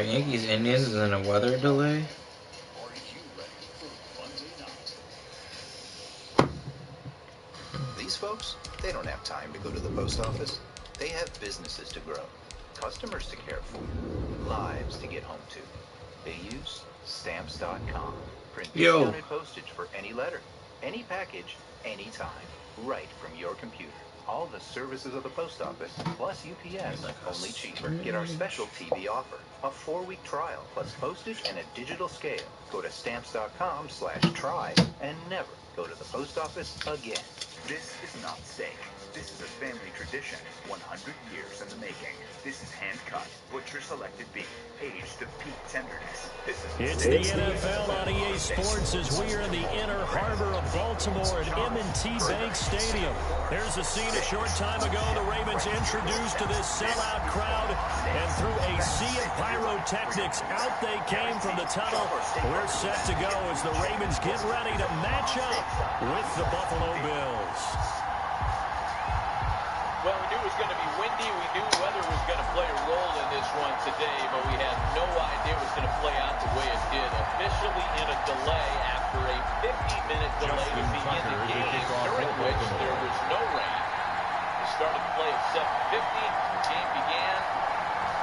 Yankees Indians and a weather delay. These folks, they don't have time to go to the post office. They have businesses to grow, customers to care for, lives to get home to. They use Stamps.com. Print discounted postage for any letter, any package, anytime, right from your computer. All the services of the post office, plus UPS, only cheaper. Get our special TV offer, a 4-week trial, plus postage and a digital scale. Go to Stamps.com/try and never go to the post office again. This is not steak. This is a family tradition, 100 years in the making. This is hand-cut, butcher-selected beef, aged to peak tenderness. It's the NFL on EA Sports as we are in the inner harbor of Baltimore at M&T Bank Stadium. There's a scene a short time ago the Ravens introduced to this sellout crowd, and through a sea of pyrotechnics, out they came from the tunnel. We're set to go as the Ravens get ready to match up with the Buffalo Bills. Well, we knew it was going to be windy. We knew weather was going to play a role in this one today, but we had no idea it was going to play out the way it did. Officially in a delay after a 50-minute delay to begin the game, during which there was no rain. We started play at 7:50. The game began,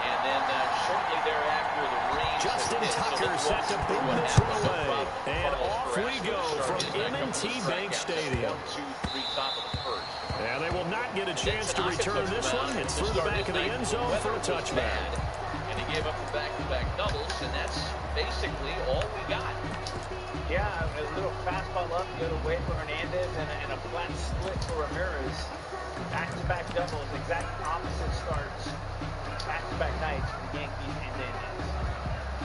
and then shortly thereafter, the rain Justin Tucker set to boom this one away, and off we go from M&T Bank Stadium. 1, 2, 3, top of the first. And they will not get a chance to return this one. It's through the back of the end zone for a touchback. And he gave up the back-to-back doubles, and that's basically all we got. Yeah, a little fastball up the other way for Hernandez and a flat split for Ramirez. Back-to-back doubles, exact opposite starts. Back-to-back nights for the Yankees and the Indians.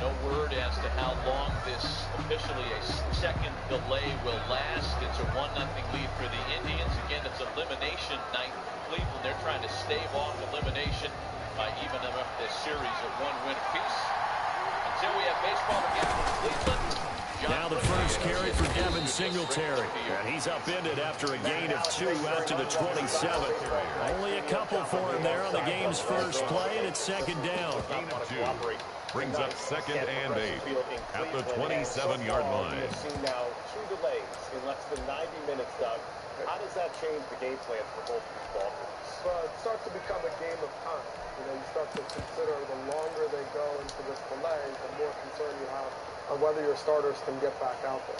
No word as to how long this officially a second delay will last. It's a 1-0 lead for the Indians. Again, it's elimination night for Cleveland. They're trying to stave off elimination by evening up this series at 1 win apiece. Until we have baseball again for Cleveland. Now the first carry for Devin Singletary. And he's upended after a gain of 2 out to the 27. Only a couple for him there on the game's first play, and it's second down. Gain of 2 brings up second and 8 at the 27-yard line. We've seen now 2 delays in less than 90 minutes, Doug. How does that change the game plan for both these ball teams? Well, it starts to become a game of time. You start to consider the longer they go into this delay, the more concern you have on whether your starters can get back out there.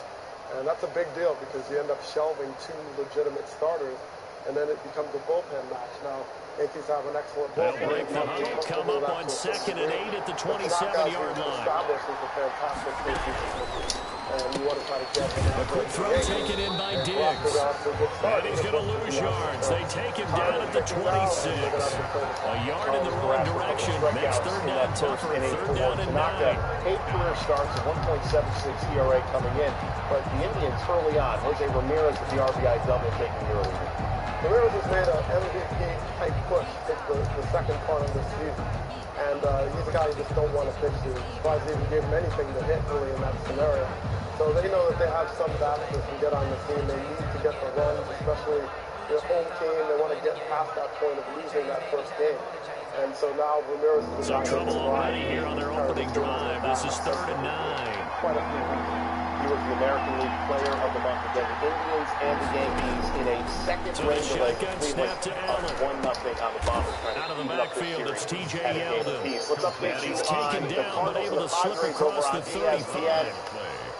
And that's a big deal because you end up shelving 2 legitimate starters, and then it becomes a bullpen match. Now, Yankees have an excellent bullpen. They'll break the huddle, come up on second and 8 at the 27-yard line. Established is a fantastic safety. And you want to try to get him out. A quick throw taken in by Diggs. And he's going to lose yards. They take him down at the 26. A yard in the wrong direction. Makes third down tougher. Third down and 9. 8 career starts at 1.76 ERA coming in. But the Indians early on, Jose Ramirez with the RBI double taking the early lead. Ramirez has made an MVP-type push the second part of this season. And he's a guy you just don't want to pitch to. Surprised they even gave him anything to hit early in that scenario. So they know that they have some bats that can get on the team. They need to get the runs, especially their home team. They want to get past that point of losing that first game. And so now Ramirez is some trouble already here on their opening drive. This is 3rd and 9. Quite a few. He was the American League Player of the Month against the Indians and the Yankees in a second rain delay. Snap to Allen. 1-0 on the Bombers. Out of the backfield, it's T.J. Yeldon. And he's taken down, but able to slip across the 35.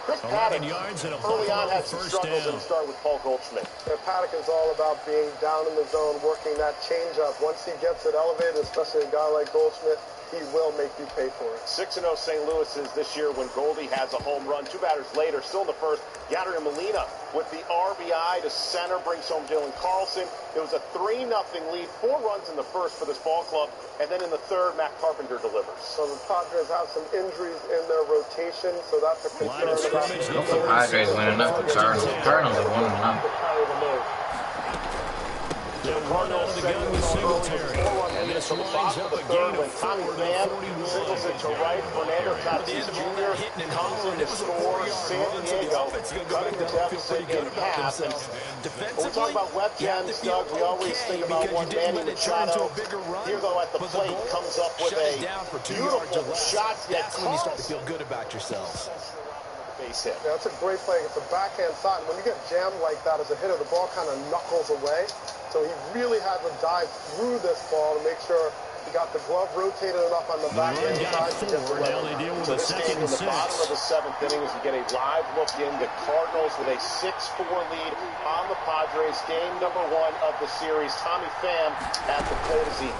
Chris 11 yards and a early on had some first struggles down. and start with Paul Goldschmidt. Paddock is all about being down in the zone, working that changeup. Once he gets it elevated, especially a guy like Goldschmidt, he will make you pay for it. 6-0 St. Louis is this year when Goldie has a home run. 2 batters later, still in the first, Yadier Molina with the RBI to center brings home Dylan Carlson. It was a 3-0 lead, 4 runs in the first for this ball club, and then in the third, Matt Carpenter delivers. So the Padres have some injuries in their rotation, so that's a concern. The Padres winning up the Cardinals. The Cardinals are 1-0. They'll run out of the gun with Singletary. And this lines up a gain of 4 to the 41. Singles it to right. Fernando Tatis Jr. comes in to score. San Diego cutting the deficit in half. And when we talk about web gems, Doug, we always think about one Manny Machado. Here, though, at the plate, comes up with a beautiful shot. That's when you start to feel good about yourselves. Base hit. Yeah, that's a great play. It's a backhand shot. And when you get jammed like that as a hitter, the ball kind of knuckles away. So he really had to dive through this ball to make sure he got the glove rotated enough on the backhand side to get the now they deal with a second and 6. The bottom of the 7th inning as we get a live look in. The Cardinals with a 6-4 lead on the Padres. Game number 1 of the series. Tommy Pham at the plate as he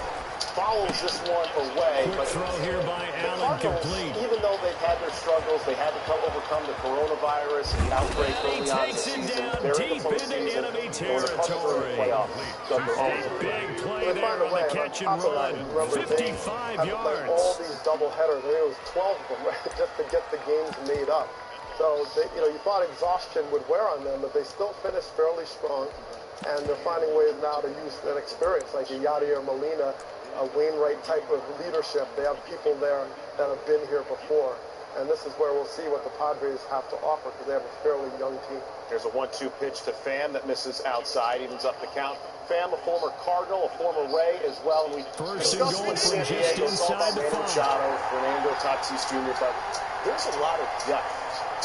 follows this one away. Quick throw here by Allen, complete. Even though they've had their struggles, they had to overcome the coronavirus and the outbreak early on in the season. They're in the postseason. Enemy territory. A big play there on the catch and run. 55 yards. All these double headers. I think it was 12 of them, right, just to get the games made up. So, they, you thought exhaustion would wear on them, but they still finished fairly strong. And they're finding ways now to use that experience, like a Yadier Molina, a Wainwright type of leadership. They have people there that have been here before. And this is where we'll see what the Padres have to offer because they have a fairly young team. There's a 1-2 pitch to Pham that misses outside, evens up the count. Pham, a former Cardinal, a former Ray as well. And we discussed with San Diego, it's all about Manny Machado, Fernando Tatis Jr., but there's a lot of depth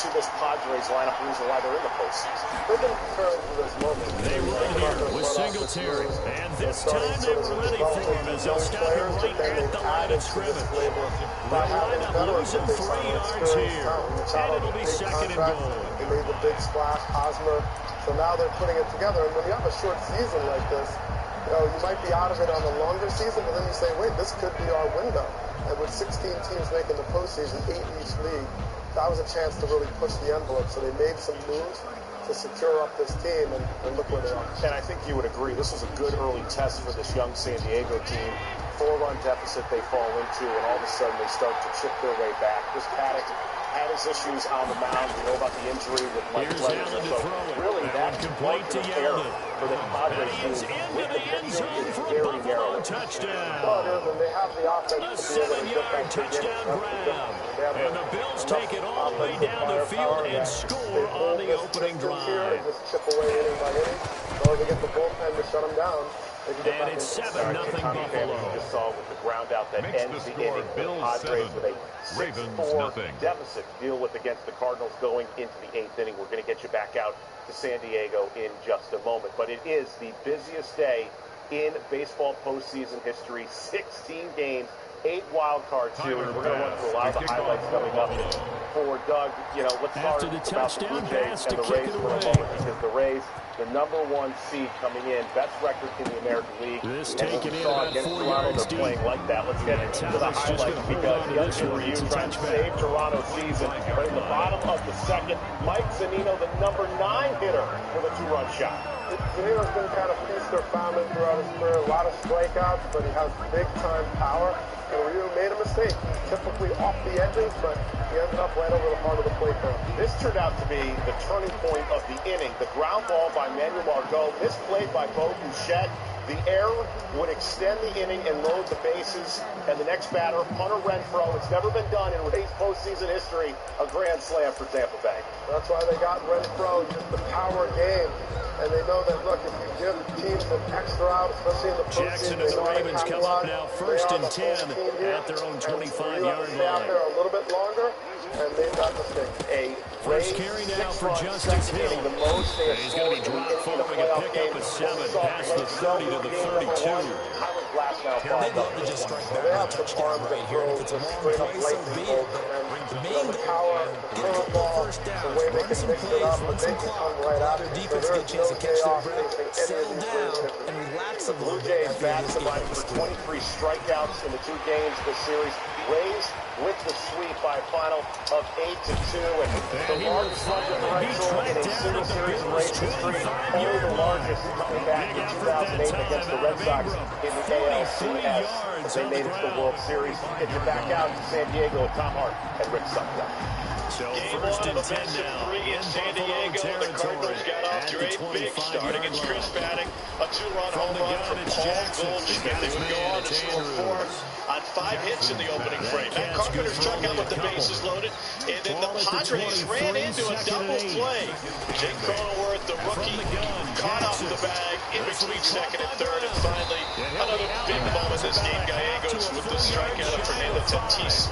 to this Padres lineup, the reason why they're in the postseason. They've been preparing for this moment. They run here with Singletary, and this time they were ready for him as they'll stop him right at the line of scrimmage. They'll line up losing 3 yards here, and it'll be second and goal. They made the big splash, Hosmer, so now they're putting it together. And when you have a short season like this, you might be out of it on a longer season, but then you say, wait, this could be our window. And with 16 teams making the postseason, 8 in each league, that was a chance to really push the envelope. So they made some moves to secure up this team, and look where they are. And I think you would agree, this was a good early test for this young San Diego team. 4-run deficit they fall into, and all of a sudden they start to chip their way back. This Paddock had his issues on the mound. You know about the injury with Mike Clemens. So really, that complete to error for the Padres team. Into the end zone for a Buffalo touchdown. Well, it is, and they have the offense A to be able to get 7-yard that touchdown grab. And the Bills take it all the way down the field and score on the opening drive. Just chip away inning by inning. So they get the bullpen to shut them down. And it's 7-0 Buffalo. You just saw with the ground out that ends the inning. The Padres with a 6-4 deficit to deal with against the Cardinals going into the 8th inning. We're going to get you back out to San Diego in just a moment. But it is the busiest day in baseball postseason history. 16 games, 8 wild card series. We're going to run through a lot of the highlights coming up for Doug. Let's talk about the Blue Jays and the Rays for a moment, because the Rays, the #1 seed coming in, best record in the American League. This and taken in saw about against 4 Toronto, yards they're playing like that. Let's get into the highlights because Young Ryu trying to save Toronto's season. But in the bottom of the 2nd, Mike Zunino, the #9 hitter, with a 2-run shot. Zunino's been kind of feast or famine throughout his career. A lot of strikeouts, but he has big-time power. And Ryu made a mistake. He's typically off the edges, but he ended up right over the heart of the plate there. This turned out to be the turning point of the inning. The ground ball by Manuel Margot, misplayed by Bo Bichette. The error would extend the inning and load the bases. And the next batter, Hunter Renfroe. It's never been done in Rays postseason history. A grand slam for Tampa Bay. That's why they got Renfroe, just the power game. And they know that, look, if you give teams an extra out, especially in the postseason, Jackson and the Ravens come up now 1st and 10 at their own 25-yard stay out line. there a little bit longer, and they've got the stick. A First carry now for Justice Hill. He's going to be dropped following a pickup of 7 past the 30 to the 32. They'd love to just strike back on a touchdown right here. If it's a long play, so be it. The main goal, get a couple of first downs, run some plays, run some clock, allow their defense to get a chance to catch their breath, settle down, and relax a little Blue bit. Jays bats combined for 23 strikeouts in the 2 games this series. Rays with the sweep by a final of 8-2, and the largest run differential in a single series in Rays history. Only the largest coming back in 2008 against the Red Sox in the ALCS as they made it to the World Series. Get you back out to San Diego with Tom Hart and Rick Sutton. So 1st and 10 now in San Diego territory at the 25-yard line. A two-run home run from Paul Goldschmidt. They would go on to score 4 on 5 hits in the opening frame. Matt Carpenter's struck out with the bases loaded, and then the Padres ran into a double play. Jake Cronenworth, the rookie, caught off the bag in between second and third, and finally another big moment in this game. Gallegos with the strikeout of Fernando Tatis.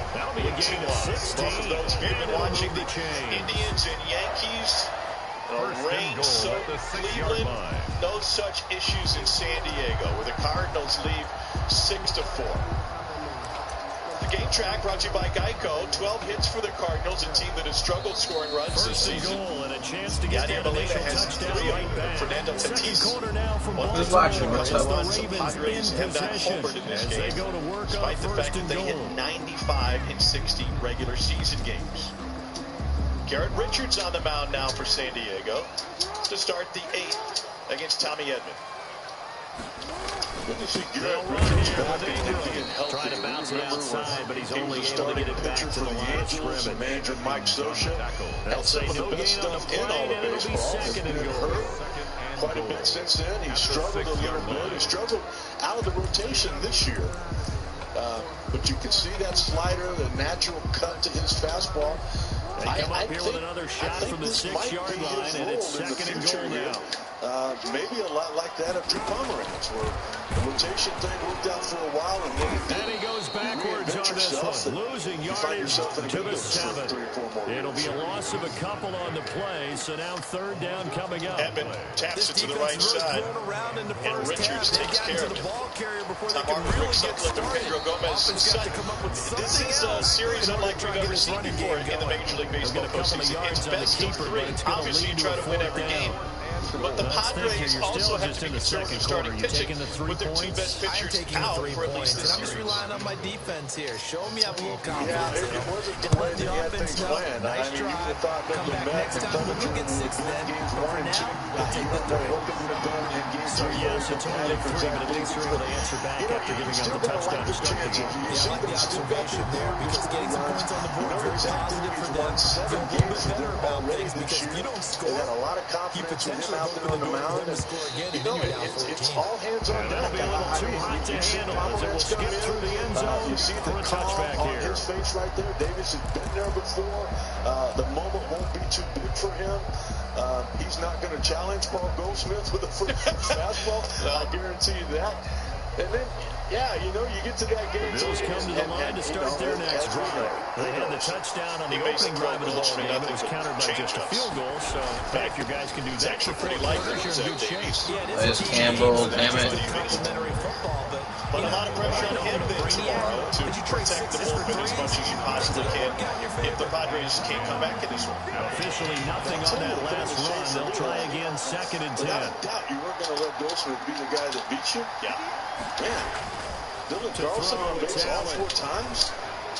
Both of those of you have been watching the Indians and Yankees. Rain-soaked Cleveland, no such issues in San Diego, where the Cardinals lead 6-4. The game track brought to you by Geico. 12 hits for the Cardinals, a team that has struggled scoring runs this season. Yadier Molina has 3 of them. Fernando Tatis. Who's watching? What's up? The Padres have not homered in this game, despite the fact that they hit 95 in 60 regular season games. Garrett Richards on the mound now for San Diego to start the 8th against Tommy Edman. Good to see Garrett Richards back and healthy and healthy. Trying to bounce it outside, but he's only able to get it back to the line of scrimmage. Manager Mike Scioscia had some of the best stuff in all of baseball. He's been hurt quite a bit since then. He struggled a little bit. He struggled out of the rotation this year. But you can see that slider, the natural cut to his fastball. They come up here with another shot from the 6-yard line, and it's second and goal now. Maybe a lot like that of Drew Pomeranz, where the rotation thing worked out for a while, and then he goes backwards on this one, losing yardage to the 7th. It'll be a loss of a couple on the play, so now 3rd down coming up. Edman taps it to the right side, and Richards takes care of it. Tom Hartman picks up like Pedro Gomez's son. This is a series unlike we've ever seen before in the Major League Baseball postseason. It's best of 3. Obviously, you try to win every game. But the Padres also have to be concerned with starting pitching with their 2 best pitchers out for at least this I'm just series. relying on my defense here. Show me I have a little confidence. Yeah, it wasn't the way that he had things planned. I mean, you would have thought that the Mets and Cleveland would win games 1 and 2. He looked like what they would have done in game 3. Yes, it's only 3, but at least you're able to answer back after giving up the touchdown to start the game. Yeah, I like the observation there because getting some points on the board is very positive for them. Feel a little bit better about things because if you don't score, they had a lot of confidence with him out there on the mound. It's all hands on deck. That'll be a little too hot to handle as it will skip through the end zone. You see the touchback on his face right there. Davis has been there before. The moment won't be too big for him. He's not going to challenge Paul Goldschmidt with a fastball. I guarantee you that. And then, yeah, you know, you get to that game. Bills come to the line to start their next drive. They had the touchdown on the opening drive of the ball game. It was countered by just a field goal. So, if your guys can do that for 4 quarters, you're in good shape. There's Campbell, damn it. But a lot of pressure on him then tomorrow to protect the bullpen as much as you possibly can if the Padres can't come back in this one. Officially nothing on that last run. They'll try again, 2nd and 10. Without a doubt, you weren't going to let Goldschmidt be the guy that beat you. Yeah. Man, Dylan Carlson on base all 4 times,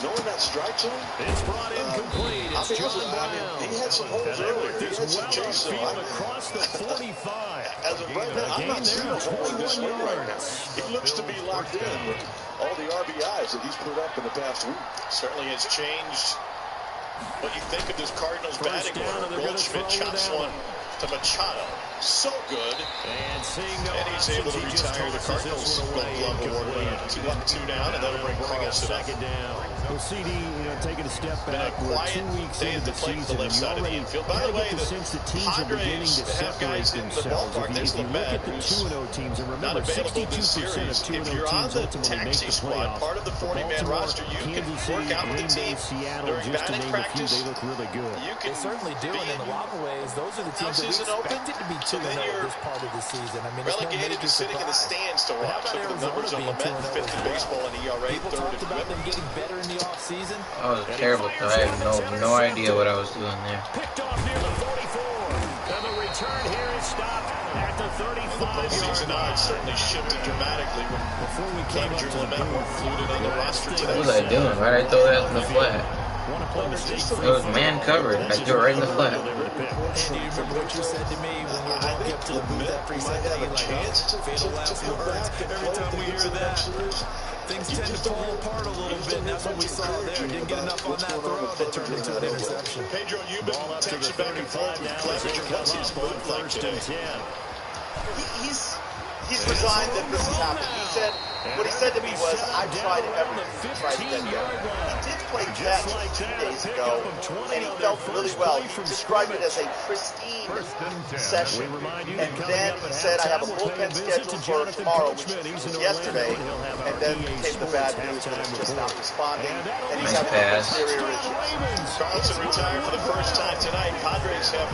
knowing that strike zone. It's brought incomplete. It's John Brown. He had some holes earlier. He had some chase across the 45. As of right now, I'm not seeing a hole in this one right now. He looks to be locked in with all the RBIs that he's put up in the past week. Certainly has changed what you think of this Cardinals batting order. Goldschmidt chops one to Machado. So good. And seeing no he's able to retire the Cardinals Gold Glove Award. 2 up, 2 down, and that'll bring Carlson up. Second down. Well, CD, taking a step back. Been a quiet 2 weeks day at into the the plate season, the left side of the infield. By the way, the Padres have guys in the ballpark. That's the look at the 2-0 teams, and remember, 62% of 2-0 if you're on teams the ultimately make taxi the squad, playoffs. part of the 40-man roster, you can work out with the team Seattle, during just to batting name a few, practice. they look really good. You can They certainly do, and in a lot of ways, those are the teams that we expected to be 2-0 this part of the season. I mean, it's no relegated major to sitting in the surprise. stands to watch. Look at the numbers on Lamet, 5th in baseball in ERA, People 3rd talked in about WHIP. them getting better in the offseason. That was a terrible throw. I have no idea what I was doing there. Picked off near the 44. And the return here is stopped at the 35-yard Season odds certainly shifted dramatically when before we came up to the Lamet were included on the roster today. What was I doing? Why did I throw that in the flat? It was man covered. I threw it right in the flat. Andy, you remember what you said to me when we walked up to the booth after he said that? You're like, fatal last words. Every time we hear that, things tend to fall apart a little bit, and that's what we saw there. Didn't get enough on that throw that turned into an interception. Pedro, you've been texting back and forth with Clevenger. What's his mood like today? He's resigned that this is happening. What he said to me was, I tried everything to try to get better. He did play Jets 2 days ago, and he felt really well. He described it as a pristine session. And then he said, I have a bullpen scheduled for tomorrow, which was yesterday, and then came the bad news that he's just not responding, and he's having exterior issues. Carlson retired for the first time tonight. Padres have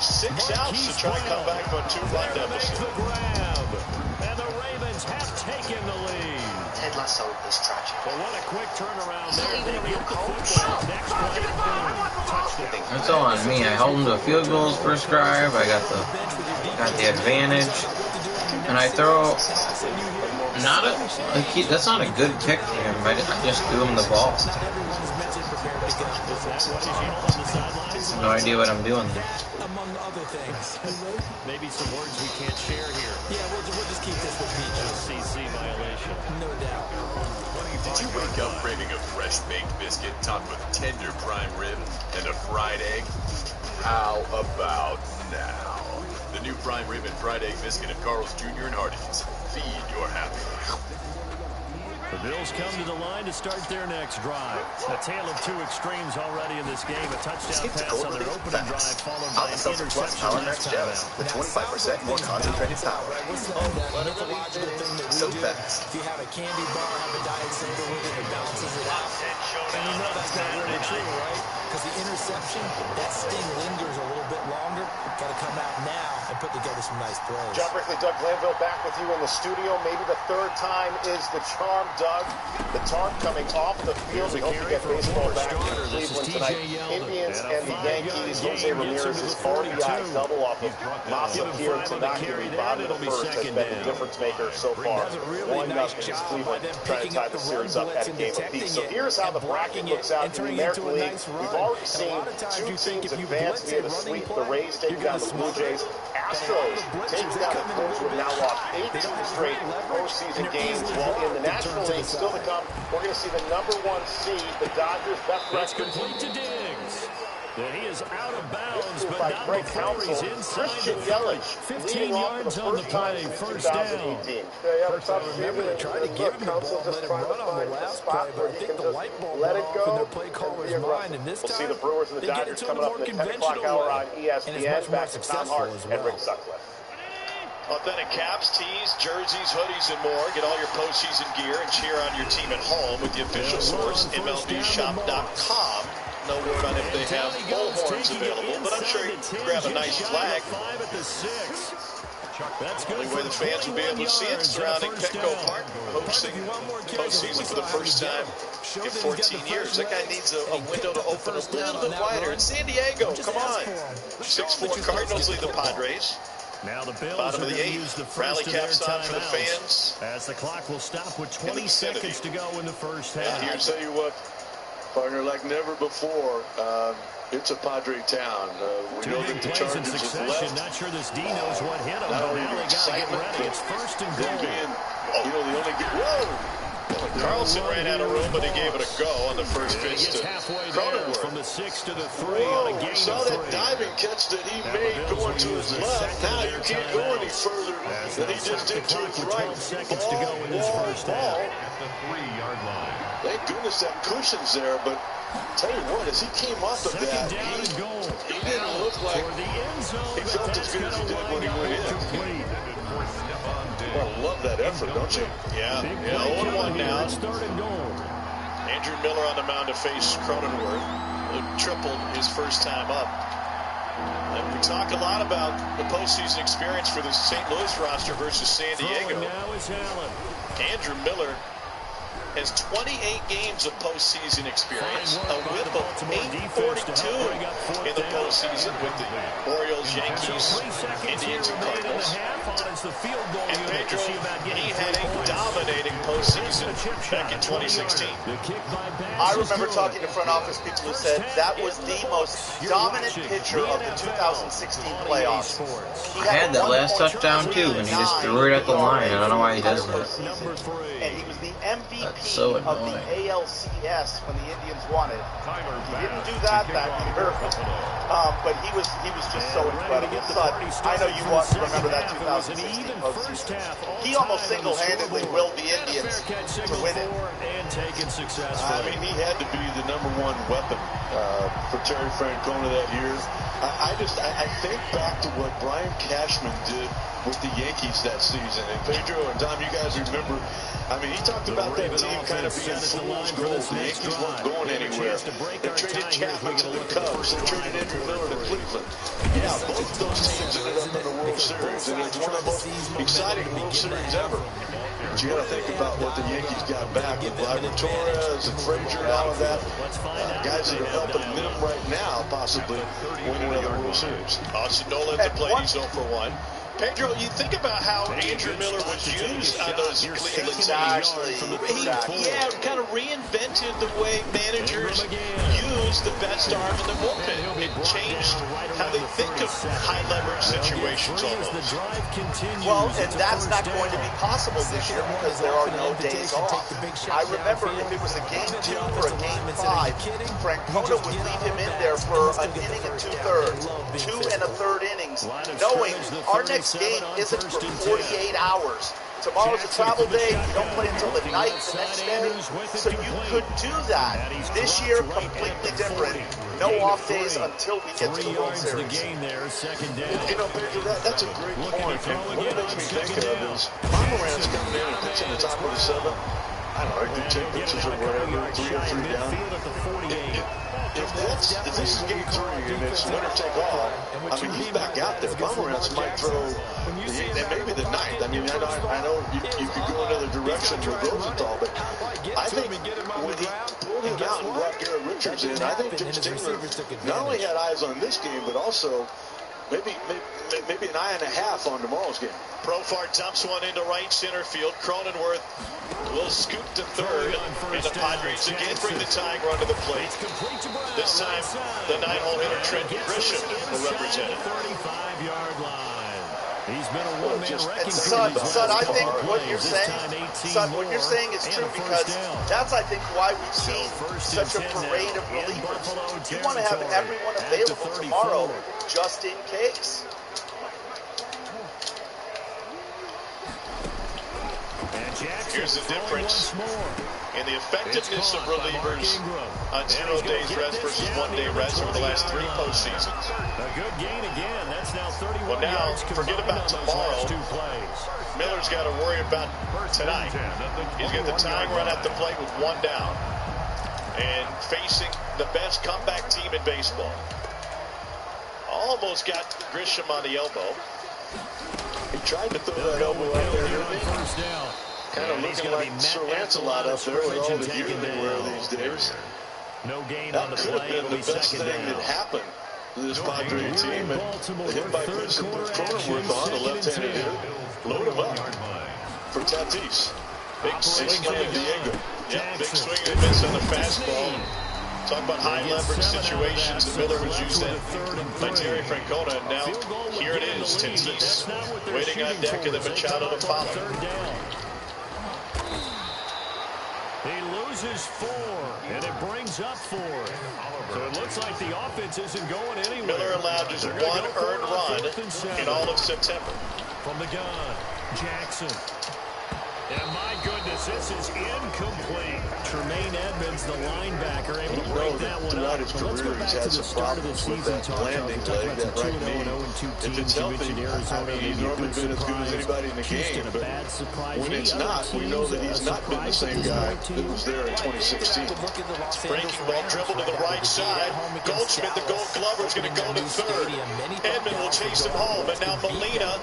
6 outs to try and come back on 2-run deficit. And the Ravens have taken the lead. Ted Lasso is tragic. Well, what a quick turnaround there. They get the football. Next play, touchdown. That's all on me. I held him to a field goal first drive. I got the advantage, and I throw that's not a good pick for him. I just threw him the ball. No idea what I'm doing there. Among other things. Maybe some words we can't share here. Yeah, we'll just keep this with me. CC violation. No doubt. Did you wake up craving a fresh baked biscuit topped with tender prime rib and a fried egg? How about now? The new prime rib and fried egg biscuit at Carl's Jr. and Hardee's. Feed your happiness. The Bills come to the line to start their next drive. A tale of two extremes already in this game. A touchdown pass on their opening drive, followed by an interception last time out. With 25% more concentrated power. So fast. If you have a candy bar, have a diet soda with it, it bounces it out. And you know that's not really true, right? Because the interception, that sting lingers a little bit longer. Got to come out now and put together some nice plays. John Brickley, Doug Glanville back with you in the studio. Maybe the third time is the charm, Doug. The tarp coming off the field. We hope to get baseball back in Cleveland tonight. Indians and the Yankees. Jose Ramirez's RBI double off of Massa here to knock him bottom of the first has been the difference maker so far. 1-0 against Cleveland, trying to tie the series up at a game apiece. So here's how the bracket looks out in the American League. We've already seen 2 teams advance via the sweep. The Rays taking down the Blue Jays. Astros taking down the Twins, who have now lost 18 straight postseason games. While in the National League, still to come, we're going to see the #1 seed, the Dodgers, best That's record. complete to Diggs. And he is out of bounds, but by not Greg before he's Counsell. inside Christian the 30. Yelich 15 leading off for yards the on the first time play, since first down. 2018. They have a tough Remember, they tried to give him the ball, let him run on the last play, but I think the light bulb let went it off go in their play caller's mind. And this We'll see time, the Brewers and the they get Dodgers into coming a up more in the 10 o'clock conventional hour way. on And it's ESPN. much more Back to Tom successful Hart as and well. Rick Sutcliffe. Authentic caps, tees, jerseys, hoodies, and more. Get all your postseason gear and cheer on your team at home with the official source, MLBshop.com. No word on if they have bullhorns available, but I'm sure you can grab a nice flag. The only way the fans will be able to see it surrounding Petco Park, hosting postseason for the first time in 14 years. That guy needs a window to open a little bit wider. It's San Diego, come on. 6-4 Cardinals lead the Padres. Now the Bills Bottom are of the going to 8th. use the Rally first of their caps on for the timeouts, fans. as the clock will stop with 20 seconds to go in the first half. I'll tell you what, partner, like never before, it's a Padre town. We know that the Chargers have left. Not sure this D knows what hit him, Not but only now the they got to get excitement, ready. It's first and goal. The only whoa! Carlson ran out of room, but he gave it a go on the first pitch to Cronenworth. From the 6 to the 3 on a gain saw of 3. that diving catch that he made going to his left. Now you can't go any further than he just did to his right. Seconds to go in this first half. At the 3-yard line. Thank goodness that cushion's there, but tell you what, as he came off of that, he didn't look like he felt as good as he did when he went in. I love that effort, don't you? Yeah, 0-1 now. Andrew Miller on the mound to face Cronenworth, who tripled his first time up. And we talk a lot about the postseason experience for the St. Louis roster versus San Diego. Andrew Miller has 28 games of postseason experience, a whip of 842 in the postseason with the Orioles, Yankees, Indians, and Cardinals. And Pedro, he had a dominant dominating postseason back in 2016. I remember talking to front office people who said that was the most dominant pitcher of the 2016 playoffs. I had that last touchdown too, and he just threw it at the line. I don't know why he does that. And he was the MVP so of the ALCS when the Indians won it. He didn't do that year, but he was just so incredible. Son, I know you remember that 2016 postseason. He almost single-handedly willed the Indians to win it. I mean, he had to be the #1 weapon for Terry Francona that year. I think back to what Brian Cashman did with the Yankees that season. And Pedro and Tom, you guys remember, I mean, he talked about that team kind of being fool's gold. The Yankees weren't going anywhere. They traded Chapman to the Cubs. They traded Andrew Miller to Cleveland. Yeah, both of those teams ended up in the World Series. And it's one of the most exciting World Series ever. But you got to think about what the Yankees got back with Vladimir Torres and Frazier and all of that. Guys that are helping them right now possibly win another World Series. Austin Nolan's a play. He's 0 for 1. Pedro, you think about how Andrew Miller was used on those Cleveland teams. He kind of reinvented the way managers use the best arm in the bullpen. It changed how they think of high-leverage situations almost. Well, and that's not going to be possible this year because there are no days off. I remember if it was a game 2 or a game 5, Francona would leave him in there for an inning and 2/3, 2 1/3 innings, knowing our next game isn't for 48 hours. Tomorrow's a travel day. You don't play until the night the next day. So you could do that. This year, completely different. No off days until we get to the World Series. You know, Pedro, that's a great point. And what it makes me think of is Pomeranz coming in and pitching the top of the 7th. I don't know, 10 pitches or whatever, 3 or 3 down. If this is game 3 and it's winner take all, I mean, he's back out there. Pomeranz might throw, and maybe the 9th. I mean, I know you could go another direction with Rosenthal, but I think when he pulled him out and brought Garrett Richards in, I think Jim Taylor not only had eyes on this game, but also maybe an eye and a half on tomorrow's game. Profar dumps one into right center field. Cronenworth will scoop to third, and the Padres again bring the tying run to the plate. This time, the 9-hole hitter Trent Grisham will represent it. 35-yard line. He's been a one-man wrecking crew. Son, I think what you're saying is true because that's, I think, why we've seen such a parade of relievers. You want to have everyone available tomorrow just in case. Here's the difference in the effectiveness of relievers on 0 days rest versus 1 day rest over the last 3 postseasons. A good gain again. That's now 31 well, now, yards. Forget about tomorrow. Miller's got to worry about tonight. He's got the tying run at the plate with 1 down. And facing the best comeback team in baseball. Almost got Grisham on the elbow. He tried to throw that elbow out there, didn't he? Kind of looking like Sir Lancelot up there with all the gear they wear these days. No gain that on the could play. have been the best thing that happened to this Padre team. And the hit by pitch and put Cronenworth on, the left-handed hitter. Load him up for Tatis. Big swing on Diego. Yeah, big swing and a miss on the fastball. Talk about high leverage situations that Miller was used in by Terry Francona. And now here it is, Tatis waiting on deck of the Machado to follow. He loses 4, and it brings up 4. So it looks like the offense isn't going anywhere. Miller allowed just 1 earned run in all of September. From the gun, Jackson. And my goodness, this is incomplete. Tremaine Edmonds, the linebacker, able to break that one up. Throughout his career, he's had some problems with that landing leg, that right knee. If it's healthy, I mean, he's normally been as good as anybody in the game. But when it's not, we know that he's not been the same guy that was there in 2016. Breaking ball dribbled to the right side. Goldschmidt, the Gold Glover, is going to go to third. Edmond will chase him home, and now Molina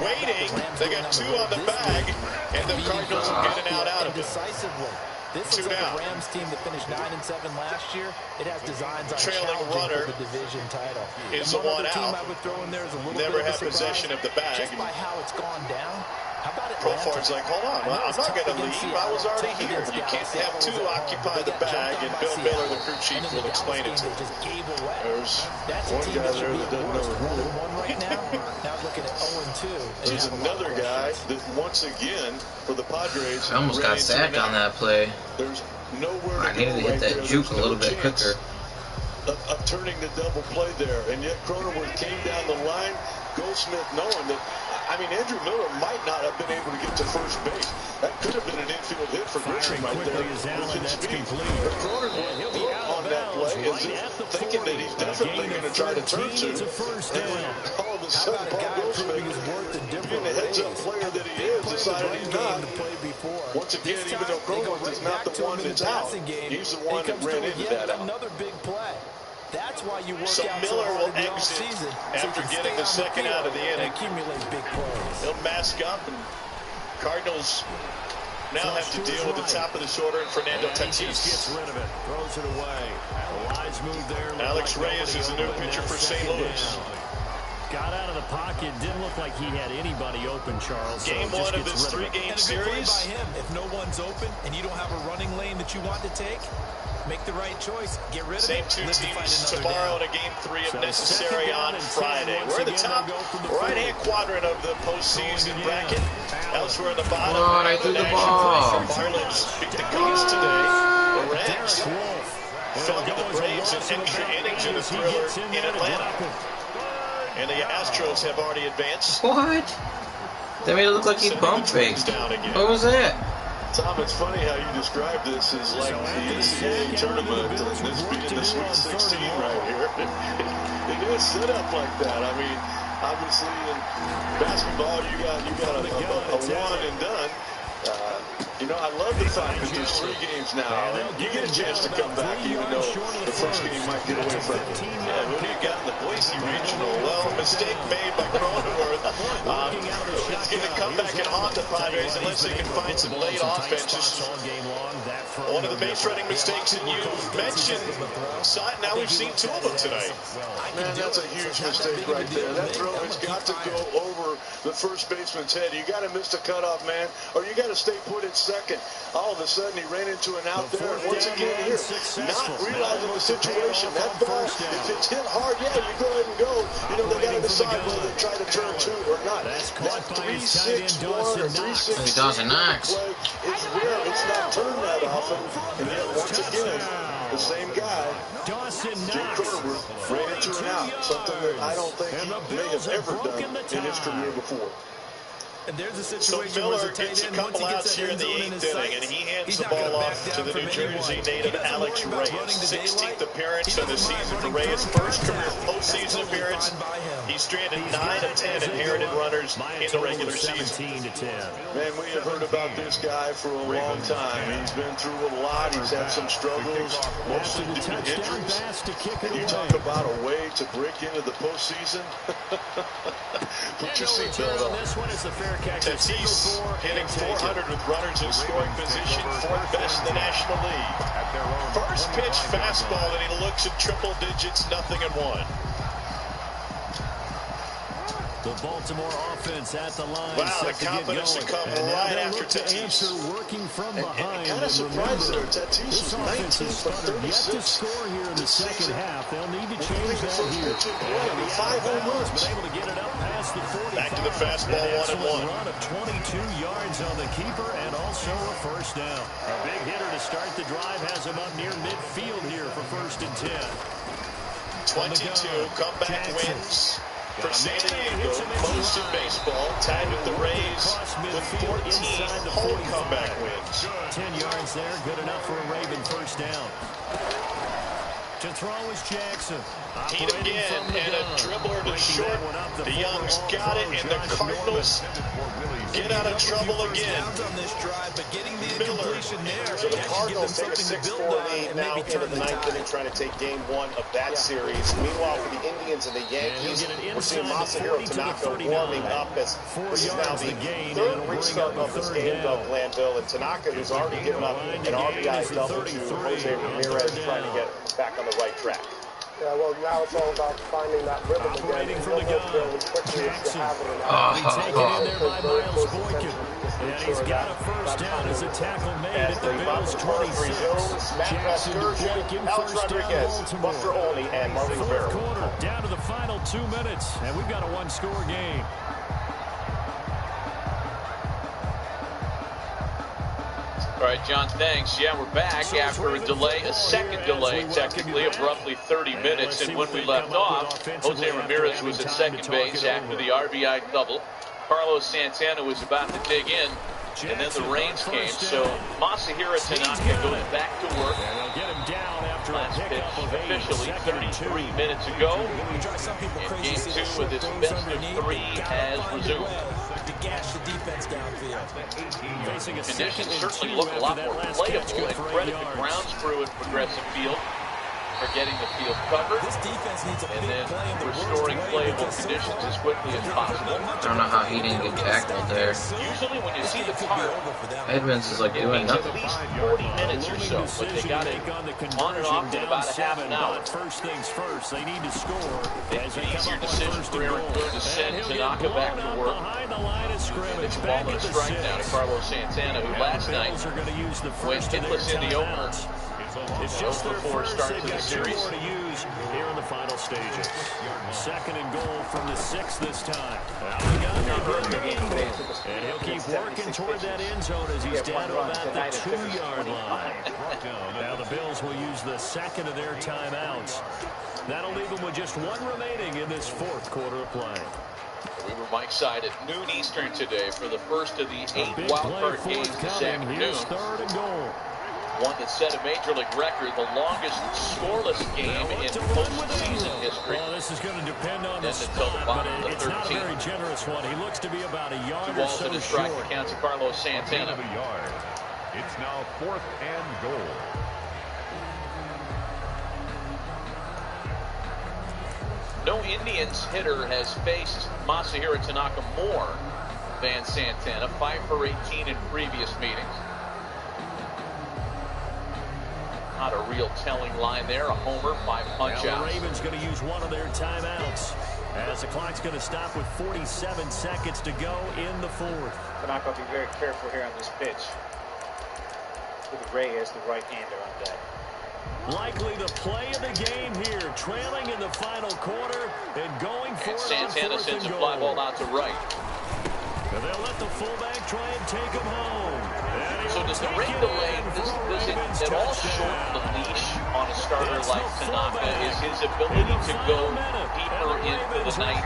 waiting. They got 2 on the back. And the Cardinals will get an out of it. This is like the Rams team that finished 9-7 last year. It has designs on trailing runner for the division title. Is the one out. Never had possession of the bag. Just by how it's gone down, Profar's like, hold on, I'm not going to leave. I was already here. You can't have two occupy the bag, and Bill Miller, the crew chief, will explain it to him. There's one guy there that doesn't know the rule. There's another guy that, once again, for the Padres, I almost got sacked on that play. There's nowhere I needed to hit that juke a little bit quicker. Of turning the double play there, and yet Cronenworth came down the line. Goldsmith knowing that, I mean, Andrew Miller might not have been able to get to first base. That could have been an infield hit for Grisham right there with his speed. But Cronenworth on that play is thinking that he's definitely going to try to turn to. And when all of a sudden Paul Goldsmith, being the heads-up player that he is, decided he's not. Once again, even though Cronenworth is not the one that's out, he's the one that ran into that out. Another big play. That's why you work so out Miller so will exit after getting the second out of the inning. Accumulate big plays. He'll mask up, and Cardinals now have to deal with the top of the order and Fernando Tatis. Gets rid of it, throws it away. Wise move there. Alex Reyes is the new pitcher for St. Louis. Got out of the pocket. Didn't look like he had anybody open, Charles. Game one of this three-game series. By him. If no one's open and you don't have a running lane that you want to take, make the right choice. Get rid of Same it. two teams tomorrow in a game 3 if necessary on Friday. We're in the top right-hand quadrant of the postseason bracket. Elsewhere in the bottom. Oh, I threw the ball. Marlins beat the Cubs today. The Reds fell to the Braves in extra innings in a thriller in Atlanta. And the Astros have already advanced. What? That made it look like he bump faked. What was that? Tom, it's funny how you describe this as like the NCAA tournament, and this being the Sweet 16 right here. It is set up like that. I mean, obviously in basketball, you got a one and done. You know, I love the fact that there's 3 games now, and you get a chance to come back, even though the first game might get away from you. Yeah, who do you got in the Boise Regional? Well, mistake made by Cronenworth. It's going to come back and haunt the Padres unless they can find some late offenses. One of the base-running mistakes that you mentioned, now we've seen 2 of them tonight. Man, that's a huge mistake right there. That throw has got to go over the first baseman's head. You got to miss the cutoff, man, or you got to stay put at second. All of a sudden, he ran into an out there, and once again here, not realizing the situation. That ball, if it's hit hard, yeah, you go ahead and go. You know, they got to decide whether they try to turn 2 or not. That 3-6-1 or 3-6 Dawson Knox play is rare. It's not turned that often, and yet once again, the same guy, Jake Cronenworth, ran into an out, something that I don't think he may have ever done in his career before. And there's a So situation Miller gets a couple outs here in the 8th inning, and he hands the ball off to the New Jersey native Alex Reyes. 16th appearance of the season for Reyes, first career postseason appearance. He stranded 9 of 10 inherited runners in the regular season. Man, we have heard about this guy for a long time. He's been through a lot. He's had some struggles, mostly due to injuries. And you talk about a way to break into the postseason. Put your seatbelt on. Tatis hitting 400 with runners in scoring position, 4th best in the National League. First pitch fastball, and he looks at triple digits, 0-1. The Baltimore offense at the line. Wow, the confidence to come right after Tatis. And kind of surprised there. Tatis was 19 for 36 score here in the second half. They'll need to change that here. 5 home runs. Able to get it up past the 45. Back to the fastball, 1-1. Run of 22 yards on the keeper and also a first down. A big hitter to start the drive has him up near midfield here for 1st and 10. 22 comeback wins for San Diego, most in baseball, tied with the Rays with 14 home comeback wins. 10 yards there, good enough for a Raven first down. To throw is Jackson. Heat again, and a dribbler to short. The Youngs got it, and the Cardinals get out of trouble again. Miller. So the Cardinals take a 6-4 lead now into the 9th inning, trying to take game 1 of that series. Meanwhile, for the Indians and the Yankees, we're seeing Masahiro Tanaka warming up as this is now the 3rd restart of this game, Doug Glanville. And Tanaka, who's already given up an RBI double to Jose Ramirez, trying to get back on the right track. Yeah, well, now it's all about finding that rhythm again. And you'll know fairly quickly if you have it or not. Taken in there by Miles Boykin. And he's got a first down as a tackle made at the Bills' 26. Jackson to Boykin, first down, Baltimore. Buster Olney, and Marlene Fourth quarter, down to the final 2 minutes, and we've got a one-score game. All right, John, thanks. Yeah, we're back after a delay, a second delay, technically, of roughly 30 minutes. And when we left off, Jose Ramirez was at second base after the RBI double. Carlos Santana was about to dig in, and then the rains came. So Masahiro Tanaka goes back to work. Last pitch officially 33 minutes ago. And game 2 with this best of 3 has resumed. Conditions certainly look a lot more playable, and credit the grounds crew at Progressive Field for getting the field covered and then restoring playable conditions as quickly as possible. I don't know how he didn't get tackled there. Usually when you see the tarp, Edmonds is like doing nothing. At least 40 minutes or so, but they got it on and off in about a half an hour. First things first, they need to score. It's an easier decision for Aaron Boone to send Tanaka back to work. It's a ball and a strike now to Carlos Santana, who last night went hitless in the opener. It's just their before first. start They've to the got 2 series. more to use here in the final stages. Second and goal from the 6 this time. And he'll keep working toward that end zone as he's down to about the 2-yard line. Now the Bills will use the second of their timeouts. That'll leave them with just 1 remaining in this fourth quarter of play. We were Mike side at noon Eastern today for the first of the 8 wildcard games this afternoon. Here's third and goal. One that set a major league record, the longest scoreless game in postseason history. Well, this is going to depend on the spot, but it's not a very generous one. He looks to be about a yard 2 or balls so in a strike short. to count to Carlos Santana. It's now 4th and goal. No Indians hitter has faced Masahiro Tanaka more than Santana, 5 for 18 in previous meetings. Not a real telling line there. A homer, 5 punch-outs. The Ravens going to use one of their timeouts as the clock's going to stop with 47 seconds to go in the fourth. Tanaka will be very careful here on this pitch. With Reyes, the right-hander on deck. Likely the play of the game here, trailing in the final quarter and going for it. Santana sends a fly ball out to right. And they'll let the fullback try and take him home. So does the rain delay, does it at all shorten the leash on a starter like Tanaka? Is his ability to go deeper into the night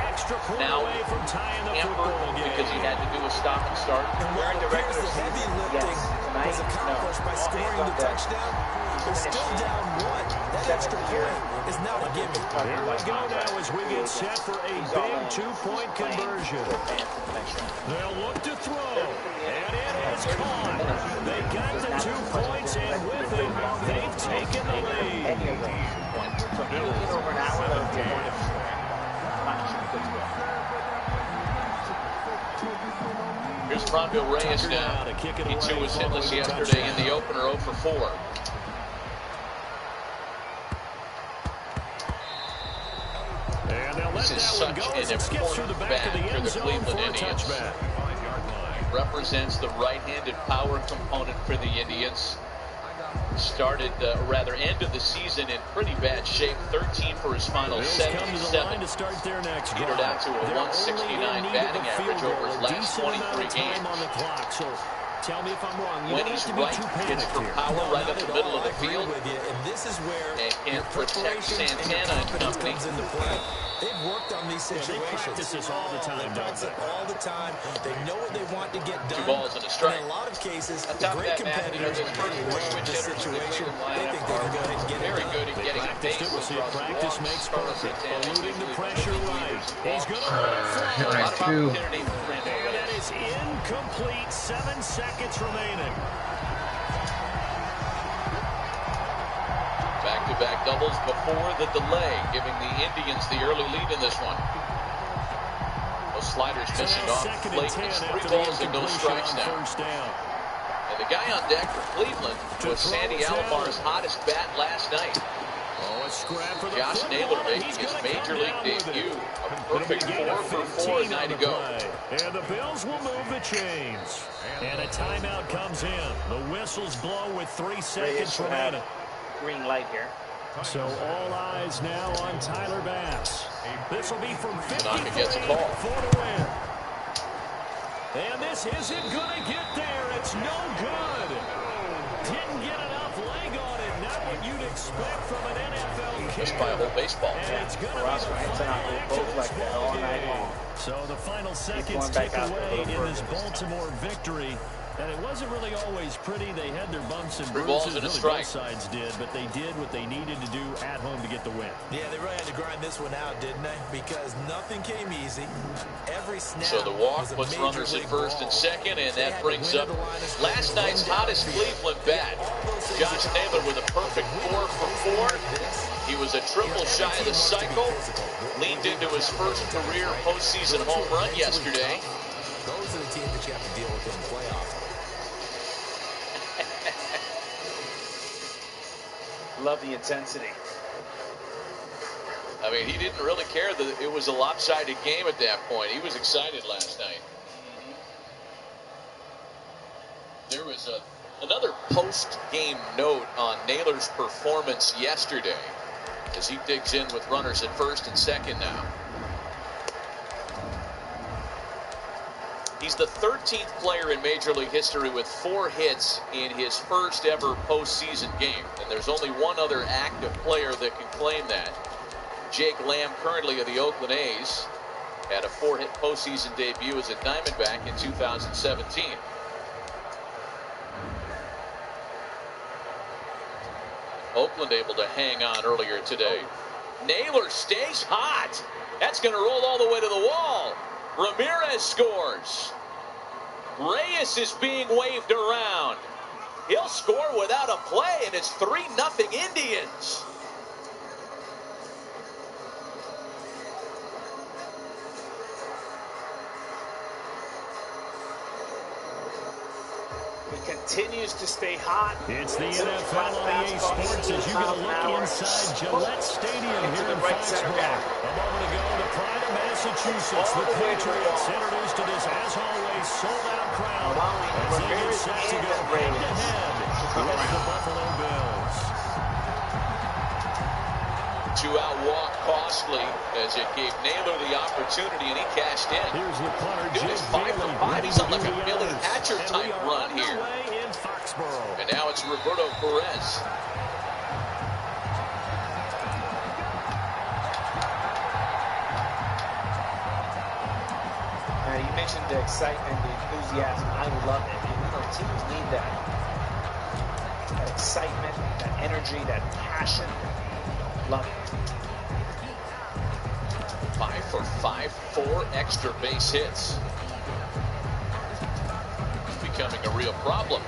now hampered because he had to do a stop and start? During the regular heavy lifting was accomplished by scoring the touchdown. They're still down 1. That extra point is now a gimme. Here we go now as we get set for a big 2-point conversion. They'll look to throw, and it is caught. They got the 2 points, and with it, they've taken the lead. Here's Franco Reyes now. He too was hitless yesterday in the opener, 0 for 4. This is such an important bat for the Cleveland Indians. Represents the right-handed power component for the Indians. Started, ended the season in pretty bad shape. 13 for his final 77. Petered out to a 169 batting average over his last 23 games. Tell me if I'm wrong. When he's right, it's for power right up the middle of the field. And this is where and can protect Santana and company. They've worked on these situations. They practice this all the time. They practice it all the time. They know what they want to get done. 2 balls and a strike. In a lot of cases, that, great competitors in this situation, they think they can go ahead and get very it good at getting a base. We'll see if practice makes perfect. Eluding the pressure right. He's going to and that is incomplete. 7 seconds remaining. Back-to-back doubles before the delay, giving the Indians the early lead in this one. Those sliders missing off late. It's 3 balls and no strikes now. And the guy on deck for Cleveland was Sandy Alomars' hottest bat last night. Josh Naylor making his major league debut. A perfect 4 for 4 night to go. And the Bills will move the chains. And a timeout comes in. The whistles blow with 3 seconds remaining. Green light here. So all eyes now on Tyler Bass. This will be from 53 gets a call for the win. And this isn't going to get there. It's no good. Didn't get enough leg on it. Not what you'd expect from an NFL kicker. Just by a whole baseball. Yeah, it's for us, right? Tonight, we're both like that all night long. So the final seconds tick away in this Baltimore victory. And it wasn't really always pretty. They had their bumps and bruises. Really both sides did, but they did what they needed to do at home to get the win. Yeah, they really had to grind this one out, didn't they? Because nothing came easy. Every snap. So the walk puts runners at first and second, and that brings up last night's hottest Cleveland bat. Josh Naylor with a perfect 4 for 4. He was a triple shy of the cycle. Leaned into his first career postseason home run yesterday. Those are the teams that you have to deal with in the playoffs. Love the intensity. I mean, he didn't really care that it was a lopsided game at that point. He was excited last night. There was another post-game note on Naylor's performance yesterday as he digs in with runners at first and second now. He's the 13th player in Major League history with 4 hits in his first ever postseason game. And there's only one other active player that can claim that. Jake Lamb, currently of the Oakland A's, had a 4-hit postseason debut as a Diamondback in 2017. Oakland able to hang on earlier today. Naylor stays hot. That's going to roll all the way to the wall. Ramirez scores. Reyes is being waved around. He'll score without a play, and it's 3-0 Indians. It continues to stay hot. It's the NFL on EA Sports as you get a look inside Gillette Stadium here in Foxborough. A moment ago, the pride of Massachusetts, the Patriots, introduced to this, as always, sold-out crowd as they get set to go head-to-head with the Buffalo Bills. 2-out walk costly as it gave Naylor the opportunity, and he cashed in. Here's the punter, Doing his 5 for 5. He's on like a Billy Hatcher type run here. In Foxborough. And now it's Roberto Perez. You mentioned the excitement, the enthusiasm. I love it. And, you know, teams need that. That excitement, that energy, that passion. Love it. 5 for 5, 4 extra base hits. Becoming a real problem.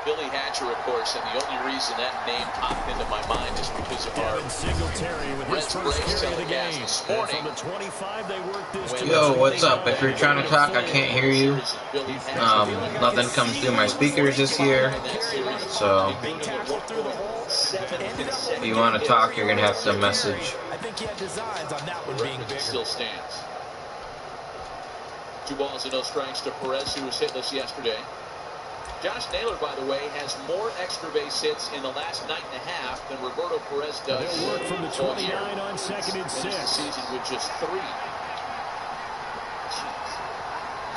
Billy Hatcher, of course, and the only reason that name popped into my mind is because of our Reds Braves telecast this morning. Yo, what's up? If you're trying to talk, I can't hear you. Nothing comes through my speakers this year. So, if you want to talk, you're going to have to message. I think he had designs on that one being bigger. Still stands. 2 balls and no strikes to Perez, who was hitless yesterday. Josh Naylor, by the way, has more extra base hits in the last night and a half than Roberto Perez does. They'll work from the 29 on second and 6. The season with just 3.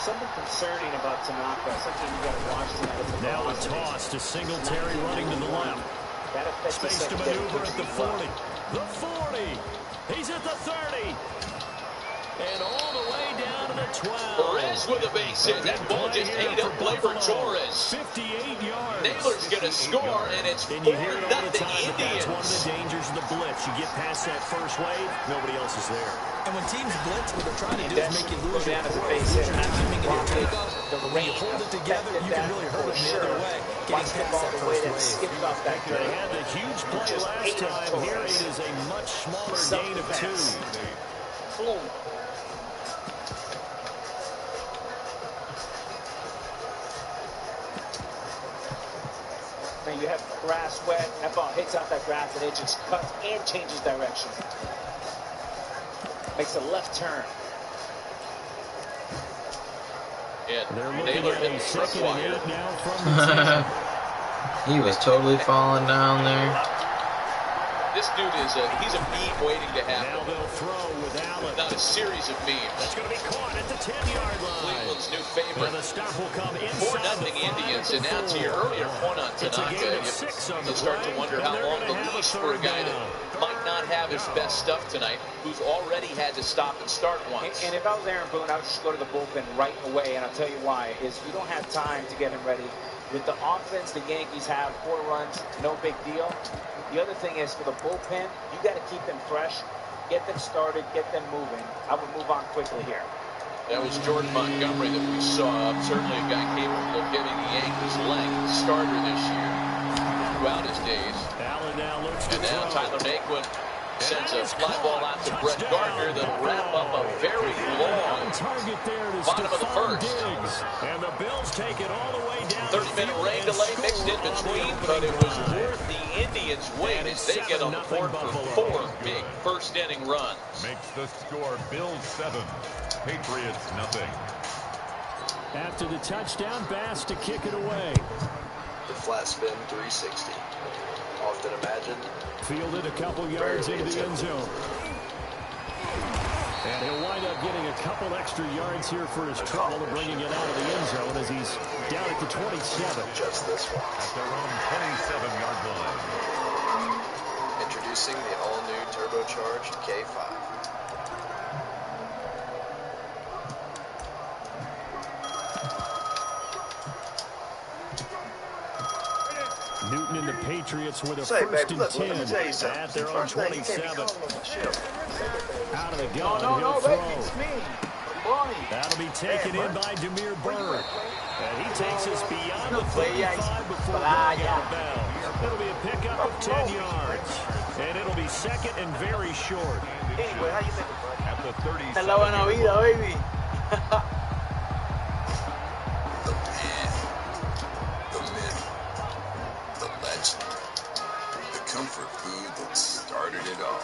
Something concerning about Tanaka. Something you got to watch tonight. Now a toss to Singletary running to the left. Space to maneuver at the 40. The 40. He's at the 30. And all the way down to the 12. Perez with a base hit. That ball just ate up Gleyber Torres. 58 yards. Naylor's going to score, and it's 4-0 Indians. That's one of the dangers of the blitz. You get past that first wave, nobody else is there. And when teams blitz, what they're trying to do is make you lose your base hit. timing and your takeoff. When you hold it together, you can really hurt them the other way. Getting past that first wave. They had the huge play last time. Here it is a much smaller gain of 2. You have grass wet. That ball hits out that grass and it just cuts and changes direction. Makes a left turn. Yeah, they're looking at a second and 8 now from the 10. He was totally falling down there. This dude is he's a meme waiting to happen. Now they'll throw with Allen. Not a series of memes. That's going to be caught at the 10-yard line. Cleveland's new favorite. The stop will come 4-0 Indians. And now to your earlier point on Tanaka, you start to wonder how long the leash for a guy that might not have his best stuff tonight, who's already had to stop and start once. And if I was Aaron Boone, I would just go to the bullpen right away, and I'll tell you why. Is you don't have time to get him ready. With the offense the Yankees have, 4 runs, no big deal. The other thing is, for the bullpen, you got to keep them fresh, get them started, get them moving. I would move on quickly here. That was Jordan Montgomery that we saw. Certainly a guy capable of giving the Yankees length, starter this year, throughout his days. And now Tyler Naquin sends a fly ball out to Brett Gardner that'll wrap up a very long bottom of the first. And the Bills take it all the way down. 30-minute rain delay mixed in between, but it was worth the Indians' wait as they get on the board for 4 big first-inning runs. Makes the score Bills 7, Patriots nothing. After the touchdown, Bass to kick it away. The flat spin 360. Often imagined. Fielded a couple yards into the end zone. And he'll wind up getting a couple extra yards here for his trouble of bringing it out of the end zone as he's down at the 27. Just this one. At their own 27-yard line. Introducing the all-new turbocharged K5. Newton and the Patriots with a first and 10 at their own 27. Out of the gun, he'll throw. It's me. That'll be taken in by Demir Bird. And he takes us beyond the 35 before going out of bounds. It'll be a pickup of 10 yards. And it'll be second and very short. Anyway, how you think, bud? At the 37. Te la buena vida, baby. The pan, the myth, the legend, the comfort food that started it all.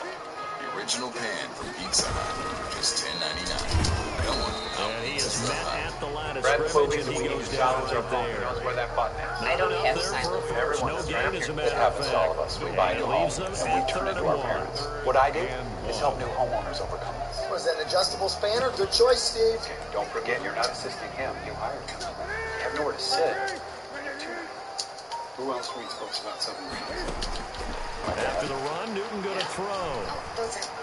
The original pan from Pizza Hut, just $10.99. Come on, and he is met at the line of Brad, scrimmage, and he goes down right there. knows where that button is. I don't have silent. Everyone No is gain, right as a here. matter It of happens to all of fact. us. We buy And new he leaves homes them and we at turn it 3rd to our and 1. parents. What I do is help new homeowners overcome this. Was that an adjustable spanner? Good choice, Steve. Don't forget, you're not assisting him. You hired him. You have nowhere to sit. Who else reads books about submarines? After the run, Newton going to throw.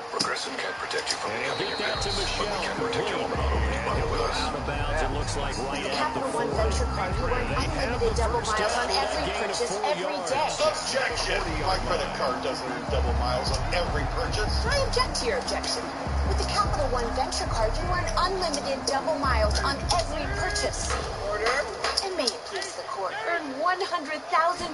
Progressive can't protect you from becoming your Get that to parents, but we can Michelle. protect your home and auto when you bundle with us. Out of bounds, it looks like right The at the Capital 4. One Venture Card, you earn unlimited double miles on every purchase every day. Objection! My credit card doesn't earn double miles on every purchase. I object to your objection. With the Capital One Venture Card, you earn unlimited double miles on every purchase. Order. And may it please the court, earn 100,000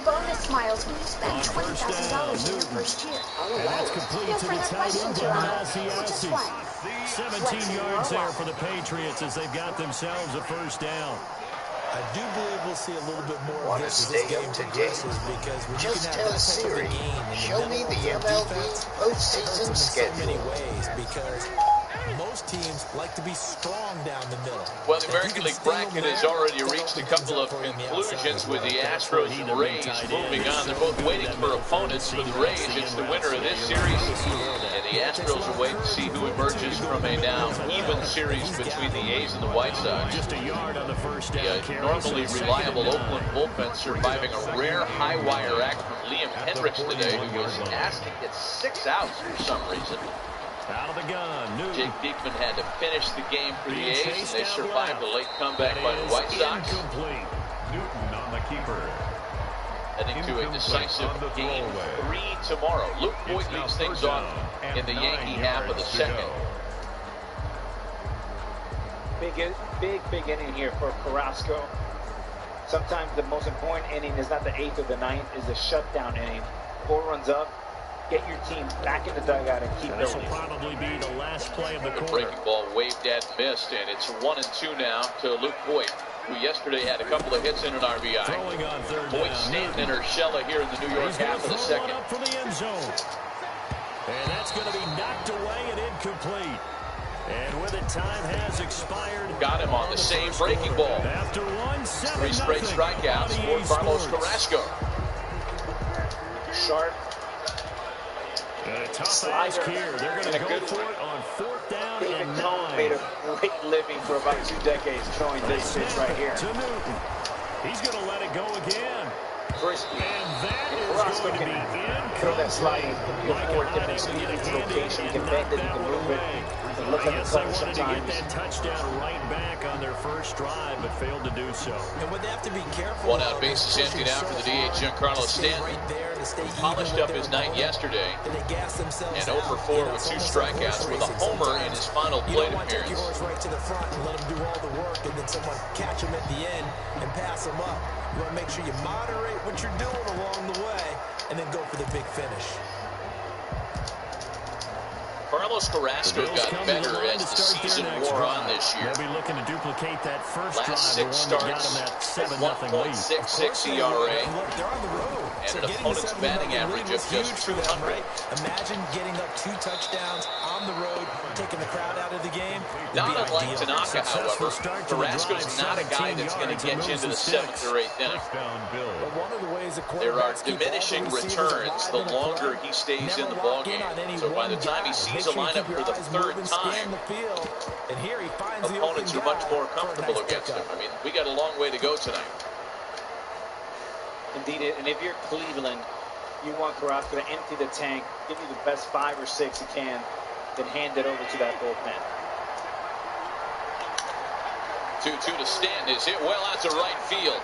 bonus miles when you spend $20,000 in your first year. And that's complete No to the further tight end, questions, Your Honor. Just 17 yards there for the Patriots as they've got themselves a first down. I do believe we'll see a little bit more Want of to this as stay this game up to date? progresses because when you Just can tell have that type of a Siri, game in show the me middle the of your MLB defense, postseason in so many schedule. ways because most teams like to be strong down the middle. Well, the American League bracket has already reached a couple of conclusions with the Astros and Rays moving on. They're both waiting for opponents. For the Rays, it's the winner of this series. And the Astros are waiting to see who emerges from a now even series between the A's and the White Sox. Just a yard on the first down. The normally reliable Oakland bullpen surviving a rare high-wire act from Liam Hendricks today, who was asked to get 6 outs for some reason. Out of the gun, Newton. Jake Diekman had to finish the game for the A's, and they survived a late comeback by the White Sox. Incomplete. Newton on the keeper. Heading to a decisive Game 3 tomorrow. Luke Voigt leads things off in the Yankee half of the second. Big inning here for Carrasco. Sometimes the most important inning is not the 8th or the 9th, is the shutdown inning. 4 runs up, get your team back in the dugout and keep This will building. probably be the last play of the The quarter. breaking ball waved at, missed, and it's 1-2 now to Luke Voigt. who yesterday had a couple of hits and an RBI. Boyd Stanton and Urshela here in the New York half of the second. Up for the end zone. And that's going to be knocked away and incomplete. And with it, time has expired. Got him on the same breaking ball. After 3 straight strikeouts for Carlos Carrasco. Sharp. And a tough ask here. They're going to go for it on 4th down and 9. Made a great living for about 2 decades throwing this pitch right here. To Newton. He's going to let it go again. And that is Carrasco going to be throw that slide. You Mike can afford Hyde different able to get speeds, it handy location. You and can knock bend it, you that can one move it. away. You can look I at the guess they cover wanted to get sometimes. that touchdown right back on their first drive, but failed to do so. And what they have to be careful. One out, bases empty now for the DH, Giancarlo Stanton. Polished up his night yesterday. And 0 for 4 with 2 strikeouts with a homer in his final plate appearance. You don't want to take your horse right to the front and let him do all the work, and then someone catch him at the end and pass him up. You want to make sure you moderate what you're doing along the way, and then go for the big finish. Carlos Carrasco got better as the season wore on this year. They'll be looking to duplicate that first Last drive, 6 the one that got starts, them that 7-0 lead. 1.66 ERA, They're on the road. and an opponent's batting average of just 200. Right? Imagine getting up 2 touchdowns on the road, taking the crowd out of the game. Not unlike Tanaka, however, Carrasco's not a guy that's going to get you into the 7th or 8th inning. There are diminishing returns the longer he stays in the ballgame. So by the time he sees a lineup for the 3rd time, opponents are much more comfortable against him. I mean, we got a long way to go tonight. Indeed, and if you're Cleveland, you want Carrasco to empty the tank, give you the best 5 or 6 he can, then hand it over to that bullpen. 2-2 to Stanton is hit well out to right field.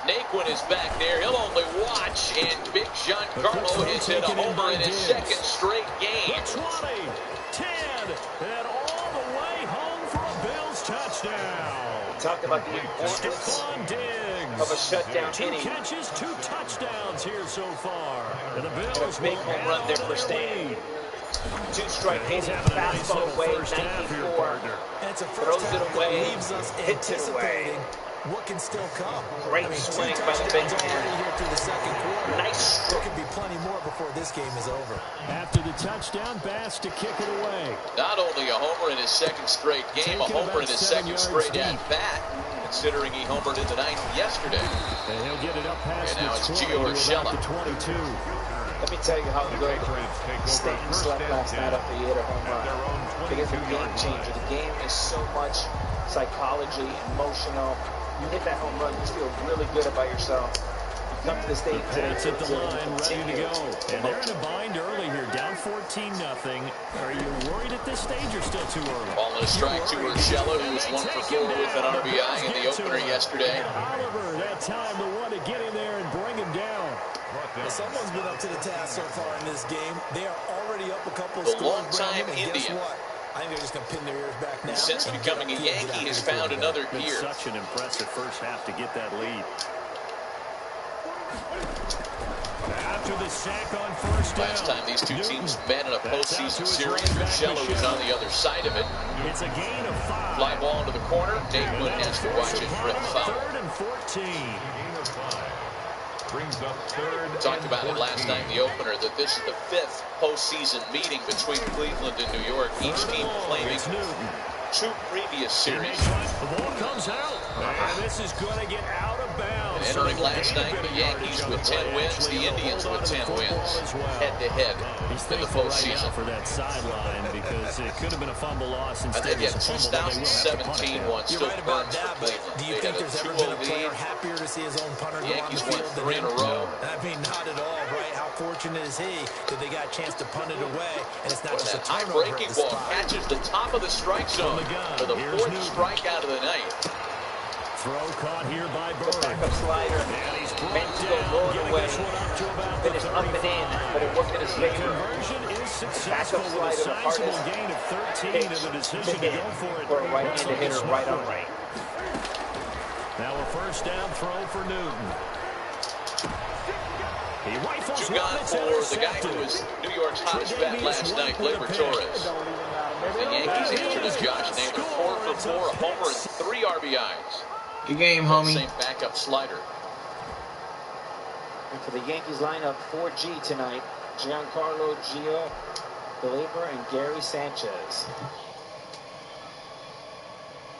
Naquin is back there. He'll only watch, and Big Giancarlo has hit a homer in his 2nd straight game. 20, 10, and all the way home for a Bills touchdown. We talked about the importance of a shutdown inning. 2 catches, 2 touchdowns here so far. And the Bills a big home run there for Stanton. 2-strike inning, fastball away, 94. Throws it away, hits it away. What can still come? Great swing by the big man. Here through the 2nd quarter. Nice. There could be plenty more before this game is over. After the touchdown, Bass to kick it away. Not only a homer in his 2nd straight game, a homer in his 2nd straight at bat, considering he homered in the 9th yesterday. And he'll get it up past and now it's Gio Urshela. 22. Let me tell you how good Stanton slept last night after he hit a home run. Because it's a game changer. The game is so much psychology, emotional. You hit that home run, you feel really good about yourself. You come to the stage today. It's at the line, ready to go. And they're in a bind early here, down 14-0. Are you worried at this stage or still too early? Ball and a strike to Urshela, who was 1 for 4 with an RBI in the opener yesterday. Oliver, that time the one to get him there and bring him down. Well, someone's been up to the task so far in this game. They are already up a couple of the scores. long-time Indian. I think they're just going to pin their ears back now. Since becoming a Yankee, has found another gear. Such an impressive first half to get that lead. After the sack on first down. Last time these 2 teams met in a postseason series, Urshela was on the other side of it. It's a gain of 5. Fly ball into the corner. Naquin has to watch it for a foul. 3rd and 14. Brings up 3rd. Talked about it last night in the opener that this is the 5th postseason meeting between Cleveland and New York. Each team claiming 2 previous series. The ball comes out, and this is going to get out of bounds. And entering last night, the Yankees with 10 wins, the Indians with 10 wins, head-to-head in the postseason. For that sideline, because it could have been a fumble loss. And then yet 2017 one still burns for Cleveland. Do you think there's ever been a player happier to see his own punter go on the Yankees won field 3 in a row. I mean, not at all, right? How fortunate is he that they got a chance to punt it away, and it's not just a high turnover. breaking ball catches the top of the strike zone for the 4th strikeout of the night. Throw caught here by Bird. Backup slider. Meant to go rolled away. Finished up and in, but it worked in his favor. Conversion is successful with a sizable gain of 13 and the decision to go for it. For a right-handed hitter right on right. Now a first down throw for Newton. He rifles 2 gone for the guy who was New York's hottest bat last night, Gleyber Torres. The Yankees answered as Josh Naylor, 4 for 4, a homer and 3 RBIs. Good game, homie. Same backup slider. And for the Yankees lineup, 4G tonight. Giancarlo Gio, Gleyber, and Gary Sanchez.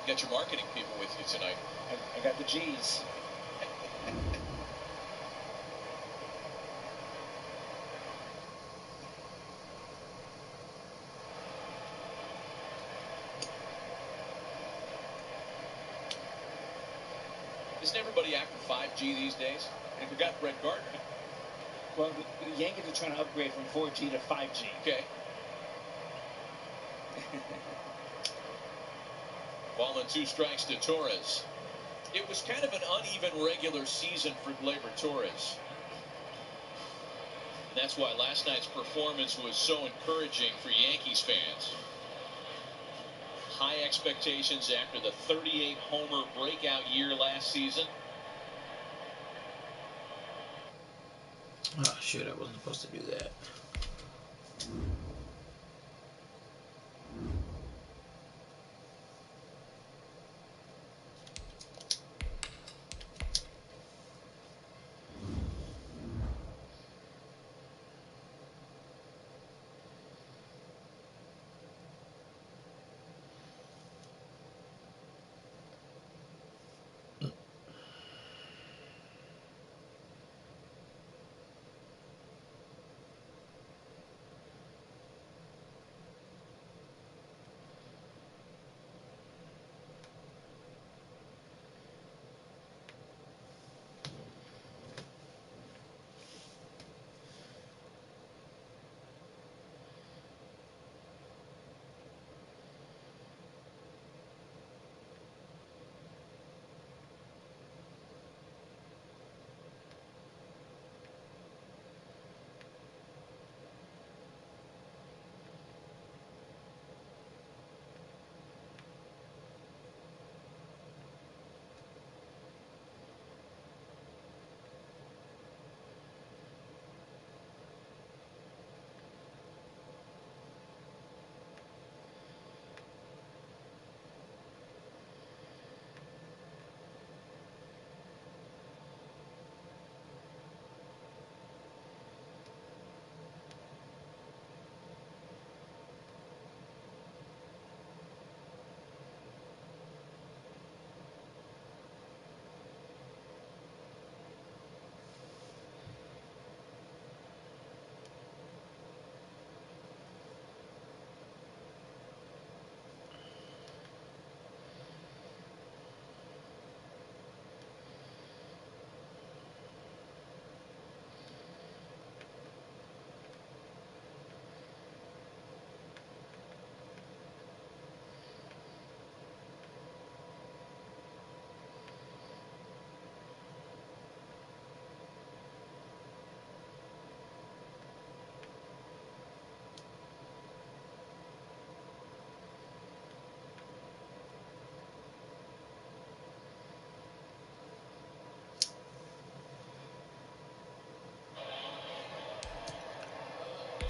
You got your marketing people with you tonight. I got the G's. Isn't everybody after 5G these days? And forgot Brett Gardner. Well, the Yankees are trying to upgrade from 4G to 5G. Okay. Ball and 2 strikes to Torres. It was kind of an uneven regular season for Gleyber Torres. And that's why last night's performance was so encouraging for Yankees fans. High expectations after the 38-homer breakout year last season. Oh, shit, I wasn't supposed to do that.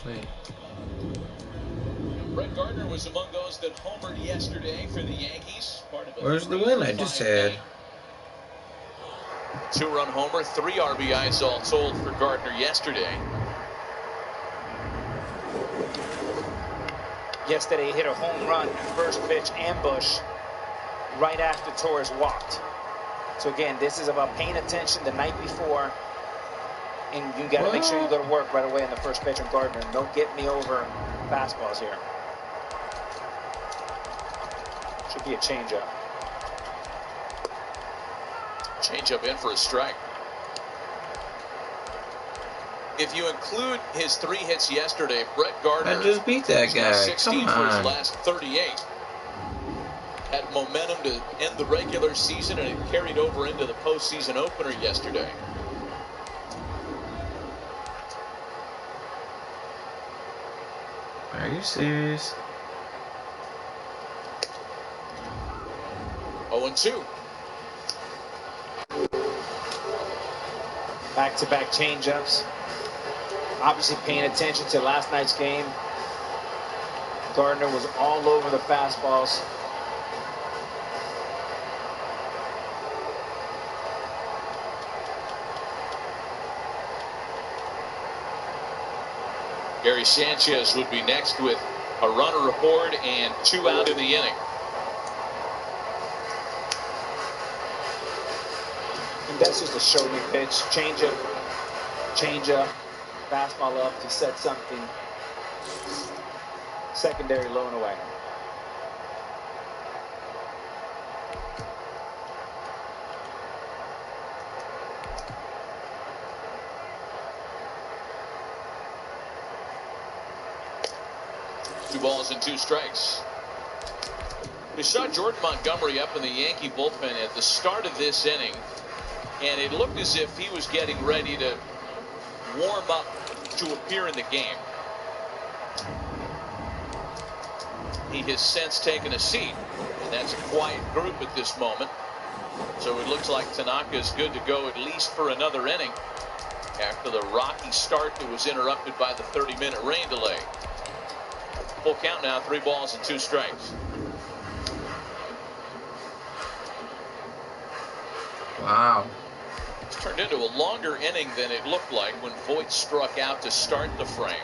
Wait. Brett Gardner was among those that homered yesterday for the Yankees. Where's the win I just had? 2-run homer, 3 RBIs all told for Gardner yesterday. Yesterday he hit a home run, first pitch ambush, right after Torres walked. So again, this is about paying attention the night before, and you got to make sure you go to work right away on the first pitch on Gardner. Don't get me over fastballs here. Should be a changeup. Changeup in for a strike. If you include his 3 hits yesterday, Brett Gardner I just beat that guy. 16 Come for his on. last 38. Had momentum to end the regular season, and it carried over into the postseason opener yesterday. Are you serious? 0-2. Back-to-back changeups. Obviously paying attention to last night's game. Gardner was all over the fastballs. Gary Sanchez would be next with a runner aboard and 2 out in the inning. And that's just a show me pitch. Change up, fastball up to set something. Secondary low and away. Two balls and 2 strikes. We saw Jordan Montgomery up in the Yankee bullpen at the start of this inning, and it looked as if he was getting ready to warm up to appear in the game. He has since taken a seat, and that's a quiet group at this moment. So it looks like Tanaka's good to go at least for another inning after the rocky start that was interrupted by the 30-minute rain delay. Full count now, 3 balls and 2 strikes. Wow. It's turned into a longer inning than it looked like when Voit struck out to start the frame.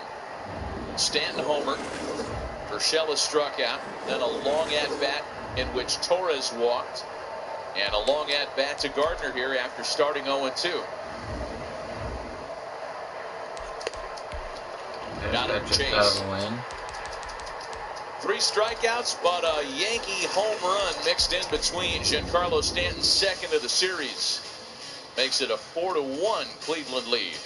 Stanton homered. Urshela struck out. Then a long at-bat in which Torres walked. And a long at-bat to Gardner here after starting 0-2. Got him Chase. 3 strikeouts, but a Yankee home run mixed in between. Giancarlo Stanton's second of the series makes it a 4-1 Cleveland lead.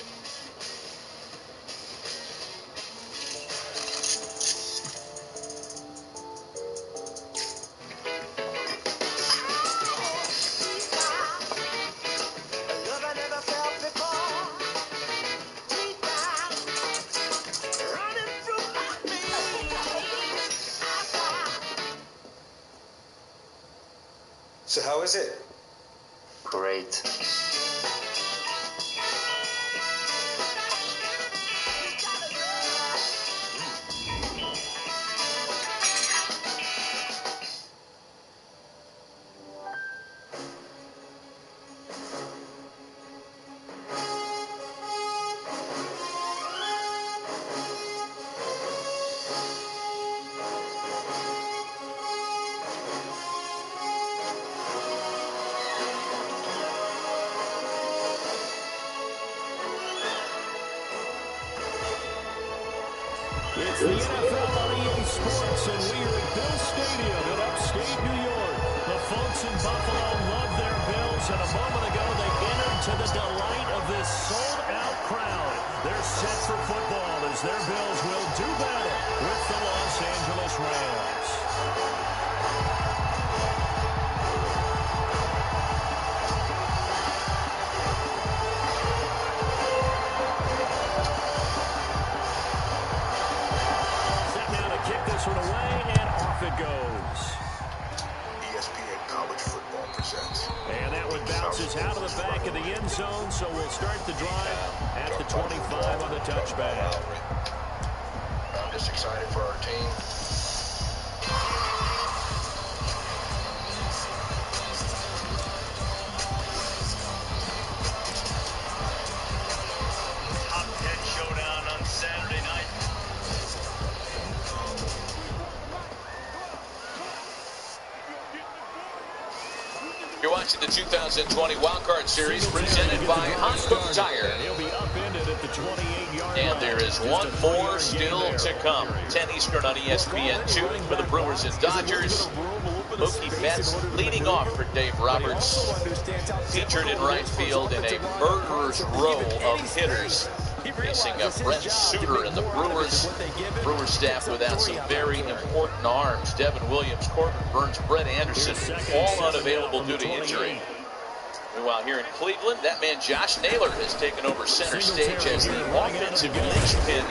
So how is it? Great. It's the NFL on EA Sports, and we are at Bill Stadium in upstate New York. The folks in Buffalo love their Bills, and a moment ago they entered to the delight of this sold-out crowd. They're set for football as their Bills will do battle with the Los Angeles Rams. Away, and off it goes. ESPN College Football presents. And that one bounces out of the back of the end zone, so we'll start the drive at the 25 on the touchback. I'm just excited for our team. Top 10 showdown on Saturday night. You're watching the 2020 Wildcard Series presented by Honda Tire. And there is one more still to come. 10 Eastern on ESPN2 for the Brewers and Dodgers. Mookie Betts leading off for Dave Roberts. Featured in right field in a murderer's row of hitters. Facing Brent Suter and the Brewers staff without some very important arms. Devin Williams, Corbin Burns, Brett Anderson, all unavailable due to injury. Meanwhile, here in Cleveland, that man Josh Naylor has taken over center stage as the offensive linchpin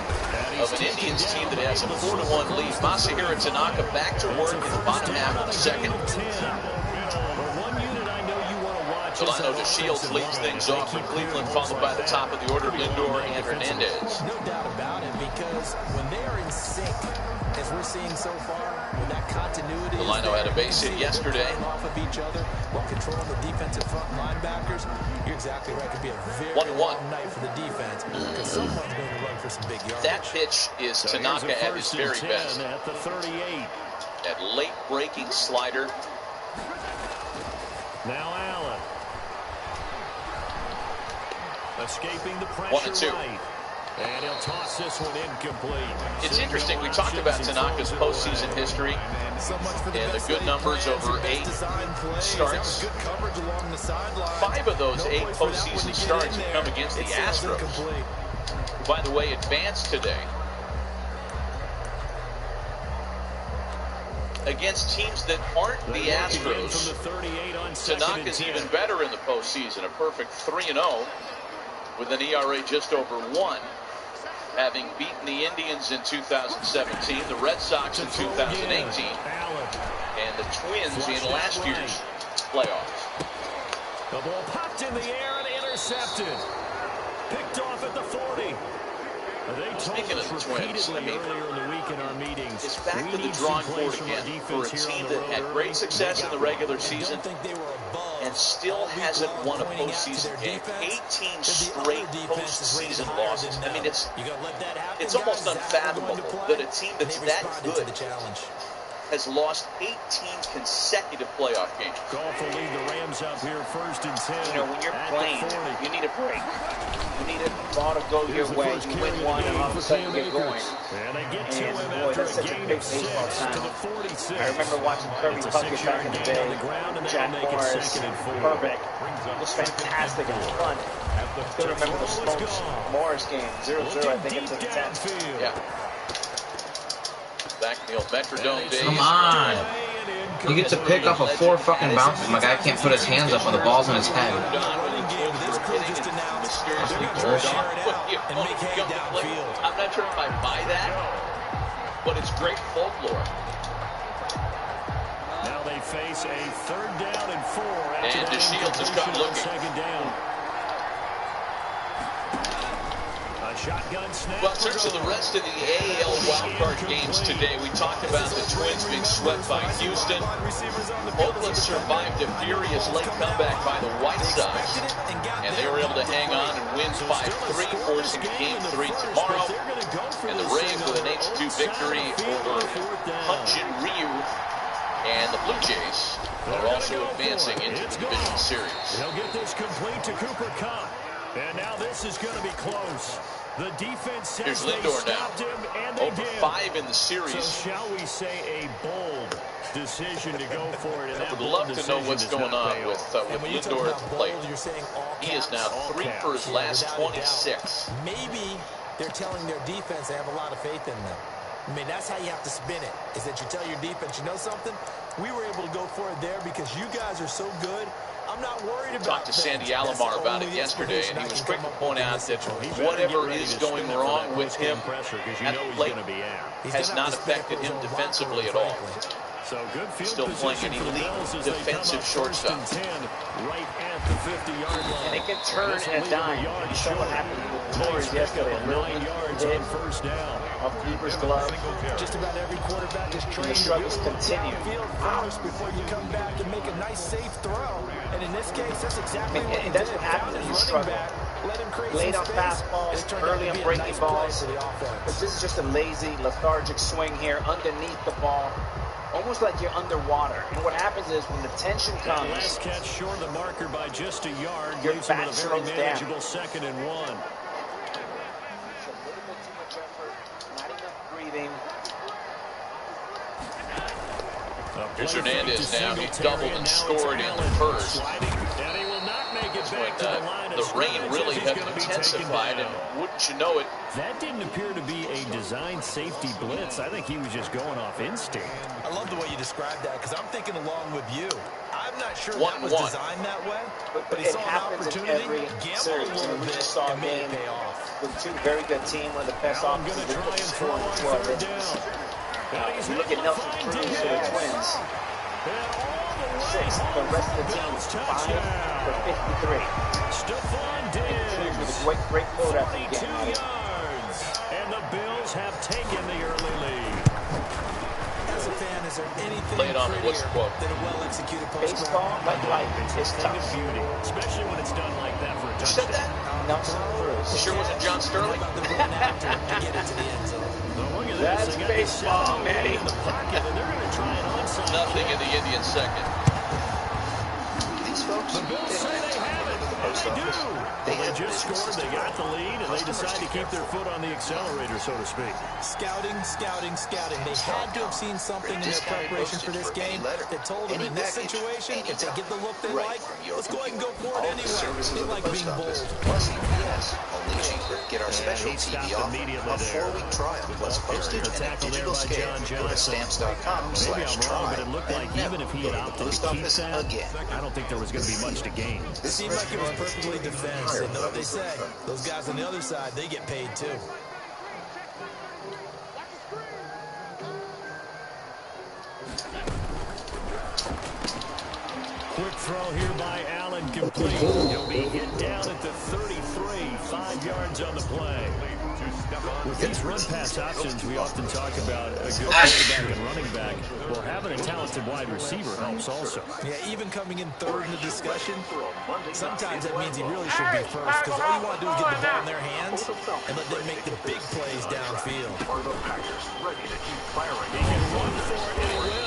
of an Indians team that has a 4-1 lead. Masahiro Tanaka back to work in the bottom half of the second. Solano DeShields leads things off for Cleveland, followed by the top of the order, Lindor and Hernandez. No doubt about it, because when they are in sync, as we're seeing so far, With that continuity, Delino had a base hit yesterday. Off of each other while controlling the defensive front linebackers. You're exactly right. It could be a very 1-1 long night for the defense because someone's going to run for some big yards. That pitch is Tanaka at his very best. At the 38. That late breaking slider. Now Allen. Escaping the pressure 1-2. right. And he'll toss this one incomplete. It's interesting. We talked about Tanaka's postseason history and the good numbers over 8 starts. 5 of those 8 postseason starts have come against the Astros, who, by the way, advanced today. Against teams that aren't the Astros, Tanaka's even better in the postseason. A perfect 3-0 with an ERA just over 1. Having beaten the Indians in 2017, the Red Sox in 2018, and the Twins in last year's playoffs. The ball popped in the air and intercepted. Picked off at the 40. Speaking of the Twins, I mean, earlier in the week in our meetings, it's back to the drawing board again for a team that had great success in the regular season and still hasn't won a postseason game. 18 straight postseason losses. I mean, it's almost unfathomable that a team that's that good has lost 18 consecutive playoff games. Golf will lead the Rams up here 1st and 10. You know, when you're playing, you need a break. You need a ball to go your way. You win one, and all of a sudden you get going. And boy, that's such a big baseball time. I remember watching Kirby Puckett back in the day. Jack Morris, Herbert. It was fantastic. It was fun. I still remember the Smokes Morris game, 0-0, I think, into the 10th. Yeah. Back in the old Metrodome days. Come on. You get to pick up a 4 fucking bounces. My guy can't put his hands up when the ball's in his head. I'm not sure if I buy that, but it's great folklore. Now they face a 3rd down and 4. And DeShields has got looking. 2nd down. Shotgun snap. Well, in terms of the rest of the AL wildcard games today, we talked about the Twins being swept by Houston. Oakland survived a furious late comeback by the White Sox, and they were able to hang on and win 5-3, forcing Game 3 tomorrow. And the Rays with an 8-2 victory over Hyun-Jin Ryu, and the Blue Jays are also advancing into the division series. They'll get this complete to Cooper Kupp, and now this is going to be close. The defense says they stopped him, and they did. 5 in the series. So shall we say a bold decision to go for it? And I would love to know what's going on with Lindor at the plate. He is now 3 for his last 26. Maybe they're telling their defense they have a lot of faith in them. I mean, that's how you have to spin it, is that you tell your defense, you know something? We were able to go for it there because you guys are so good. I'm not worried about Talked to Sandy Alomar about it yesterday, and he was quick to point out that whatever is going wrong with him at the plate has not affected him defensively at all. So good field Still playing an elite defensive shortstop. Right at the 50-yard line. And it can turn and dime. You saw what happened with Torres yesterday. A little hit first down. Off Bieber's glove. Just about every quarterback is trained. The struggles continue. Field first before you come back and make a nice safe throw. And in this case, that's exactly what he did. That's what happens when you struggle. Late on fastballs, early on breaking balls. But this is just a lazy, lethargic swing here underneath the ball. Almost like you're underwater. And what happens is when the tension comes, last catch short of the marker by just a yard, your leaves him bat with a very slows manageable down. 2nd and 1. It's a little bit too much effort, not enough breathing. Here's Hernandez now. He doubled and scored in the first. And he will not make it back to the line. The rain really had intensified, and wouldn't you know it, that didn't appear to be a design safety blitz. I think he was just going off instinct. I love the way you described that because I'm thinking along with you. I'm not sure that 1-1. was designed that way, but he it saw an happens in opportunity, every series. We just saw a game with 2 very good teams, one of the best offenses in the score in 12 innings. You look at Nelson Cruz for the Twins. 6. The rest of the team 5 for 53. Cruz with a great quote after the game. And the Bills have taken the early lead. As a fan, is there anything Play it on me. What's the quote? than a well-executed post Baseball, like life, It's is a thing tough. of beauty, especially when it's done like that for a Who touchdown. said that? Nelson Cruz. Sure wasn't John Sterling? How about the run after to get it to the end zone? Well, look at That's this. They got baseball, the Manny. in the pocket, and they're going to try an onside. Nothing in the Indian second. These folks, The Bills say they have it. They do. They just scored. They got the lead, and they decide to keep their foot on the accelerator, so to speak. Scouting. They had to have seen something in their preparation for this game that told them in this situation, if they get the look they like, let's go ahead and go for it anyway. They like being bold. Plus EPS, only cheaper. Get our special TV offer, a 4-week trial plus postage and a digital scale. Go to stamps.com/try. But it looked like even if he had opted to keep that, I don't think there was going to be much to gain. It seemed like it was perfectly defense. And know what they say? Those guys on the other side, they get paid too. Quick throw here by Allen, complete. He'll be hit down at the 33, 5 yards on the play. With these run-pass options, we often talk about a good quarterback and running back. Well, having a talented wide receiver helps also. Yeah, even coming in third in the discussion, sometimes that means he really should be first, because all you want to do is get the ball in their hands and let them make the big plays downfield. He can run for it, and he will.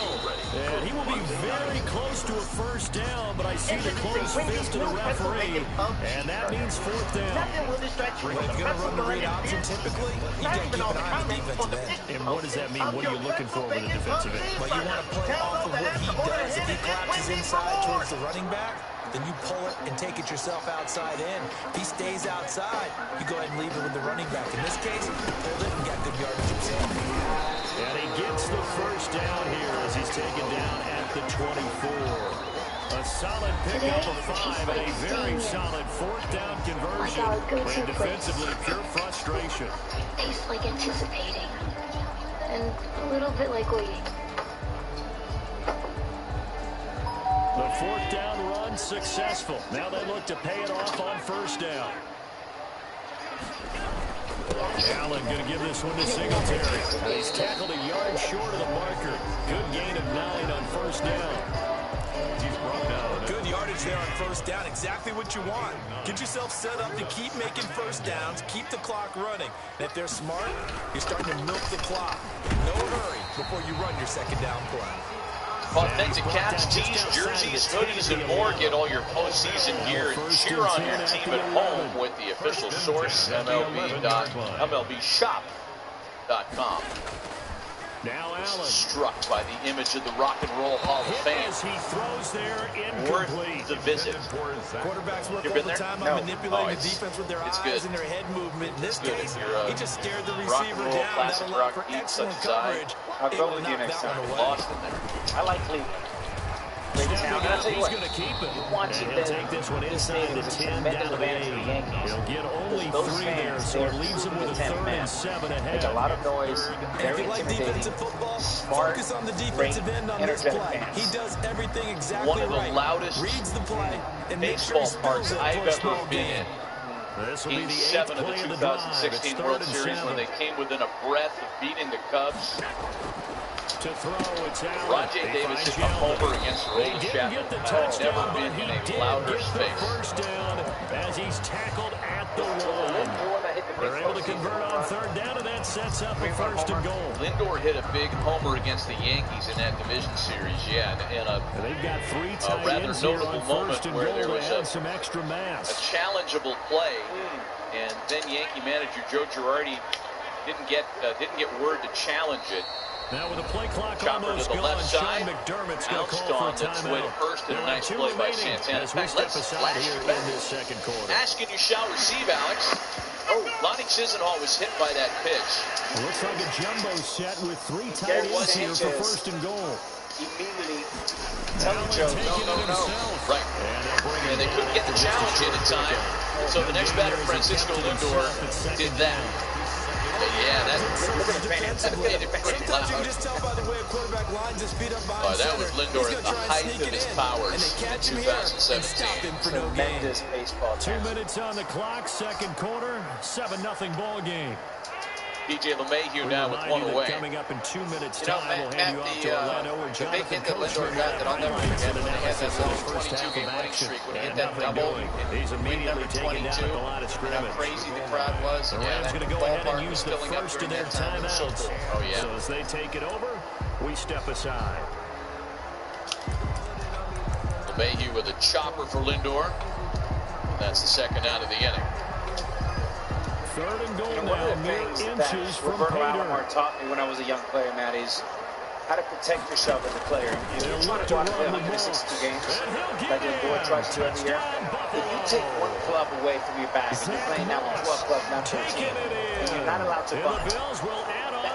And he will be very close to a first down, but I see the closed fist of the referee, and that means fourth down. Well, if you're going to run the read option, typically, you got to keep an eye on the defensive end. And what does that mean? What are you looking for with a defensive end? Well, you want to play off of what he does. If he collapses inside towards the running back, then you pull it and take it yourself outside in. If he stays outside, you go ahead and leave it with the running back. In this case, he pulled it and got good yardage himself. And he gets the first down here as he's taken down at the 24. A solid pickup of 5 and a very solid fourth down conversion. And defensively, pure frustration. Tastes like anticipating and a little bit like waiting. The fourth down run successful. Now they look to pay it off on first down. Allen going to give this one to Singletary. He's tackled a yard short of the marker. Good gain of 9 on first down. He's brought down. Good yardage there on first down. Exactly what you want. Get yourself set up to keep making first downs, keep the clock running. And if they're smart, you're starting to milk the clock. No hurry before you run your second down play. Authentic caps, tees, jerseys, hoodies, and more. Get all your postseason gear and cheer on your team at home with the official source, MLB.MLBshop.com. Now Allen. Struck by the image of the Rock and Roll Hall of Fame. As he throws there, Worth incomplete. the visit. Quarterbacks work You all been the there? time No. on manipulating the It's- defense with their it's eyes good. and their head movement. In this good. case, You're, he just stared the rock and receiver roll, down. classic That allowed rock for geek excellent such as I. coverage. I'll Able go to with you knock next that time. one away. Lost in there. I like Cleveland. Great town. And I'll tell you He's what, going to keep it. you want And to he'll take this one inside the 10 down to the 8. He'll get only Those 3 there, fans, so they're it leaves him with a 10 3rd men. and 7 ahead. Make a lot of noise, And if very you like intimidating, defensive football, smart, focus on the defensive great, end on this energetic play. fans. He does everything exactly One of the right. loudest Reads the play and makes sure baseball he parks spills it I've for a ever small been gain. in. This will be Game the 7 of play the of the drive. 2016 It's World 3rd and Series 7. when they came within a breath of beating the Cubs. To throw, it's Allen. Rajay Davis hit a homer against They Roland didn't Chapman. get the I've touchdown, never but been he in did a louder get the space. first down as he's tackled at the 1. They're able to convert on 3rd down, and that sets up a 1st and goal. Lindor hit a big homer against the Yankees in that division series, and And they've got 3 tight rather ends here notable on moment 1st and where goal there to was add some extra a mass. challengeable play, and then Yankee manager Joe Girardi didn't get word to challenge it. Now with the play clock Chopper almost to the gone, left Sean side, McDermott's going to bounced call on for a its way to timeout. first, and a There are nice 2 play by remaining Santana. as we step Let's aside flash here back. in this second quarter. Ask and you shall receive, Alex. Oh, Lonnie Chisenhall was hit by that pitch. It looks like a jumbo set with 3 tight Gary ends here for Sanchez. 1st and goal. Immediately telling Joe, no. Right. And they couldn't get the challenge in time. So the next batter, Francisco Lindor, did that. But yeah, that made it pretty loud. You can just tell by the way a quarterback lines his feet up behind That was center. Lindor He's at gonna the try and height sneak of it his in, powers and they in catch him here and 2017. stop him for no gain. tremendous baseball. 2 minutes on the clock, second quarter, 7-0 ball game. P.J. LeMahieu now with one away. Coming up in 2 minutes time, we'll hand you off to Orlando, where the big hit that Lindor got that I'll never forget when they had that long 22-game winning streak, when he hit that double, he's immediately taken down at the line of scrimmage. How crazy the crowd was. The Rams going to go ahead and use the first of their timeouts. Oh, yeah. So as they take it over, we step aside. LeMahieu with a chopper for Lindor. That's the second out of the inning. Third and goal now, mere inches from Roberto Peter. Alomar taught me when I was a young player, Matt, is how to protect yourself as a player. If you're trying to go out and play 162 games, like Lindor tries to every year, if you take one club away from your back, and you're playing now with 12 clubs, not 13, and you're not allowed to bunt,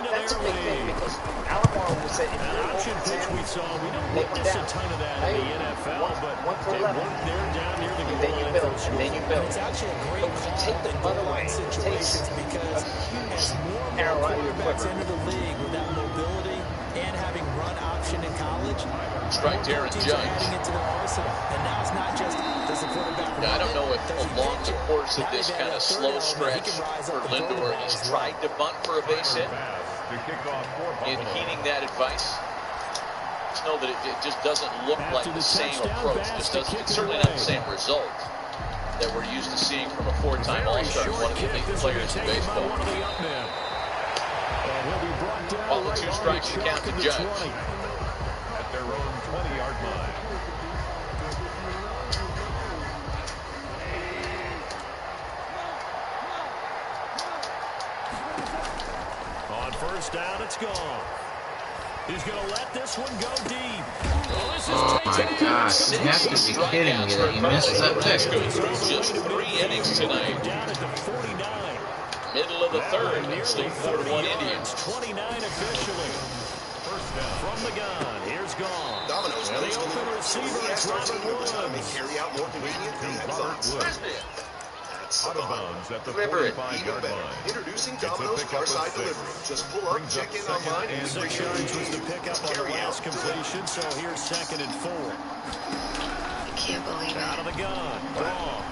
that's a big thing, because Alomar would say, if you're option pitch we saw, we don't witness a ton of that in the NFL, but they work there down near the and then you build, and then you build. It's actually a great But when you take the bunt away, it takes because as more and arrow more out of your quarterbacks quiver. enter the league with that mobility and having run option in college, Strike to Aaron teams Judge. are adding it to their arsenal. And now it's not just does the quarterback run I don't know if does he along pitch the it? course of Now this they've kind added of a third slow element. He stretch can rise for up and throw the Lindor ball has as tried to bunt for a base hit. To kick off for In Buffalo. heeding that advice, just know that it just doesn't look like the same approach. It's certainly not the same result that we're used to seeing from a four-time All-Star, one of the elite players in baseball. Ball with 2 strikes to count to Judge. At their own 20-yard line. On first down, it's gone. He's going to let this one go deep. Oh, this is Oh my gosh, you have to be kidding me that you missed that pick. Just 3 innings tonight. Down at the 49. Middle of the third, still 4-1 Indians. 29 officially. First down. From the gun, here's gone. Domino's And the knows open receiver is Robert overtime and Woods. carry out more convenient than thoughts. Out of bounds at the Deliver it 45-yard even better. line. Introducing Domino's Carside Delivery. Just pull up, check in online, and 6 yards was the pickup on the last completion, so here's 2nd and 4. Can't believe Out of the gun. Wrong.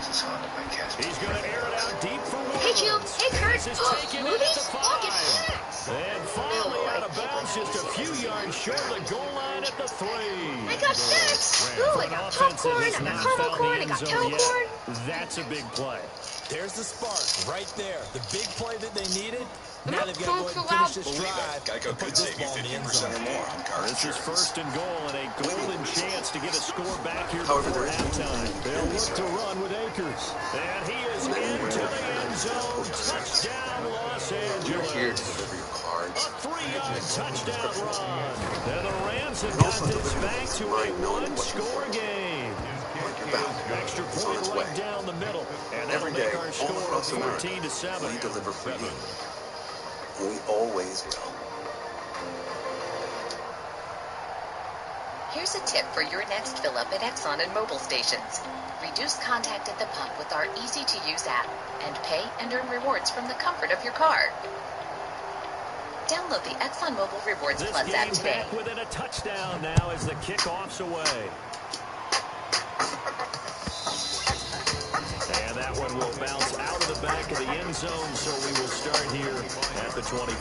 He's going to air it out deep for Woods. Hey, Jill. Hey, Kurt. This is taken in at Movies? the I'll get 5. snacks. And finally out of bounds, just a few yards short of the goal line at the 3. I got snacks. Ooh, I got popcorn, I got caramel corn, I got kettle corn. That's a big play. There's the spark right there. The big play that they needed. Now they've got to go ahead and finish this drive and put this ball in the end zone. This is 1st and goal and a golden chance to get a score back here before halftime. They'll look to run with Akers. And he is into the end zone. Touchdown, Los Angeles. You're here to deliver your cards. A 3-yard touchdown run. And the Rams have got this back to a 1-score game. Extra point right down the middle. And that'll make our score 14-7. We deliver for you. We always will. Here's a tip for your next fill-up at Exxon and Mobil stations. Reduce contact at the pump with our easy-to-use app and pay and earn rewards from the comfort of your car. Download the Exxon Mobil Rewards Plus app today. Back within a touchdown now as the kickoff's away. And that one will bounce out of the back of the end zone, so we will start here at the 25.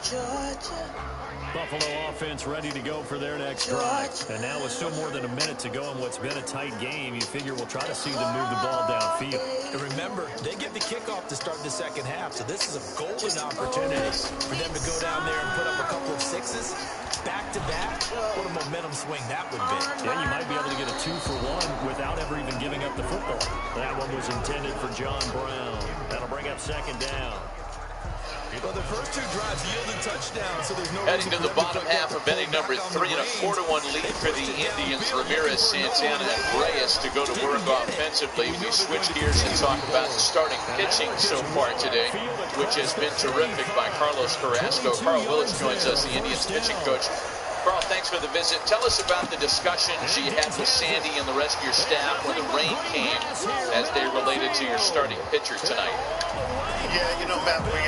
Georgia. Buffalo offense ready to go for their next drive. And now with still more than a minute to go in what's been a tight game, you figure we'll try to see them move the ball downfield. And remember, they get the kickoff to start the second half, so this is a golden opportunity for them to go down there and put up a couple of sixes back-to-back. What a momentum swing that would be. Yeah, you might be able to get a 2-for-1 without ever even giving up the football. That one was intended for John Brown. That'll bring up 2nd down. Well, the first 2 drives yielded touchdowns, so there's no Heading to the bottom half of inning number 3 and a 4-1 lead for the Indians. Ramirez, Santana, and Reyes to go to work offensively. We switch gears and talk about the starting pitching so far today, which has been terrific by Carlos Carrasco. Carl Willis joins us, the Indians pitching coach. Carl, thanks for the visit. Tell us about the discussions you had with Sandy and the rest of your staff when the rain came as they related to your starting pitcher tonight. Yeah, you know, Matt, we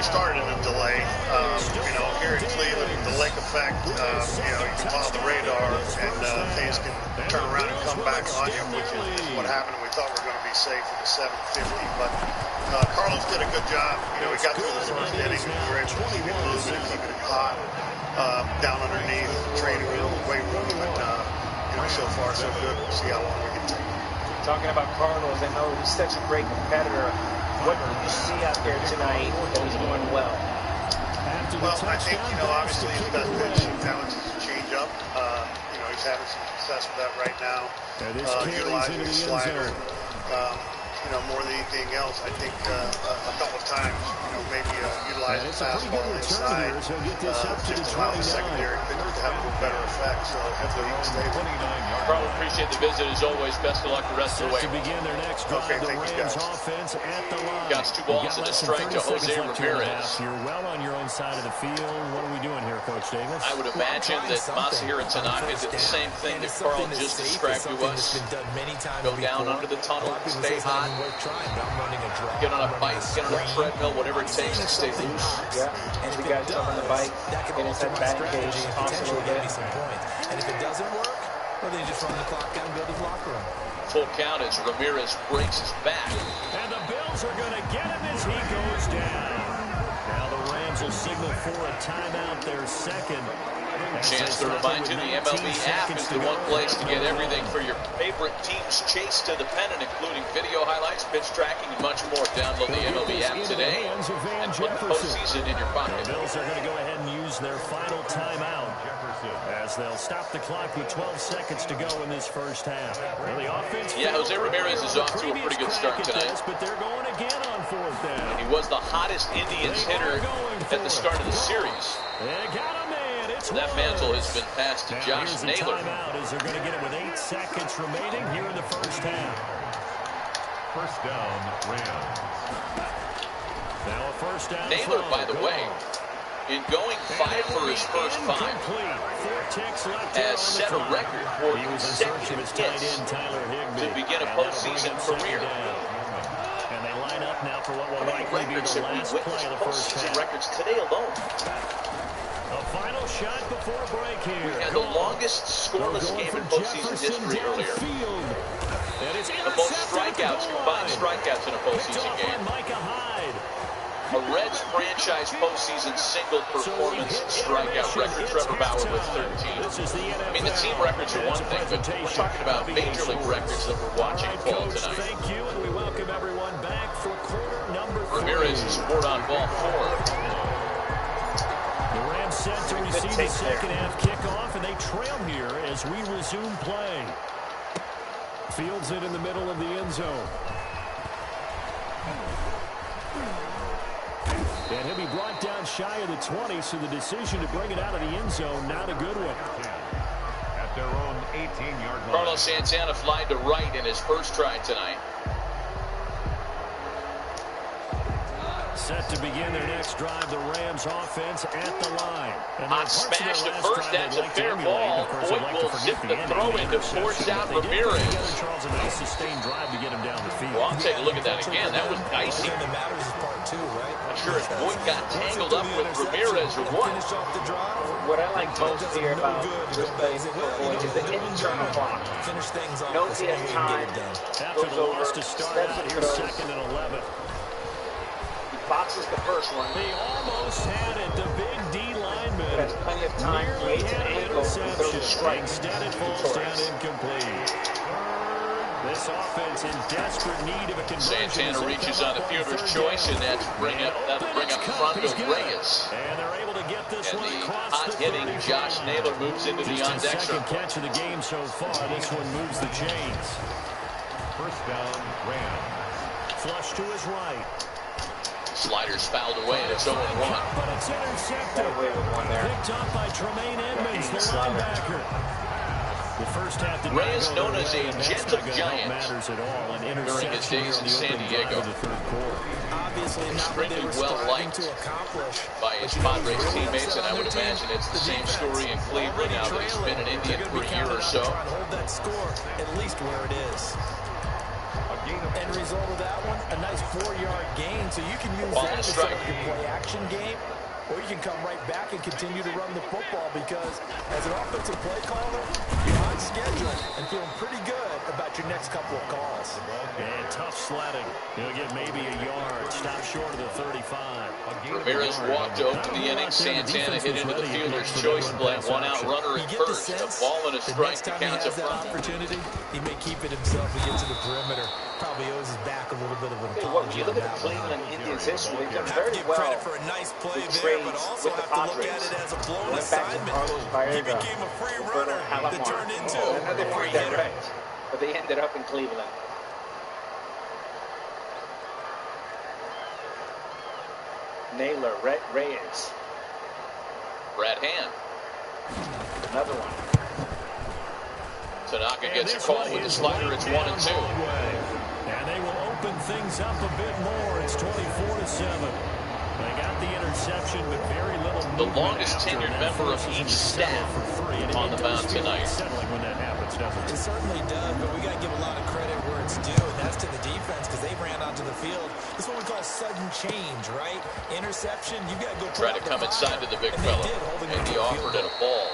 started in a delay. You know, here in Cleveland, the lake effect, you know, you can follow the radar and things can turn around and come back on you, which is what happened. We thought we were going to be safe with the 750, but Carlos did a good job. You know, he got through the first inning and we were able to keep it moving and keep it hot down underneath the training room, weight room, and, you know, so far so good. We'll see how long we can take it. Talking about Carlos, I know he's such a great competitor. What did you see out there tonight that was going well? Well, I think, you know, obviously his best pitch balance is a change-up. You know, he's having some success with that right now. Utilizing his slider. You know, more than anything else, I think a couple of times, you know, maybe utilize the fastball inside to allow the secondary pitcher to have a little better effect. So hopefully he can stay with it. Carl, appreciate the visit as always. Best of luck the rest of the way. To begin their next drive, the Rams offense at the line. Got 2 balls and a strike to Jose Ramirez. You're well on your own side of the field. What are we doing here, Coach Davis? I would imagine that Masahiro Tanaka did the same thing that Carl just described to us. Go down under the tunnel, stay hot. Get on a bike, get on a treadmill, whatever it takes to stay loose. Yeah, and you guys jump on the bike, get inside batting cage, toss a little bit. And if it doesn't work, well, then you just run the clock down and go to the locker room. Full count as Ramirez breaks his back. And the Bills are going to get him as he goes down. Now the Rams will signal for a timeout, their second. Chance to remind you, the MLB app is the one place to get everything for your favorite team's chase to the pennant, including video highlights, pitch tracking, and much more. Download the MLB app today and put the postseason in your pocket. The Bills are going to go ahead and use their final timeout as they'll stop the clock with 12 seconds to go in this first half. Well, the offense, yeah, Jose Ramirez is off to a pretty good start tonight. But they're going again on 4th down. And he was the hottest Indians hitter at the start of the series. They got him in. That mantle has been passed to Josh Naylor. Timeout as they're going to get it with 8 seconds remaining here in the first half. First down, Rams. Now a first down. Naylor, by the way, in going 5 for his first 5, has set a record for consecutive hits to begin a postseason career. And they line up now for what will likely be the last play of the first half. Records today alone. A final shot before break here. We had the longest scoreless game in postseason history earlier. The most strikeouts, combined strikeouts in a postseason game. A Reds franchise postseason single performance strikeout record, Trevor Bauer with 13. I mean, the team records are one thing, but we're talking about major league records that we're watching fall tonight. Thank you, and we welcome everyone back for quarter number 3. Ramirez is scored on ball 4. The Rams set to receive the second half kickoff, and they trail here as we resume play. Fields it in the middle of the end zone. And he'll be brought down shy of the 20, so the decision to bring it out of the end zone, not a good one. At their own 18-yard line. Carlos Santana flied to right in his first try tonight. Set to begin their next drive, the Rams offense at the line. Hot smash to first, that's a fair ball. Boyd will zip the throw in to force out Ramirez. Charles, a nice sustained drive to get him down the field. Well, I'll take a look at that again. That was dicey. Not sure if Boyd got tangled up with Ramirez or what. What I like most here about this play for Boyd is the internal clock. Knows he has time. After the loss to start out here, 2nd and 11. Boxes the first one. They almost had it. The big D lineman has plenty of time, creates an angle, throws a strike. Instead it falls down incomplete. This offense in desperate need of a conversion. Santana reaches on the fielder's choice, and that'll bring up Frondo Reyes. And they're able to get this one across hot-hitting Josh Naylor moves into the on-deck circle. Second catch of the game so far. This one moves the chains. First down, Rams. Flush to his right. Slider's fouled away, and it's 0-1. But it's intercepted. Picked up by Tremaine Edmonds, the linebacker. The first half did Reyes, known as a gentle giant matters at all. An during his days in San Diego. Extremely well liked by his Padres teammates, and I would imagine it's the same story in Cleveland now that he's been an Indian for a year or so. Hold that score at least where it is. End result of that one, a nice 4-yard gain. So you can use that to set up your play-action game, or you can come right back and continue to run the football because as an offensive play caller, you're on schedule and feeling pretty good about your next couple of calls. And tough sledding. He'll get maybe a yard. Stop short of the 35. Ramirez walked over the inning. Santana hit into the fielder's choice play. One out runner at first. A ball and a strike to count to front. Opportunity, he may keep it himself and get to the perimeter. Probably owes his back a little bit of an apology. You look at the Cleveland Indians history, they've done very well. Credit for a nice play there, but also have to look at it as a blown assignment. He became a free runner that turned into another free hitter. But they ended up in Cleveland. Naylor, Reyes. Brad Hand. Another one. Tanaka gets a call with the slider. It's 1-2. And they will open things up a bit more. It's 24-7. They got the interception, but very little movement. The longest tenured member of each staff on the mound tonight. Settling when that happens, doesn't it? It certainly does, but we got to give a lot of credit where it's due, and that's to the defense because they ran onto the field. This is what we call sudden change, right? Interception, you got to go try to come inside to the big fella, and he offered it a ball.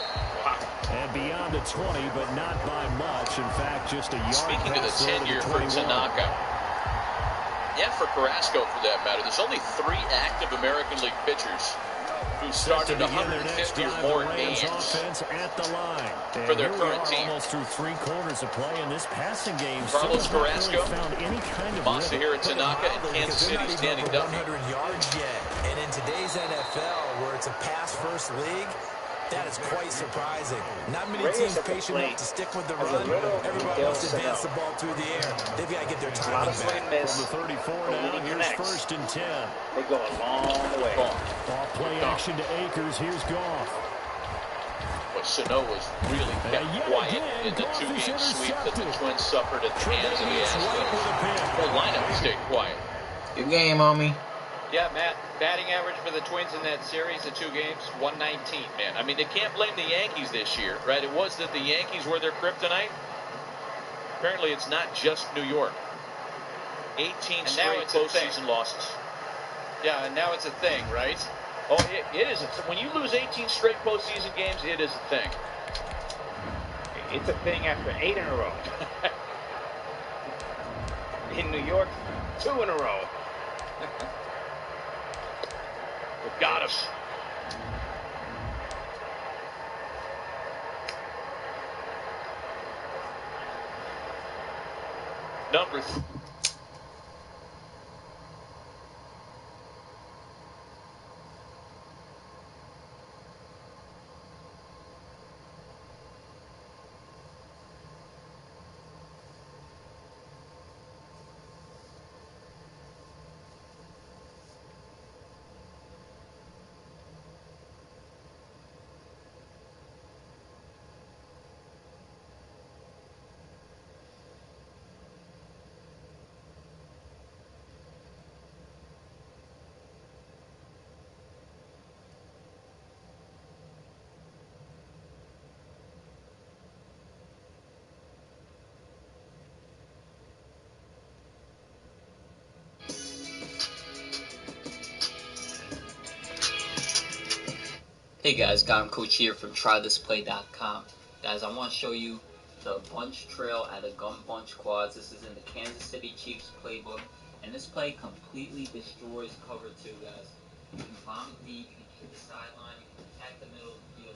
And beyond the 20, but not by much. In fact, just a yard. Speaking to the tenure for Tanaka, and for Carrasco for that matter, there's only 3 active American League pitchers who started 150 or more games at the line. For their current team. Almost through 3 quarters of play in this passing game. Carlos Carrasco, any kind of Masahiro Tanaka, and Kansas City's Danny Duffy. 100 yards yet, and in today's NFL, where it's a pass-first league, that is quite surprising. Not many teams patient enough to stick with the run. Everybody wants to advance the ball through the air. They've got to get their timing back. From the 34 now, here's 1st and 10. They go a long way. Off play action to Akers. Here's Goff. But Sano was really kept quiet in the 2-game sweep that the Twins suffered at the hands of the Astros. Their lineup stayed quiet. Good game, homie. Yeah, Matt, batting average for the Twins in that series, the 2 games, 119. Man, I mean, they can't blame the Yankees this year, right? It was that the Yankees were their kryptonite. Apparently, it's not just New York. 18 straight postseason losses. Yeah, and now it's a thing, right? Oh, it is. When you lose 18 straight postseason games, it is a thing. It's a thing after 8 in a row. In New York, 2 in a row. Got us. Number 3. Hey guys, Got Coach here from TryThisPlay.com. Guys, I want to show you the bunch trail at a gun bunch quads. This is in the Kansas City Chiefs playbook, and this play completely destroys cover 2, guys. You can bomb deep, you can hit the sideline, you can attack the middle of the field.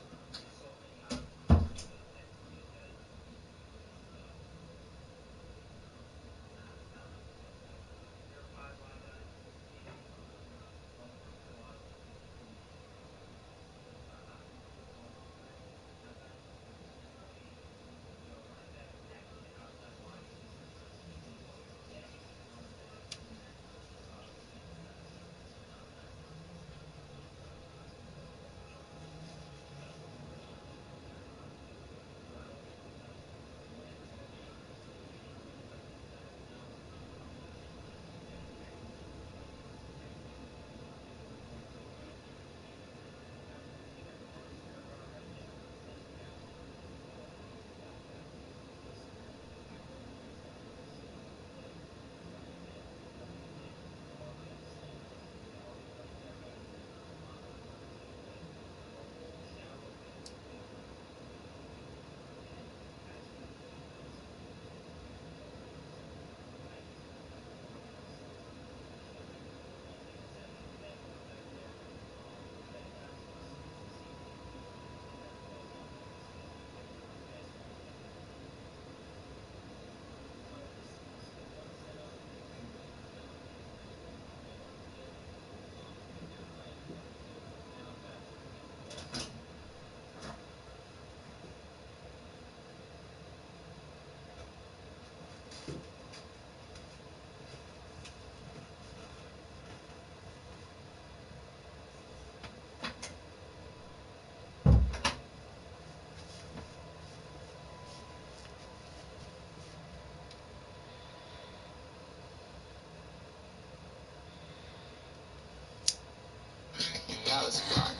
was fun.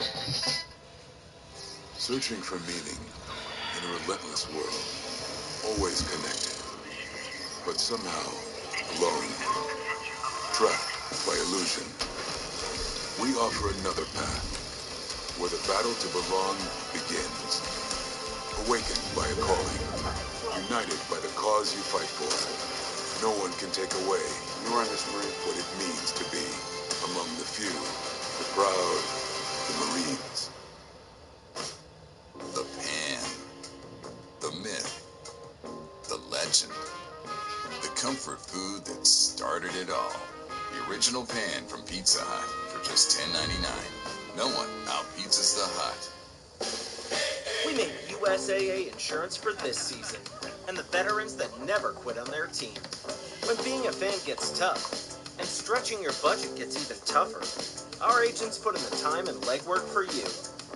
Searching for meaning in a relentless world. Always connected, but somehow alone. Trapped by illusion. We offer another path, where the battle to belong begins. Awakened by a calling. United by the cause you fight for. No one can take away what it means to be among the few, the proud, the Marines. The pan. The myth. The legend. The comfort food that started it all. The original pan from Pizza Hut for just $10.99. No one out-pizzas the Hut. We made USAA insurance for this season, and the veterans that never quit on their team. When being a fan gets tough, and stretching your budget gets even tougher, our agents put in the time and legwork for you.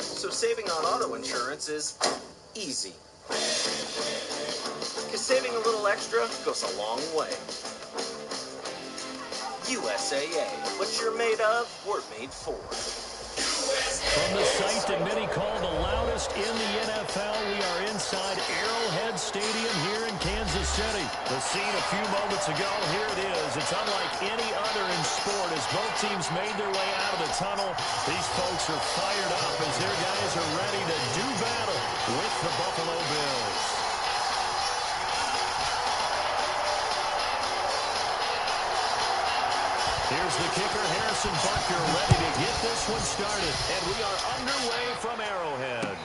So saving on auto insurance is easy. Because saving a little extra goes a long way. USAA. What you're made of, we're made for. From the site that many call the loudest in the NFL, we are inside Arrowhead Stadium here in Kansas City. The scene a few moments ago, here it is. It's unlike any other in sport as both teams made their way out of the tunnel. These folks are fired up as their guys are ready to do battle with the Buffalo Bills. Here's the kicker, Harrison Butker, ready to get this one started. And we are underway from Arrowhead.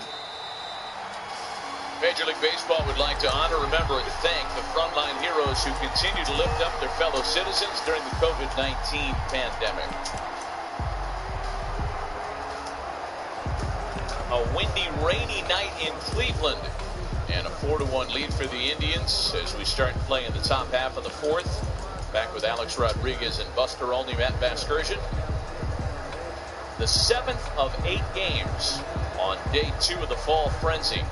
Major League Baseball would like to honor, remember, and thank the frontline heroes who continue to lift up their fellow citizens during the COVID-19 pandemic. A windy, rainy night in Cleveland. And a 4-1 lead for the Indians as we start play in the top half of the fourth. Back with Alex Rodriguez and Buster Olney, Matt Vasgersian. The 7th of 8 games on day 2 of the fall frenzy.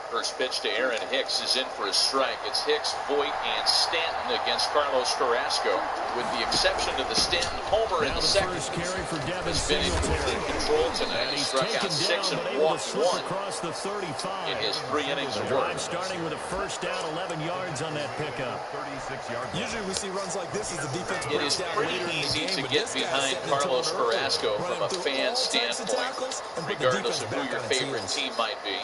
First pitch to Aaron Hicks is in for a strike. It's Hicks, Voit, and Stanton against Carlos Carrasco. With the exception of the Stanton homer in the second, has been in complete control tonight. He struck out 6 and walked 1 in his 3 innings of work. Starting with a first down, 11 yards on that pickup. 36 yards. Usually we see runs like this as the defense It is pretty easy to get behind Carlos Carrasco from a fan standpoint, regardless of who your favorite team might be.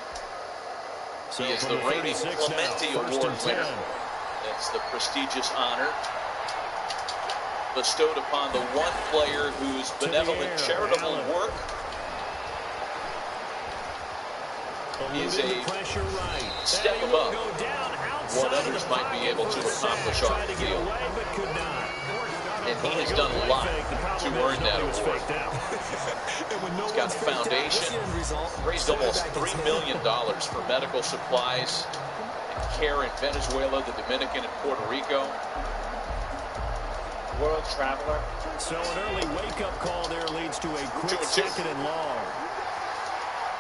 He is the reigning Clemente Award winner. That's the prestigious honor bestowed upon the one player whose benevolent charitable work is a step above what others might be able to accomplish off the field. And he has done a lot to earn that award. He's got the foundation, raised almost $3 million for medical supplies and care in Venezuela, the Dominican, and Puerto Rico. World traveler. So an early wake-up call there leads to a quick 2-2. And long.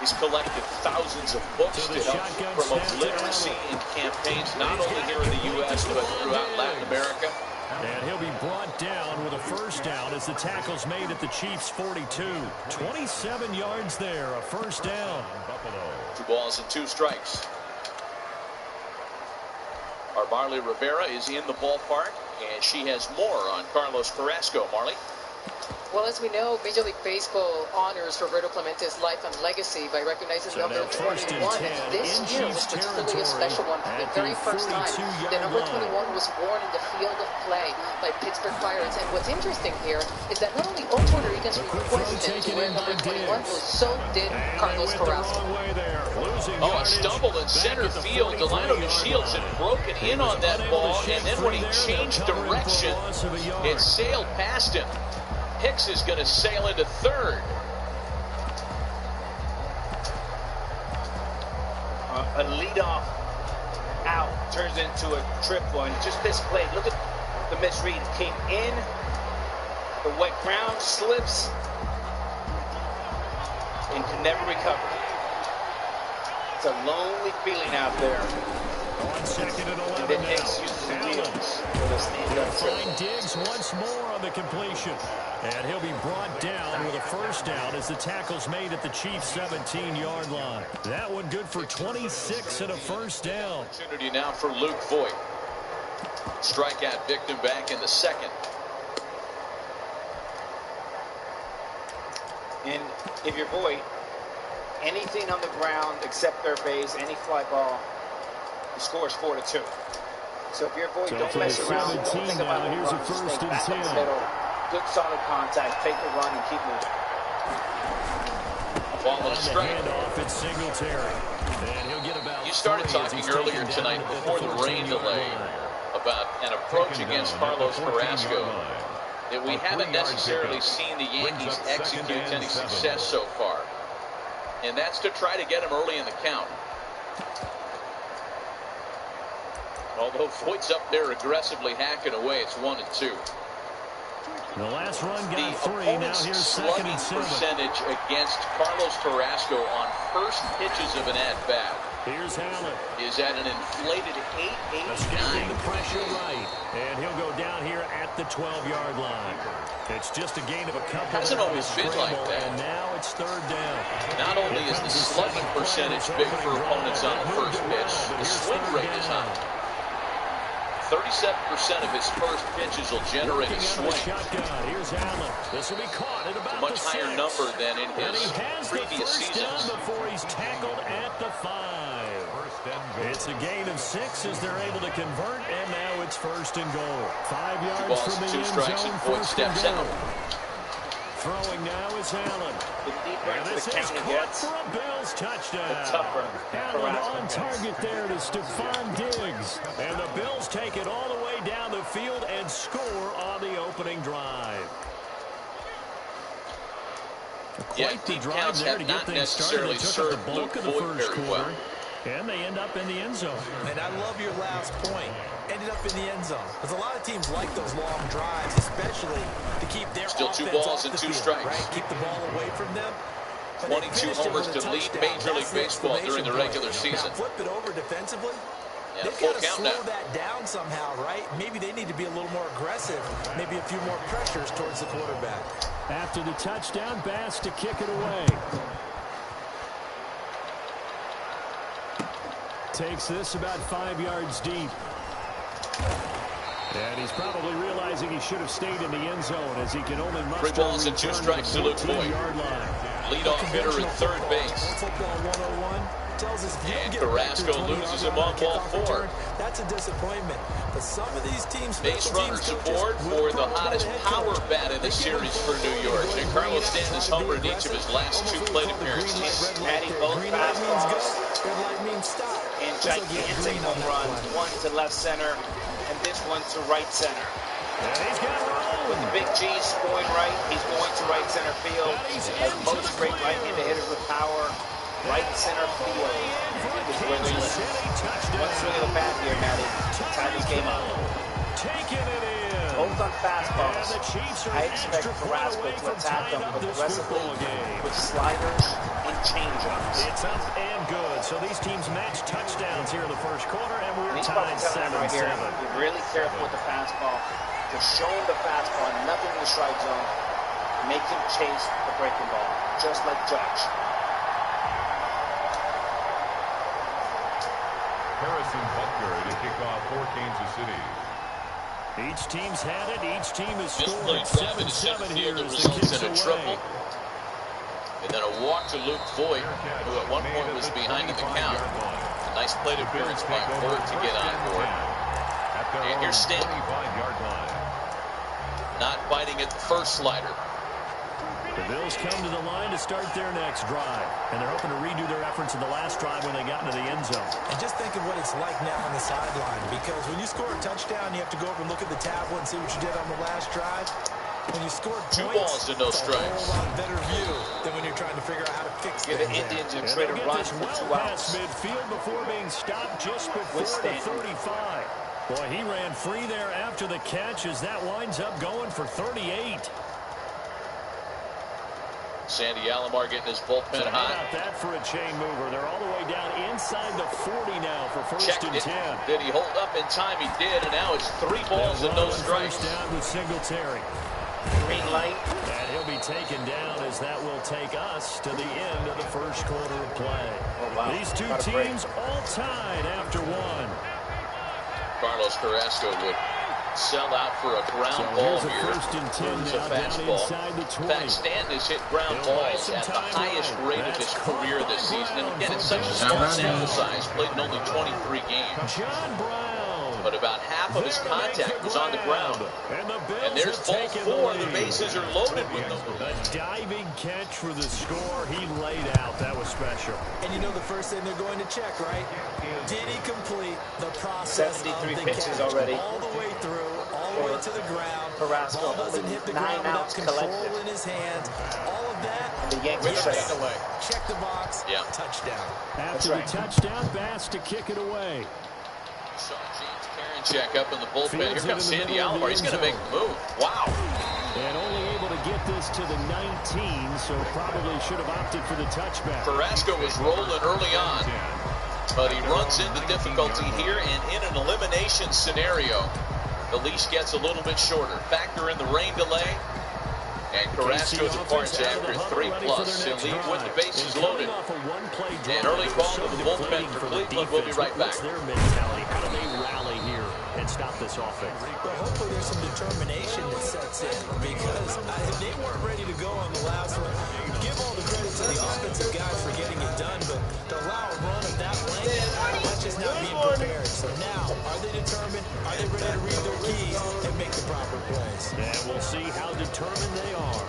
He's collected thousands of books to help promote literacy in campaigns, not only here in the U.S., but throughout Latin America. And he'll be brought down with a first down as the tackle's made at the Chiefs' 42. 27 yards there, a first down. 2 balls and 2 strikes. Our Marley Rivera is in the ballpark, and she has more on Carlos Carrasco. Marley? Well, as we know, Major League Baseball honors Roberto Clemente's life and legacy by recognizing number 21. This year was particularly a special one. For the very first time, the number 21 was worn in the field of play by Pittsburgh Pirates. And what's interesting here is that not only all Puerto Ricans requested to wear number 21, but so did Carlos Carrasco. Oh, a stumble in center field. Delino DeShields had broken in on that ball, and then when he changed direction, it sailed past him. Hicks is going to sail into third. A leadoff out turns into a triple, and just this play, look at the misread. Came in, the wet ground slips, and can never recover. It's a lonely feeling out there. On second and 11 and then now. Diggs uses the wheels for the stand-up Find Diggs once more on the completion. And he'll be brought down with a first down as the tackle's made at the Chiefs' 17-yard line. That one good for 26 and a first down. Opportunity now for Luke Voigt. Strikeout victim back in the second. And if you're Voigt, anything on the ground except their base, any fly ball, the score is 4-2. So if you're Voigt, don't mess around. Don't think about it. Here's a first and 10. Back up the middle. Good solid contact. Take the run and keep moving. Ball on a strike. Handoff at Singletary. And he'll get about you started talking earlier tonight before the rain delay about an approach against Carlos Carrasco that we haven't necessarily seen the Yankees execute any success so far. And that's to try to get him early in the count. Although Voigt's up there aggressively hacking away, it's 1-2. The last run got the 3. opponent's Now here's second and 7. percentage against Carlos Carrasco on first pitches of an at-bat Here's Allen. Is at an inflated 8.89. The pressure right. And he'll go down here at the 12-yard line. It's just a gain of a couple. Hasn't always been like that. And now it's third down. Not only is the slugging percentage big for opponents on the first pitch, the swing rate is high. 37% of his first pitches will generate a swing. Here's Allen. This will be caught at about a much higher number than in his previous seasons. Before he's tackled at the 5. It's a gain of 6 as they're able to convert, and now it's first and goal. 5 yards from the end zone. Voigt steps out. Throwing now is Allen. The deeper and this the is county caught gets, for a Bills touchdown. the tougher Allen on target there to Stephon Diggs. And the Bills take it all the way down the field and score on the opening drive. Quite the drive there to get things started. They took up the bulk of the first quarter. And they end up in the end zone. And I love your last point. Ended up in the end zone. Because a lot of teams like those long drives, especially to keep their still offense 2 balls and 2 strikes. Right? Keep the ball away from them. 22 homers to lead Major League Baseball during the regular season. Now flip it over defensively. Yeah, they've got to slow that down somehow, right? Maybe they need to be a little more aggressive. Maybe a few more pressures towards the quarterback. After the touchdown, Bass to kick it away. Takes this about 5 yards deep. And he's probably realizing he should have stayed in the end zone as he can only muster 3 balls and 2 strikes to Luke Voigt. Leadoff hitter at third base. Football 101 tells us and Carrasco loses him on ball 4. That's a disappointment. But some of these teams, base runners aboard for the hottest power bat in the series for New York. Giancarlo Stanton has homered in each of his last 2 plate appearances. Adding both fastballs and gigantic home runs, one to left center and this one to right center. With the big G's going right, he's going to right center field. As most great right-handed hitters with power, right center field is where they live. One swing of the bat here, Matty. Tie this game up. Both on fastballs. I expect Carrasco to attack them aggressively with sliders and changeups. It's up and good. So these teams match touchdowns here in the first quarter, and we're tied 7-7. Right here, be really careful with the fastball. Just show him the fastball, nothing in the strike zone. Make him chase the breaking ball, just like Judge. Harrison Butker to kick off for Kansas City. Each team's had it. Each team has scored. This play drive into center field that results in a triple. And then a walk to Luke Voigt, who at one point was behind in the count. A nice plate appearance by Voigt to get on board. And here's Stanton. Not biting at the first slider. The Bills come to the line to start their next drive. And they're hoping to redo their efforts in the last drive when they got into the end zone. And just think of what it's like now on the sideline. Because when you score a touchdown, you have to go over and look at the tablet and see what you did on the last drive. When you score 2 points, balls to no strikes. It's a whole lot better view than when you're trying to figure out how to fix Give the Indians a trade of runs for 2 outs. Midfield before being stopped just before the 35. Boy, he ran free there after the catch as that winds up going for 38. Sandy Alomar getting his bullpen So hot. how about that for a chain mover? They're all the way down inside the 40 now for first and 10. Did he hold up in time? He did, and now it's 3 balls and no strikes. First down with Singletary. Green light. And he'll be taken down as that will take us to the end of the first quarter of play. Oh, wow. These two teams all tied after one. Carlos Carrasco would sell out for a ground ball here. First and 10 It's a fastball. In fact, Stanton has hit ground balls at the highest rate of his career this season. And again, it's such a small sample size, played in only 23 games. John Brown. But about half of his contact was on the ground. And there's ball 4. The bases are loaded with them. A diving catch for the score. He laid out. That was special. And you know the first thing they're going to check, right? Did he complete the process 73 of the pitches catch already. all the way through, all the way to the ground? Carrasco, Ball doesn't hit the 9 ground without outs control collected. in his hands. All of that. The Yankees check the box. Yeah. Touchdown. After the touchdown, Bass to kick it away. Saw James Karinchak up in the bullpen. Here comes Sandy Alomar. He's going to make the move. Wow. And only able to get this to the 19, so probably should have opted for the touchback. Carrasco was rolling early on, but he runs into difficulty here, and in an elimination scenario, the leash gets a little bit shorter. Factor in the rain delay, and Carrasco departs after 3+. He'll leave with the bases loaded. An early call to the bullpen for Cleveland. We'll be right back. What's their mentality? How do they rally here and stop this offense? Well, hopefully there's some determination that sets in, because they weren't ready to go on the last one. Give all the credit to the offensive guys for getting it done, but to allow a run of that length, that's just not being prepared. So now, are they determined? Are they ready to read their keys and make the proper plays? And we'll see how determined they are.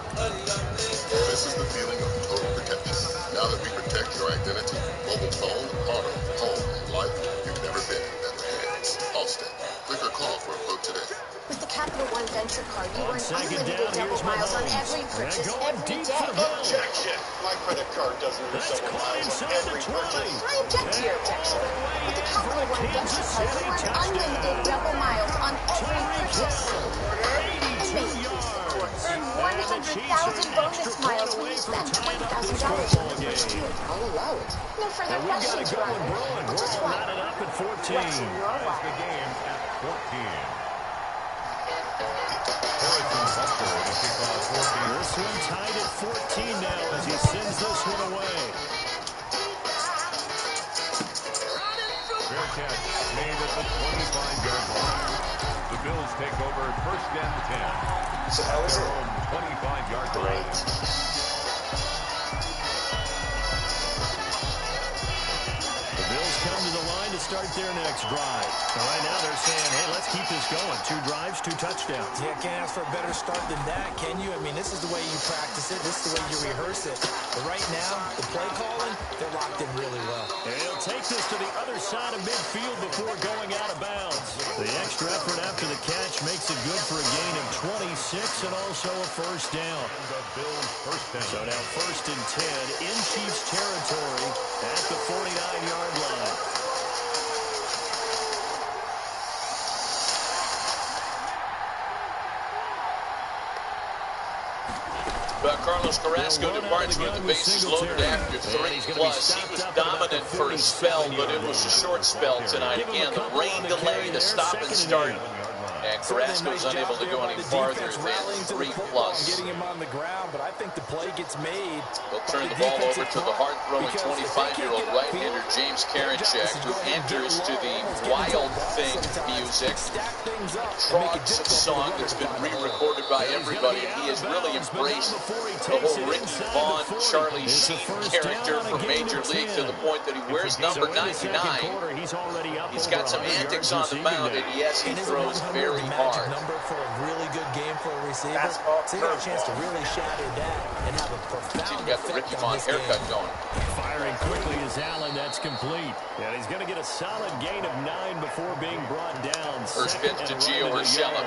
This is the feeling of total protection. Now that we protect your identity, mobile phone, auto, home, and life, you've never been in better hands. Allstate. Click or call for a quote today. With the Capital One Venture Card, you earn unlimited double miles on every purchase every day. Objection! My credit card doesn't earn double miles on every purchase. I object to your objection. With the Capital One Venture Card, you earn unlimited double miles on every purchase. And make it easy, court. Earn 100,000 bonus miles when you spend $20,000 in the first year. I'll allow it. No further questions, Ron. Just one. Up at 14. Watching your Ties the game at 14. Harrison Butler to kick off 14. This one tied at 14 now as he sends this one away. Fair catch made at the 25-yard line. The Bills take over first and 10. So how is Their it? own 25-yard line. The Bills come to the line to start their next drive. So right now they're saying, hey, let's keep this going. 2 drives, 2 touchdowns. Yeah, can't ask for a better start than that, can you? I mean, this is the way you practice it. This is the way you rehearse it. But right now, the play calling, they're locked in really well. And he'll take this to the other side of midfield before going out of bounds. The extra effort after the catch makes it good for a gain of 26 and also a first down. The Bills first down. So now first and 10 in Chiefs territory at the 49-yard line. Carlos Carrasco departs with the bases loaded after 3+. He was dominant for a spell, but it was a short spell tonight. Again, the rain delay, the stop and start. And Carrasco's unable to go any farther than 3+. Getting him on the ground, but I think the play gets made. They'll turn the ball over to the hard-throwing 25-year-old right-hander James Karinchak, who enters to the Wild Thing music. Trogs song that's been re-recorded by everybody, and he has really embraced the whole Ricky Vaughn, Charlie Sheen character from Major League to the point that he wears number 99. He's got some antics on the mound, and yes, he throws very hard. Number for a really good game for a receiver. So you got a chance to really shatter that and have a profound Got the Ricky Vaughn haircut going. Firing quickly is Allen. That's complete. And he's going to get a solid gain of 9 before being brought down. First pitch to Gio Urshela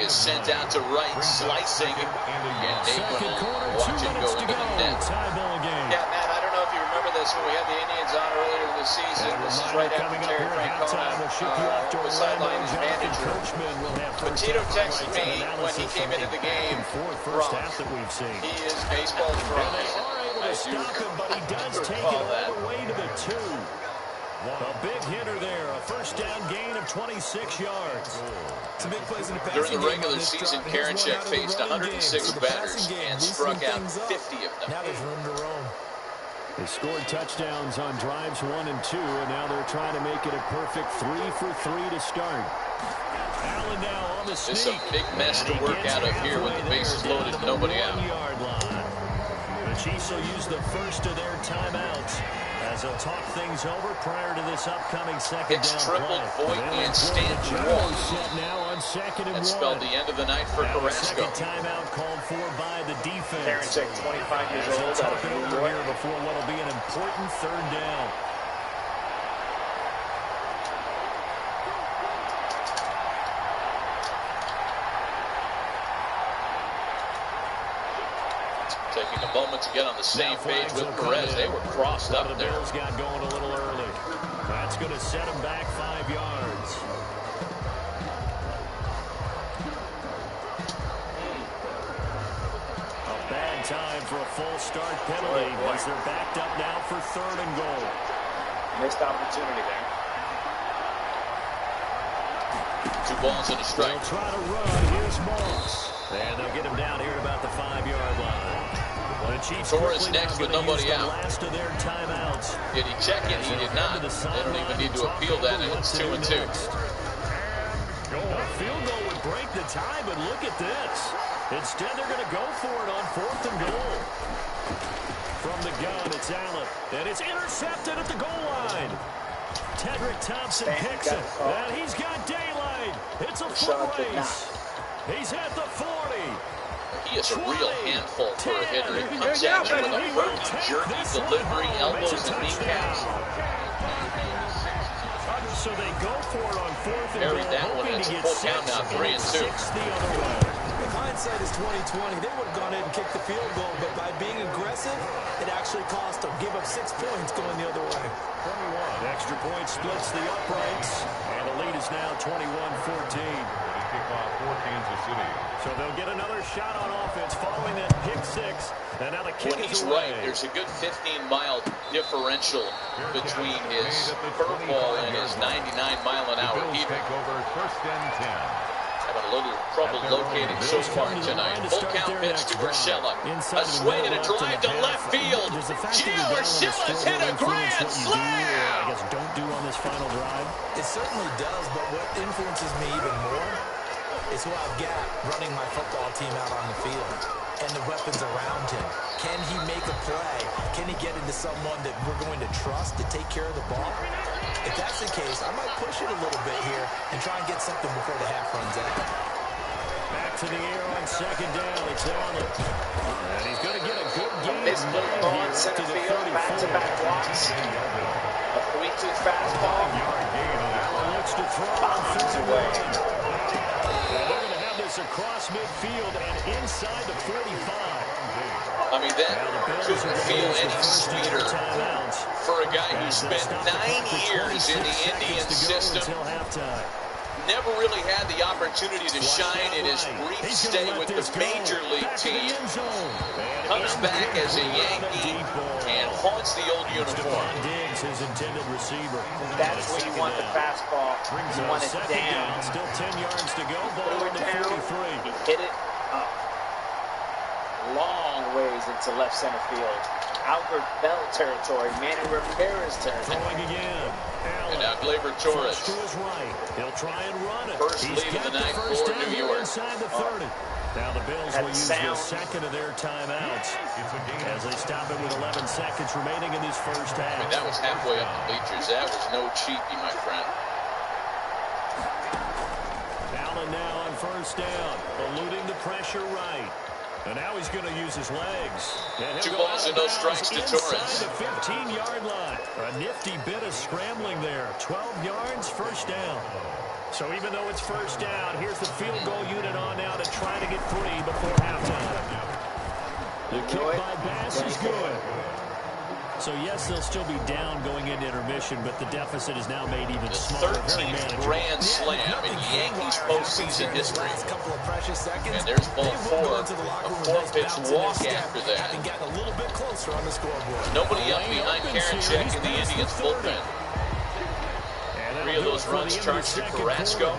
is sent out to right, slicing, and Aikman will watch it go into the net. Tie ball game. Yeah, Matt, I don't know if you remember this this when we had the Indians on earlier in the season. This is right after Terry Francona was sidelined as manager. But Tito texted me when he came into the game, rough. He is baseball's rough. I do but he does take it all the way to the 2. A big hitter there, a first down gain of 26 yards. Some big plays in the During the regular season, Karinchak faced 106 batters and struck out 50 of them. Now there's room to roam. They scored touchdowns on drives 1 and 2, and now they're trying to make it a perfect 3 for 3 to start. Allen now on the sneak. It's a big mess to work out of here with the bases loaded and nobody out. The Chiefs will use the first of their timeouts as they'll talk things over prior to this upcoming second Hicks down tripled, play. Voigt and Stanton walked. Set now on 2nd and 1. That spelled the end of the night for Carrasco. Second timeout called for by the defense. Karinchak, 25 years old, out of New York. Here before what'll be an important third down. Taking a moment to get on the same page with Perez. They were crossed up there. The Bills got going a little early. That's going to set them back 5 yards. A bad time for a full start penalty as they're backed up now for 3rd and goal. Missed opportunity there. 2 balls and a strike. They'll try to run. Here's Moss. And they'll get him down here at about the 5-yard line. Torres next with nobody out. Last of their timeouts. Did he check it? He did not. They don't even need to appeal that, and it's 2 and 2. A field goal would break the tie, but look at this. Instead, they're going to go for it on 4th and goal. From the gun, it's Allen. And it's intercepted at the goal line. Tedrick Thompson picks it. And he's got daylight. It's a foot race. He's at the 40. He is a real handful for a hitter. He comes at you with a herky, jerky delivery, elbows and kneecaps. So they go for it on 4th and buried that one. It's a full count now, 3 and 2. If hindsight is 20/20, they would have gone in and kicked the field goal, but by being aggressive, it actually cost them. Give up 6 points going the other way. 21. Extra point splits the uprights, and the lead is now 21-14. Kickoff for Kansas City. So they'll get another shot on offense following that pick 6. And now the kick when he's is away. Right, there's a good 15-mile differential between his curveball and his 99-mile-an-hour heater. Take over 1st and 10. Having a little trouble locating so far tonight. Full count pitch to Urshela. A swing and a drive to left field. Gio Urshela's hit a grand slam! I guess don't do on this final drive. It certainly does, but what influences me even more is who I've got running my football team out on the field and the weapons around him. Can he make a play? Can he get into someone that we're going to trust to take care of the ball? If that's the case, I might push it a little bit here and try and get something before the half runs out. Back to the air on 2nd down. It's Allen. And he's going to get a good game. This ball in center field, back-to-back walks. A 3-2 fastball. Allen looks to throw on 3 away. They're going to have this across midfield and inside the 45. I mean, that couldn't feel any sweeter for a guy who spent 9 years in the Indian system. Never really had the opportunity to shine in his brief stay with the major league team. Comes back as a Yankee and haunts the old uniform. His intended receiver. That's where you want the fastball. You want it down. Still 10 yards to go. Ball to 43. He hit it up. Long ways into left center field. Albert Bell territory. Manny Ramirez territory. Throwing again. And now Gleyber Torres. To his right. He'll try and run it. First lead of the night for New York. Inside the 30. Now the Bills will use the second of their timeouts as they stop it with 11 seconds remaining in this first half. I mean, that was halfway up the bleachers. That was no cheapie, my friend. Allen now on 1st down, eluding the pressure right. And now he's going to use his legs. 2 balls and no strikes to Torres. Inside the 15-yard line. A nifty bit of scrambling there. 12 yards, 1st down. So even though it's 1st down, here's the field goal unit on now to try to get 3 before halftime. The kick by Bass is good. So, yes, they'll still be down going into intermission, but the deficit is now made even smaller. 13th grand slam in Yankees postseason history. And there's ball 4, a 4-pitch walk after that. Nobody up behind Karinchak in the Indians bullpen. 3 of those runs charged to Carrasco.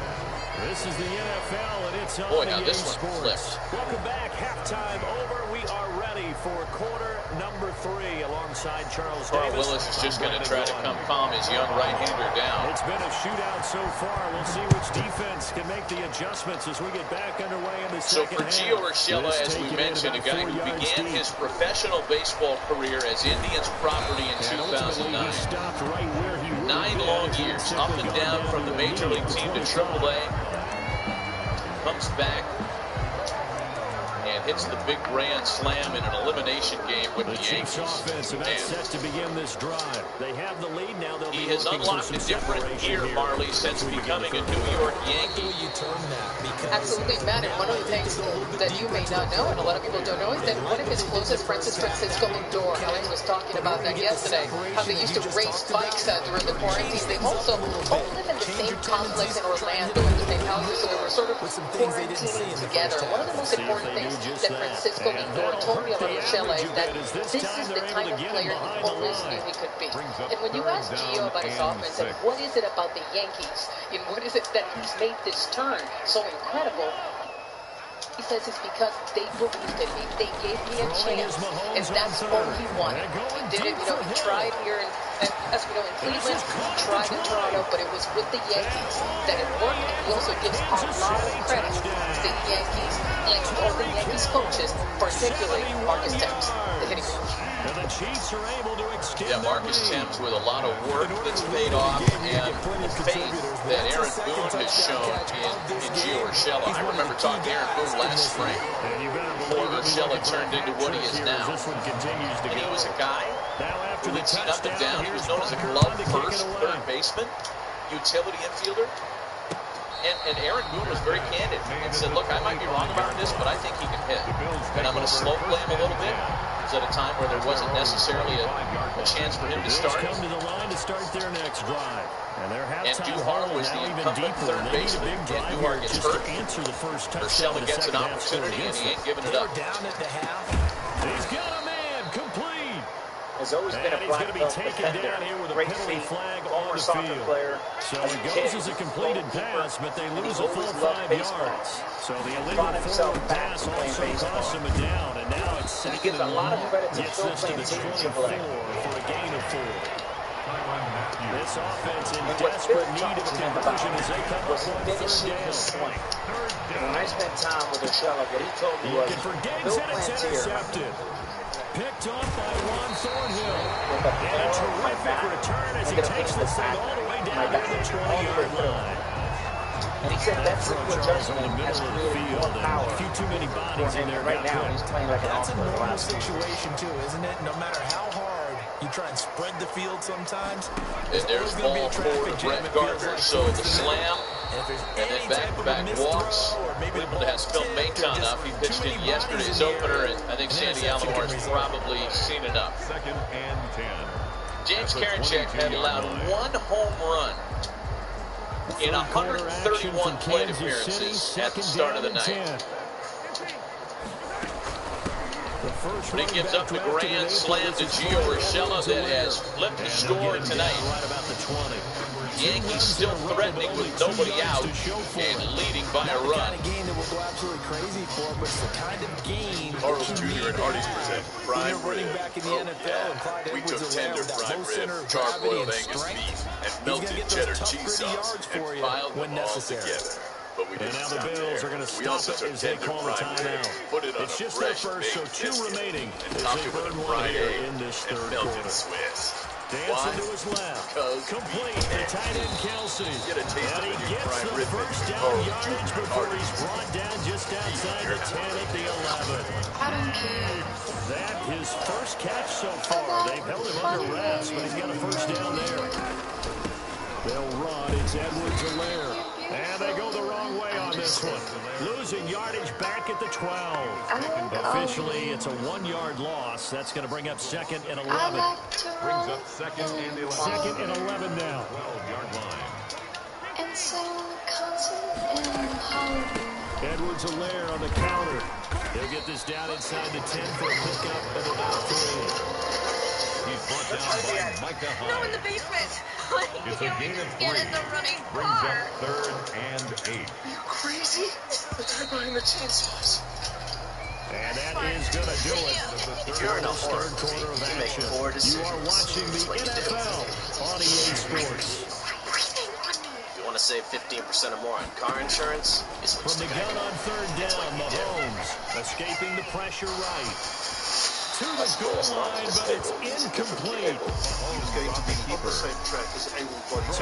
This is the NFL, and it's boy, now this one flipped. Welcome back. Halftime over. We are ready for quarter number 3 alongside Charles Davis. Willis is just going to try to come calm his young right-hander down. It's been a shootout so far. We'll see which defense can make the adjustments as we get back underway in the second half. So for Gio Urshela, as we mentioned, a guy who began his professional baseball career as Indians property in 2009. 9 long years, up and down from the Major League team to AAA. Comes back and hits the big grand slam in an elimination game with the Yankees. Offense about set to begin this drive. They have the lead now. He has unlocked a different gear, Marley, since becoming a New York Yankee. Absolutely, Matt. And one of the things that you may not know, and a lot of people don't know, is that one of his closest friends is Francisco Lindor. Alex was talking about that yesterday, how they used to race bikes during the quarantine. They also all live in the same complex in Orlando, in the same houses, so they were sort of quarantining together. One of the most important things that Francisco Lindor told me about Urshela is that this is the type of player he always knew he could be. And when you ask Gio about his offense and what is it about the Yankees and what is it that he's made this turn so incredible, he says it's because they believed in me. They gave me a chance, and that's all he wanted. He did it, he tried here, and as we know, in Cleveland, he tried in Toronto, but it was with the Yankees that it worked, and he also gives a lot of credit to the Yankees and all the Yankees coaches, particularly Marcus Thames, the hitting coach. And the Chiefs are able to extend Marcus Thames with a lot of work that's paid off, and the faith that Aaron Boone has shown in Gio Urshela. I remember talking to Aaron Boone last spring before Urshela turned into what he is now. And he was a guy who had seen up and down. He was known as a glove first third baseman, utility infielder. And Aaron Boone was very candid and said, look, I might be wrong about this, but I think he can hit. And I'm going to slow play him a little bit. It was at a time where there wasn't necessarily a chance for him to start. Come to the line to start their next drive. And Duhar was the incumbent third baseman. And Duhar gets hurt. Urshela gets an opportunity, and he ain't giving it up. He's got a man complete. Has always been a black belt defender. Great feet, former soccer player. So it goes as a completed pass, but they lose a full 5 yards. So the illegal forward pass also costs him a down, and now it's second. He gives a lot of credit to Phil playing AAA for a gain of 4. This offense in desperate need of a conversion as they come up on finishing his swing. And when I spent time with Urshela, what he told me was, Bill Plantier picked off by Juan Thornhill. And a terrific return as he takes this thing all the way down to the 20-yard line. And he said that simple adjustment has created more power. A few too many bodies in there right now. He's playing like an That's a normal situation too, isn't it? No matter how hard you try and spread the field sometimes. And there's ball 4 to Brett Gardner. So the slam, and then back-to-back walks. Cleveland has Phil Maton up. He pitched in yesterday's opener, and I think Sandy Alomar has probably seen enough. James Karinchak had allowed 1 home run in 131 plate appearances at the start of the night. But he gives up the grand slam to Gio Urshela that has flipped the score tonight. The Yankees still threatening with nobody out and leading by a run. The kind of game that will go absolutely crazy for, but it's the kind of game Carlos Jr. and Hardy's present prime rib. We took tender prime rib, char-broiled Angus beef, and melted cheddar cheese sauce, and piled them all together. But we didn't stop there. We also took tender prime rib, put it on a fresh baked biscuit, and topped it with a fried egg and melted Swiss. Dancing to his left. Complete to tight end Kelsey. Get a taste and of he the new gets prime the rib first down yardage before he's brought down just outside the 10 at the 11. I don't care. That his first catch so far. They've held him under wraps, but he's got a first down there. They'll run. It's Edwards-Helaire. And they go the wrong way on this one. Losing yardage back at the 12. Officially, it's a 1-yard loss. That's going to bring up 2nd and 11. Brings up 2nd and 11. 2nd and 11 now. 12-yard line. And sing concert in Hollywood. Edwards-Helaire on the counter. He'll get this down inside the 10 for a pickup of about 3. He's brought down by Micah Hyde. No, in the basement. It's a gain of 3. Get in the running Brings car. up 3rd and 8. You crazy? The guy behind the chainsaws. And that is going to do it. You're in a third quarter of action. You are watching the NFL on EA Sports. You want to save 15% or more on car insurance? From the gun on 3rd down, Mahomes escaping the pressure right. To the goal line, but it's incomplete. Mahomes off the keeper. So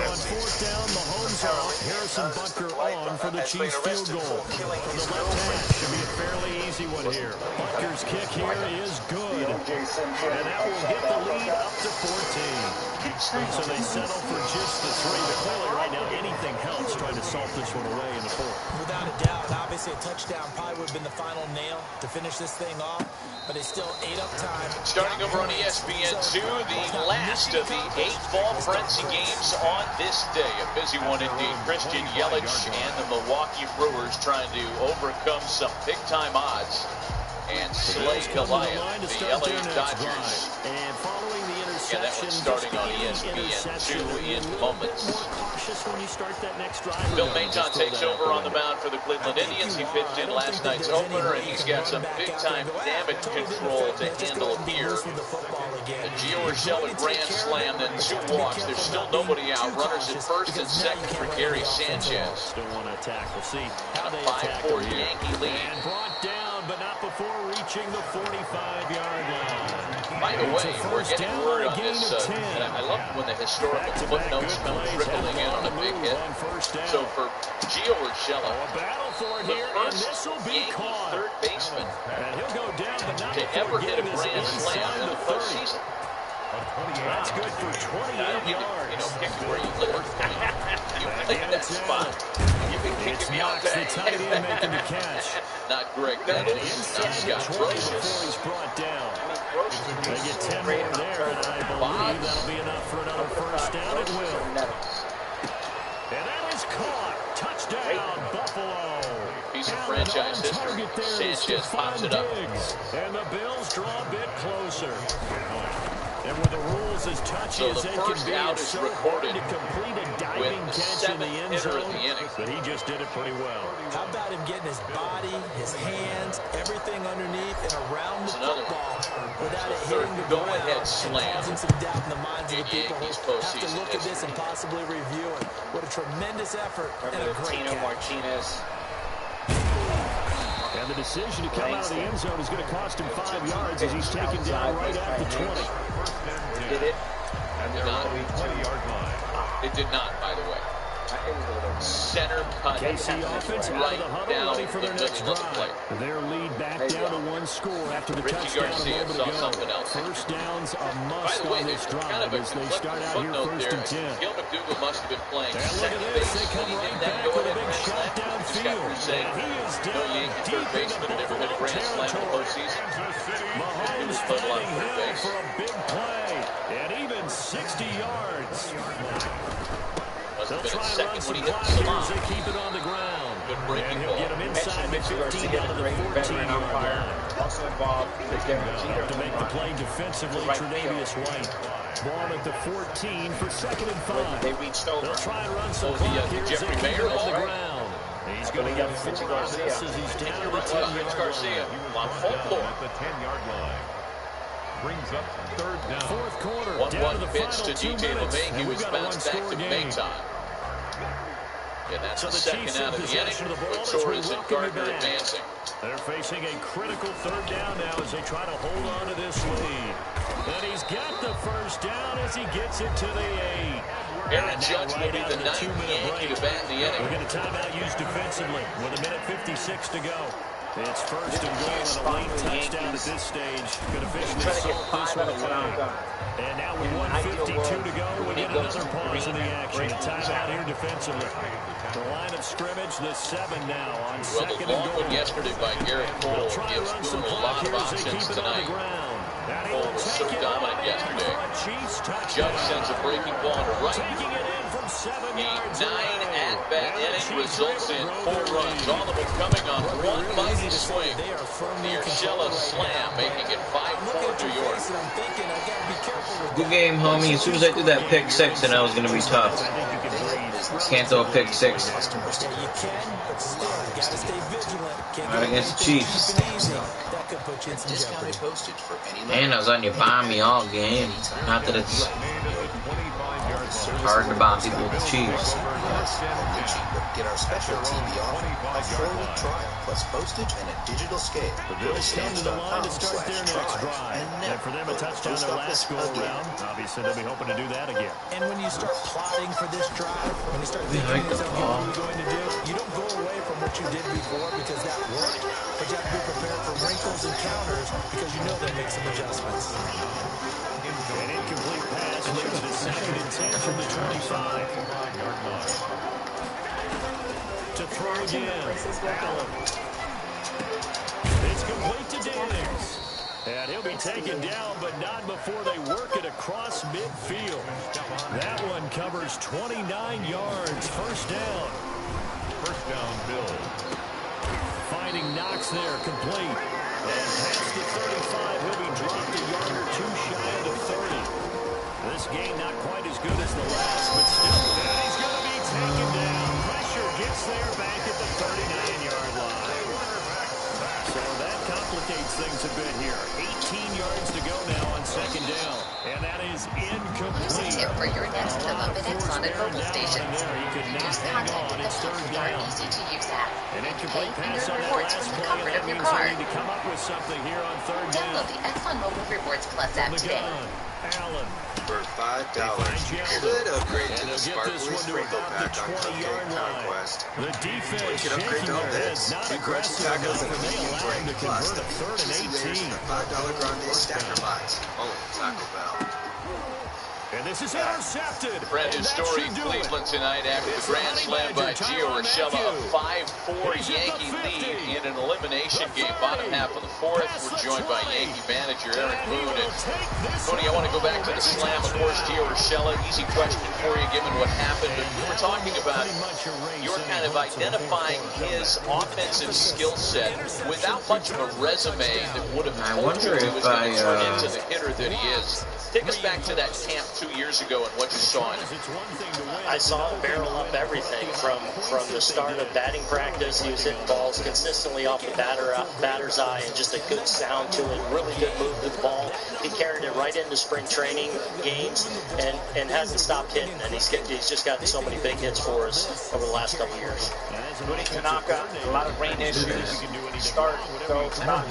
on 4th down, Mahomes off. Harrison Butker on for the Chiefs field goal. From the left hash, should be a fairly easy one here. Butker's kick here is good. And that will get the lead up to 14. So they settle for just the 3. But clearly right now, anything helps trying to salt this one away in the 4th. Without a doubt, obviously a touchdown probably would have been the final nail to finish this thing off. But it's still 8 up time. Starting over on ESPN2, the last of the 8 fall frenzy games on this day. A busy one indeed. Christian Yelich and the Milwaukee Brewers trying to overcome some big-time odds and slay Goliath, the LA Dodgers. And following the Yeah, that one's starting on ESPN2 in moments. When you start that next drive. Bill Maton takes over on the mound for the Cleveland Indians. He pitched in last night's opener, and he's got some big-time damage control to handle here. The Gio Urshela grand slam, then 2 walks. There's still nobody out. Runners at 1st and 2nd for Gary Sanchez. Still want to attack. We'll see how they A attack 5-4 here. Yankee lead. And brought down, but not before reaching the 45-yard line. By the way, we're getting word on this, and I love when the historical footnotes come trickling in on a big hit. So for Gio Urshela, the first Yankee third baseman to ever hit a grand slam in the postseason. That's good for 28 yards. Pick where you live. You play that spot. You can kick me out there. The tight end making the catch. Not Greg Nettles, not Scott Brosius. He's brought down. They get 10 more there, and I believe that'll be enough for another first down. It will. And that is caught. Touchdown, Buffalo. Piece of franchise history. Sanchez pops it up. And the Bills draw a bit closer. And with the rules as touchy So as the they can first be, out it's is so recorded hard to complete a diving with the catch in the 7th end hitter zone. of the inning. But he just did it pretty well. How about him getting his body, his hands, everything underneath and around the football without it hitting the ground and causing some doubt in the minds of the people who have to look at this and possibly review it. What a tremendous effort and a great catch. Martinez. And the decision to come out of the end zone is going to cost him 5 yards as he's taken down right at the 20. Did it? And they're not 20-yard line. It did not, by the way. Center cut KC offense out of the huddle, down ready for their next drive. Their lead back down to 1 score after the touchdown a moment ago. First down's a must on this drive as they start out here 1st and 10. Gil McDougal must have been playing And look at this, they come right back with a big shot downfield. And he is down deep into Buffalo territory. Mahomes finding him for a big play, and even 60 yards. They'll try and run some clock here as they keep it on the ground. And he'll get him inside the 15 down to the 14-yard line. Also involved Have to make the play defensively, Tre'Davious White. Ball at the 14 for 2nd and 5. They reached over. They'll try and run some clock here as they keep it on the ground. He's going to get 4 on this as he's down to the 10-yard line. At the 10-yard line. Brings up 3rd down. 4th quarter, 1-1 down to the pitch final to 2 DJ minutes, LeMay. He and we've was got a bounced back one-score to game. Maton. And that's So the the second Chiefs out in of the inning, possession of the ball with as we Torres and welcome you Gardner back. advancing. They're facing a critical 3rd down now as they try to hold on to this lead. And he's got the first down as he gets it to the 8. Aaron Judge will be the 9th Yankee to bat in the inning. We'll get a timeout used defensively with 1:56 to go. It's 1st and goal and a late touchdown at this stage. Could officially salt this one away. And now with 1:52 to go, we get another pause in the action. A timeout here defensively. The line of scrimmage, the 7 now on 2nd and goal. Well, the long one yesterday by Garrett Cole gives Boone a lot lot of options tonight. Cole was so dominant yesterday. Judge sends a breaking ball to right. A 9-at-bat inning results in 4 runs, all of them coming on one mighty swing. The Urshela slam, making it 5-4 New York. Good game, homie. As soon as I did that pick 6, I know it was going to be tough. Can't throw a pick 6. Not against the Chiefs. And I was on you bomb me all game. Not that it's hard to bomb people with the Chiefs. Get our special TV offer, a 4-week trial plus postage and a digital scale. Go to stamps.com/try. And for them, a touchdown their last go around. Obviously, they'll be hoping to do that again. And when you start plotting for this drive, when you start thinking to yourself, what are we going to do? You don't go away from what you did before because that worked, but you have to be prepared for wrinkles and counters because you know they make some adjustments. An incomplete pass leads to 2nd and 10 from the 25. To throw again, Allen. It's complete to Daniels. And he'll be taken down, but not before they work it across midfield. That one covers 29 yards. First down. First down, Bills. Finding Knox there, complete. And past the 35, he'll be dropped a yard or 2 shy of the 30. This game not quite as good as the last, but still. And he's going to be taken down. Pressure gets there back at the 39-yard line. So that complicates things a bit here. 18 yards to go now on 2nd down. And that is incomplete. Here's a tip for your next fill-up at Exxon and mobile stations. Reduce contact with the pump with our easy-to-use app. And pay and earn rewards from the comfort of your car. Download the Exxon Mobile Rewards Plus app today. For $5, you could upgrade to the Sparkly Sprinkle Pack on Cupcake Conquest. The defense or you can upgrade to all hits. Two crunchy tacos and a medium drink. Plus, the juicy layers in the $5 Grande Stacker Box. Only Taco Bell. And this is intercepted. Brand new story in Cleveland tonight after the grand slam by Gio Urshela. A 5-4 Yankee lead in an elimination game. Bottom half of the 4th. We're joined by Yankee manager Eric Boone. And Tony, I want to go back to the slam. Of course, Gio Urshela. Easy question for you given what happened. But we were talking about your kind of identifying his offensive skill set without much of a resume that would have told you he was going to turn into the hitter that he is. Take us back to that camp 2 years ago and what you saw in him. I saw him barrel up everything from the start of batting practice. He was hitting balls consistently off the batter's eye and just a good sound to it, really good move to the ball. He carried it right into spring training games and hasn't stopped hitting. And he's just gotten so many big hits for us over the last couple of years. Rudy Tanaka, a lot of rain issues. Start, go, not.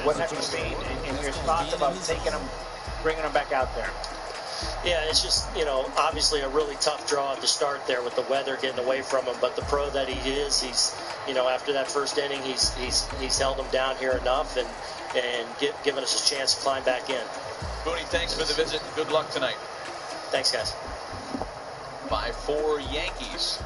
What have you seen in your thoughts about taking him, bringing him back out there? Yeah, it's just, obviously a really tough draw at the start there with the weather getting away from him. But the pro that he is, he's, after that first inning, he's held him down here enough and given us a chance to climb back in. Booney, thanks for the visit. Good luck tonight. Thanks, guys. 5-4 Yankees.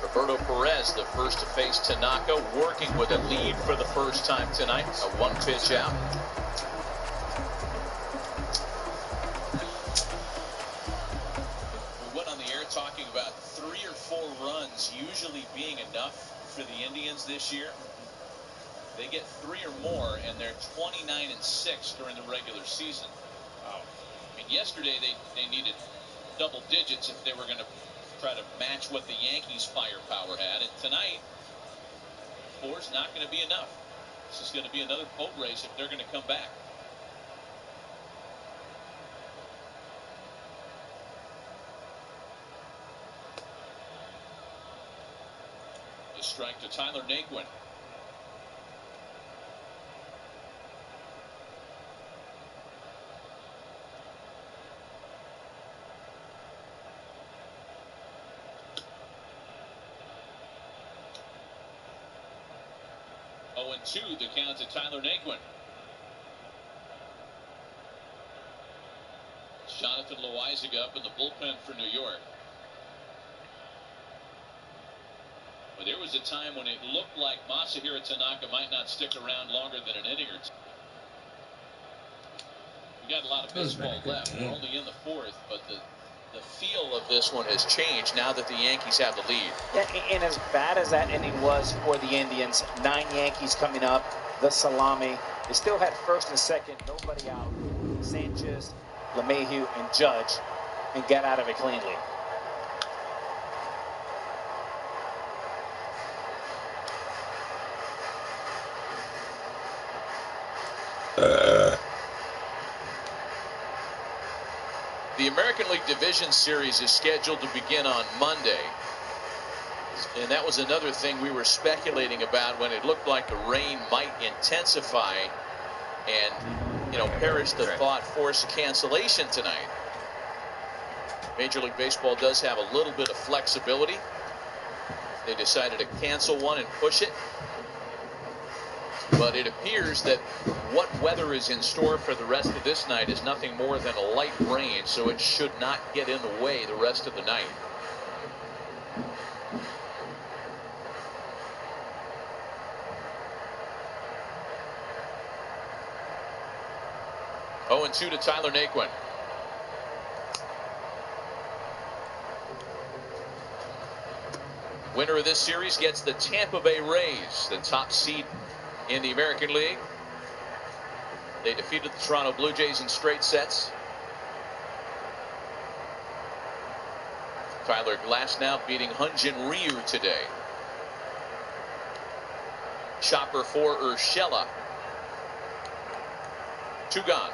Roberto Perez, the first to face Tanaka, working with a lead for the first time tonight. A 1-pitch out. Talking about 3 or 4 runs usually being enough for the Indians this year. They get 3 or more, and they're 29-6 during the regular season. Wow. I mean, yesterday they needed double digits if they were going to try to match what the Yankees' firepower had. And tonight, 4's not going to be enough. This is going to be another boat race if they're going to come back. Strike to Tyler Naquin. Oh, and 2 the count to Tyler Naquin. Jonathan Loizaga up in the bullpen for New York. There was a time when it looked like Masahiro Tanaka might not stick around longer than an inning or two. We got a lot of baseball left. We're only in the fourth, but the feel of this one has changed now that the Yankees have the lead. Yeah, and as bad as that inning was for the Indians, 9 Yankees coming up, the salami. They still had first and second, nobody out. Sanchez, LeMahieu, and Judge, and get out of it cleanly. The American League Division Series is scheduled to begin on Monday. And that was another thing we were speculating about when it looked like the rain might intensify and, perish the thought, force a cancellation tonight. Major League Baseball does have a little bit of flexibility. They decided to cancel one and push it. But it appears that what weather is in store for the rest of this night is nothing more than a light rain, so it should not get in the way the rest of the night. Oh, 0-2 to Tyler Naquin. Winner of this series gets the Tampa Bay Rays, the top seed in the American League. They defeated the Toronto Blue Jays in straight sets. Tyler Glasnow beating Hyunjin Ryu today. Chopper for Urshela. 2 gone.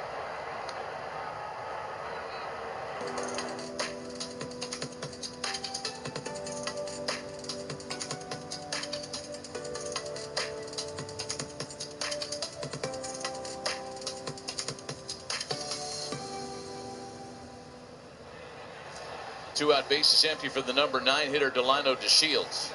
Two out, bases empty for the number 9 hitter Delano DeShields.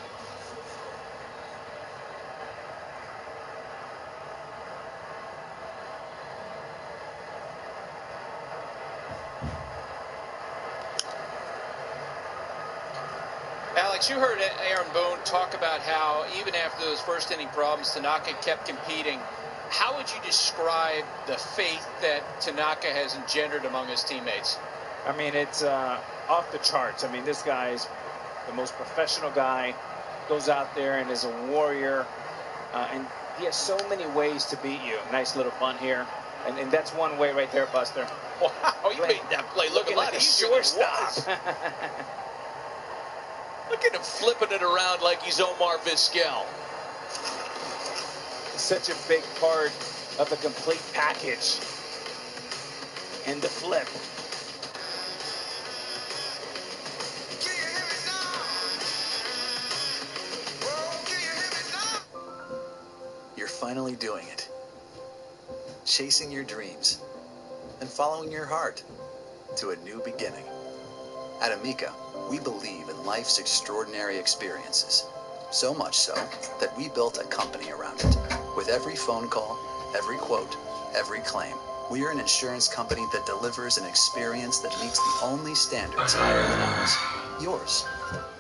Alex, you heard Aaron Boone talk about how even after those first inning problems, Tanaka kept competing. How would you describe the faith that Tanaka has engendered among his teammates? I mean, it's off the charts. I mean, this guy is the most professional guy, goes out there and is a warrior, and he has so many ways to beat you. Nice little bunt here, and that's one way right there, Buster. Wow, you made that play look a lot like a easier than it shortstop. was. Look at him flipping it around like he's Omar Vizquel. It's such a big part of the complete package, and the flip. You're finally doing it. Chasing your dreams and following your heart to a new beginning. At Amica, we believe in life's extraordinary experiences. So much so that we built a company around it. With every phone call, every quote, every claim, we are an insurance company that delivers an experience that meets the only standards higher than ours. Yours.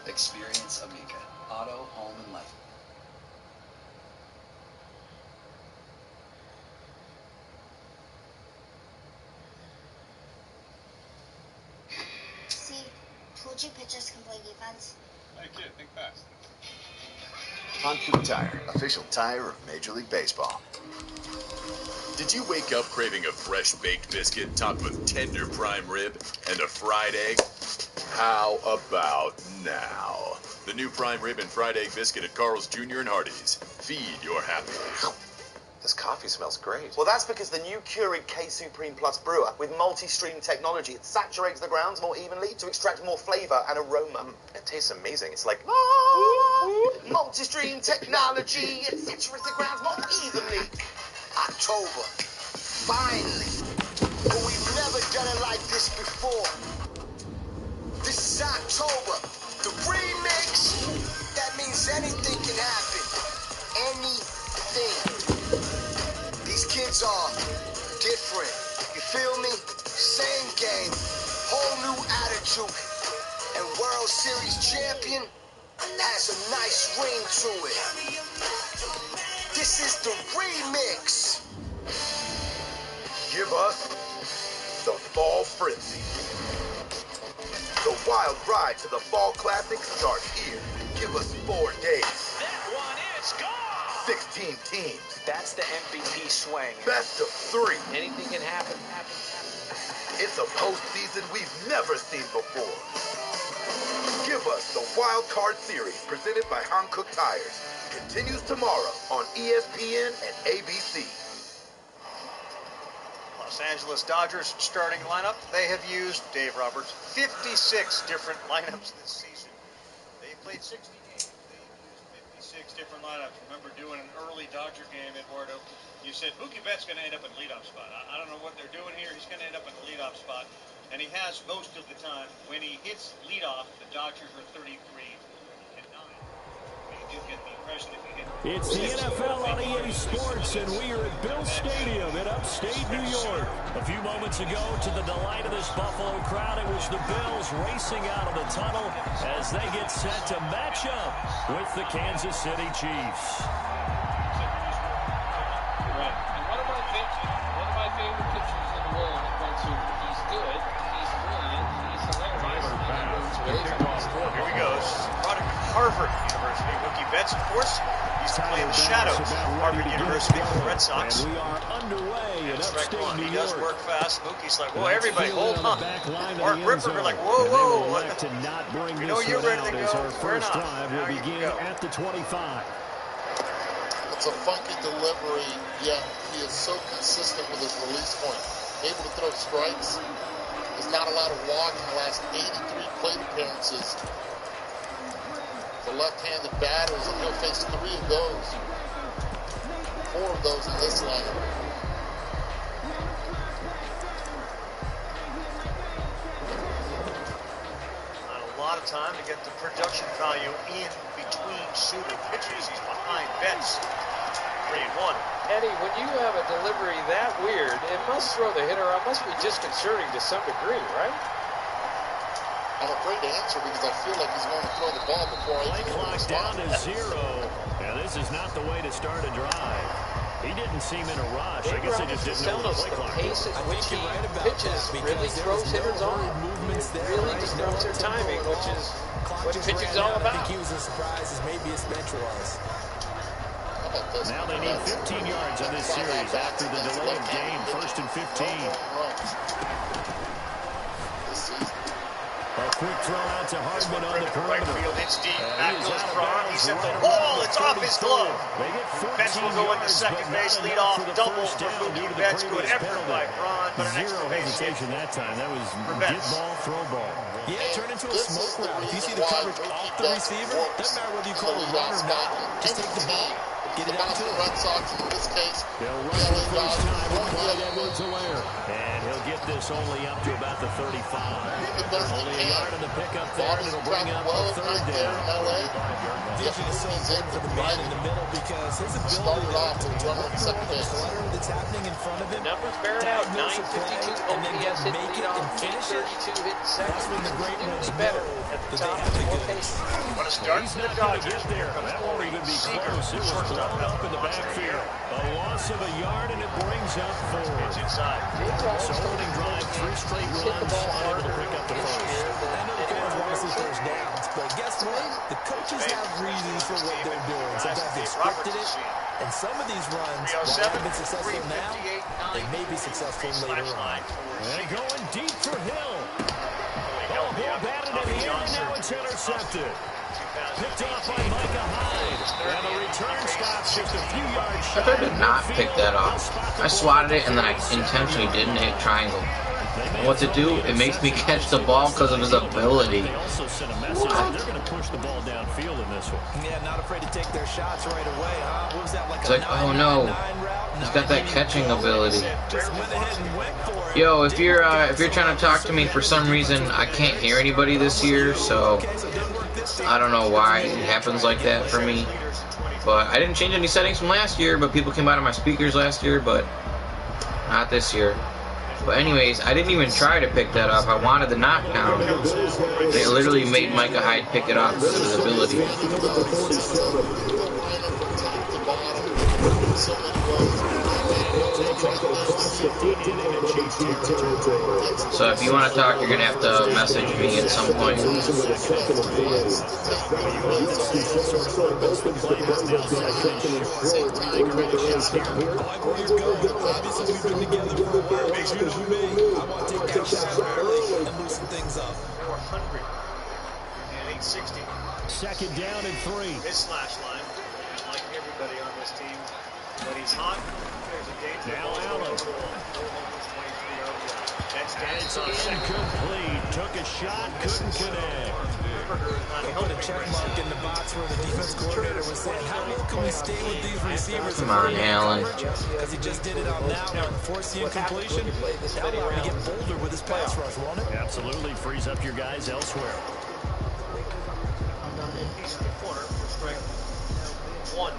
Experience Amica. Auto, home, and life. See, told you pitchers can play defense. Hey kid, think fast. Pontoon Tire, official tire of Major League Baseball. Did you wake up craving a fresh baked biscuit topped with tender prime rib and a fried egg? How about now? The new prime rib and fried egg biscuit at Carl's Jr. and Hardee's. Feed your happiness. This coffee smells great. Well, that's because the new Keurig K-Supreme Plus brewer with multi-stream technology, it saturates the grounds more evenly to extract more flavor and aroma. It tastes amazing. It's like multi-stream technology. It saturates the grounds more evenly. October, finally. But we've never done it like this before. This is October, the remix. That means anything can happen. Anything. These kids are different. You feel me? Same game, whole new attitude. And World Series champion, has a nice ring to it. This is the remix. Give us the Fall Frenzy. The wild ride to the Fall Classic starts here. Give us 4 days. That one is gone. 16 teams. That's the MVP swing. Best of 3. Anything can happen. It's a postseason we've never seen before. Give us the Wild Card Series presented by Hankook Tires. Continues tomorrow on ESPN and ABC. Los Angeles Dodgers starting lineup. They have used, Dave Roberts, 56 different lineups this season. They played 60 games. They used 56 different lineups. Remember doing an early Dodger game, Eduardo? You said Mookie Betts going to end up in the leadoff spot. I don't know what they're doing here. He's going to end up in the leadoff spot. And he has most of the time. When he hits leadoff, the Dodgers are 33-9. You do get the impression if he hit. It's the NFL on EA Sports, and we are at Bill Stadium in upstate New York. A few moments ago, to the delight of this Buffalo crowd, it was the Bills racing out of the tunnel as they get set to match up with the Kansas City Chiefs. Right. And one of my favorite pictures in the world is he's good, he's brilliant, he's hilarious. Here we go. This is a product of Harvard University. Mookie Betts, of course, used to play in the shadows of Harvard University for the Red Sox. And we are underway in upstate New York. He does work fast. Mookie's like, whoa, everybody, hold on. Mark Ripper, we're like, whoa, whoa. We know you're ready to go. We're not. Now you begin at the 25. It's a funky delivery, yet he is so consistent with his release point. Able to throw strikes. There's not a lot of walk in the last 83 plate appearances. The left-handed batters, and he'll face 3 of those. 4 of those in this lineup. Not a lot of time to get the production value in between shooter pitches. He's behind Betts. 3-1. Eddie, when you have a delivery that weird, it must throw the hitter out. Must be disconcerting to some degree, right? I'm afraid to answer because I feel like he's going to throw the ball before I Play clock down to 0. Now, this is not the way to start a drive. He didn't seem in a rush. I guess they just didn't know the play clock. Pace at which he pitches really throws hitters off. It really disrupts their timing, which is what pitching's all about. I think he was as surprised as maybe his bench was. Now they need 15 yards on this series after the delay of game. 1st and 15. A quick throw out to Hardman on the perimeter. Right field, it's deep. Matthews front. He's at the wall. It's off his glove. Betts will go into second base. Lead off double for Mookie Betts. Good effort by Braun, but an extra base hit. That time. That was get ball, throw ball. Yeah, turn into a smoke route. If you see the coverage off the receiver, doesn't matter whether you call it run or not. Just take the ball. Get it out to the Red Sox in this case. They'll rush the first time with Clyde Edwards-Helaire. And he'll get this only up to about the 35. Only a yard in the pickup there, and it'll bring up a 3rd down. Vision is so important for the man in the middle because his ability to run the clutter that's happening in front of him. Numbers bear it out. 952 OPS hit leadoff, 832 hit second. That's when the great ones better at the top of the pace. What a start for the Dodgers. There. That won't even be close. It was blown up in the backfield. A loss of a yard, and it brings up 4. It's inside. So opening drive, 3 straight runs, unable to pick up the first. I know the fans want to see first downs, but guess what? The coaches have reasons for what they're doing. Sometimes they scripted it, and some of these runs, while they haven't been successful now, they may be successful later on. And going deep for Hill. Oh, ball batted in the air, and now it's intercepted. Picked off by Micah Hyde. And the return stops just a few yards I tried to not pick that off. I swatted it and then I intentionally didn't hit triangle. And what to do? It makes me catch the ball because of his ability. What? They're going to push the ball downfield in this one. Yeah, not afraid to take their shots right away, huh? What was that, like it's like, oh no, he's got that catching ability. Yo, if you're trying to talk to me for some reason, I can't hear anybody this year, so I don't know why it happens like that for me. But I didn't change any settings from last year, but people came out of my speakers last year, but not this year. But anyways, I didn't even try to pick that up. I wanted the knockdown. They literally made Micah Hyde pick it up because of his ability. So if you want to talk, you're going to have to message me at some point. Obviously, we've been together for a while, but you know me. I want to take that shot early and loosen things up. They were hungry. And 860. Second down and 3. His slash line, like everybody on this team. But he's hot. There's a danger. Now Allen. And it's incomplete. Took a shot, couldn't connect. They put a check mark in the box where the defense coordinator was saying, how low can we stay with these receivers? Come on, Allen. Because he just did it on that one. Force the incompletion. That'll allow him to get bolder with his pass rush, won't it? Absolutely. Frees up your guys elsewhere. He's in the corner for strike one.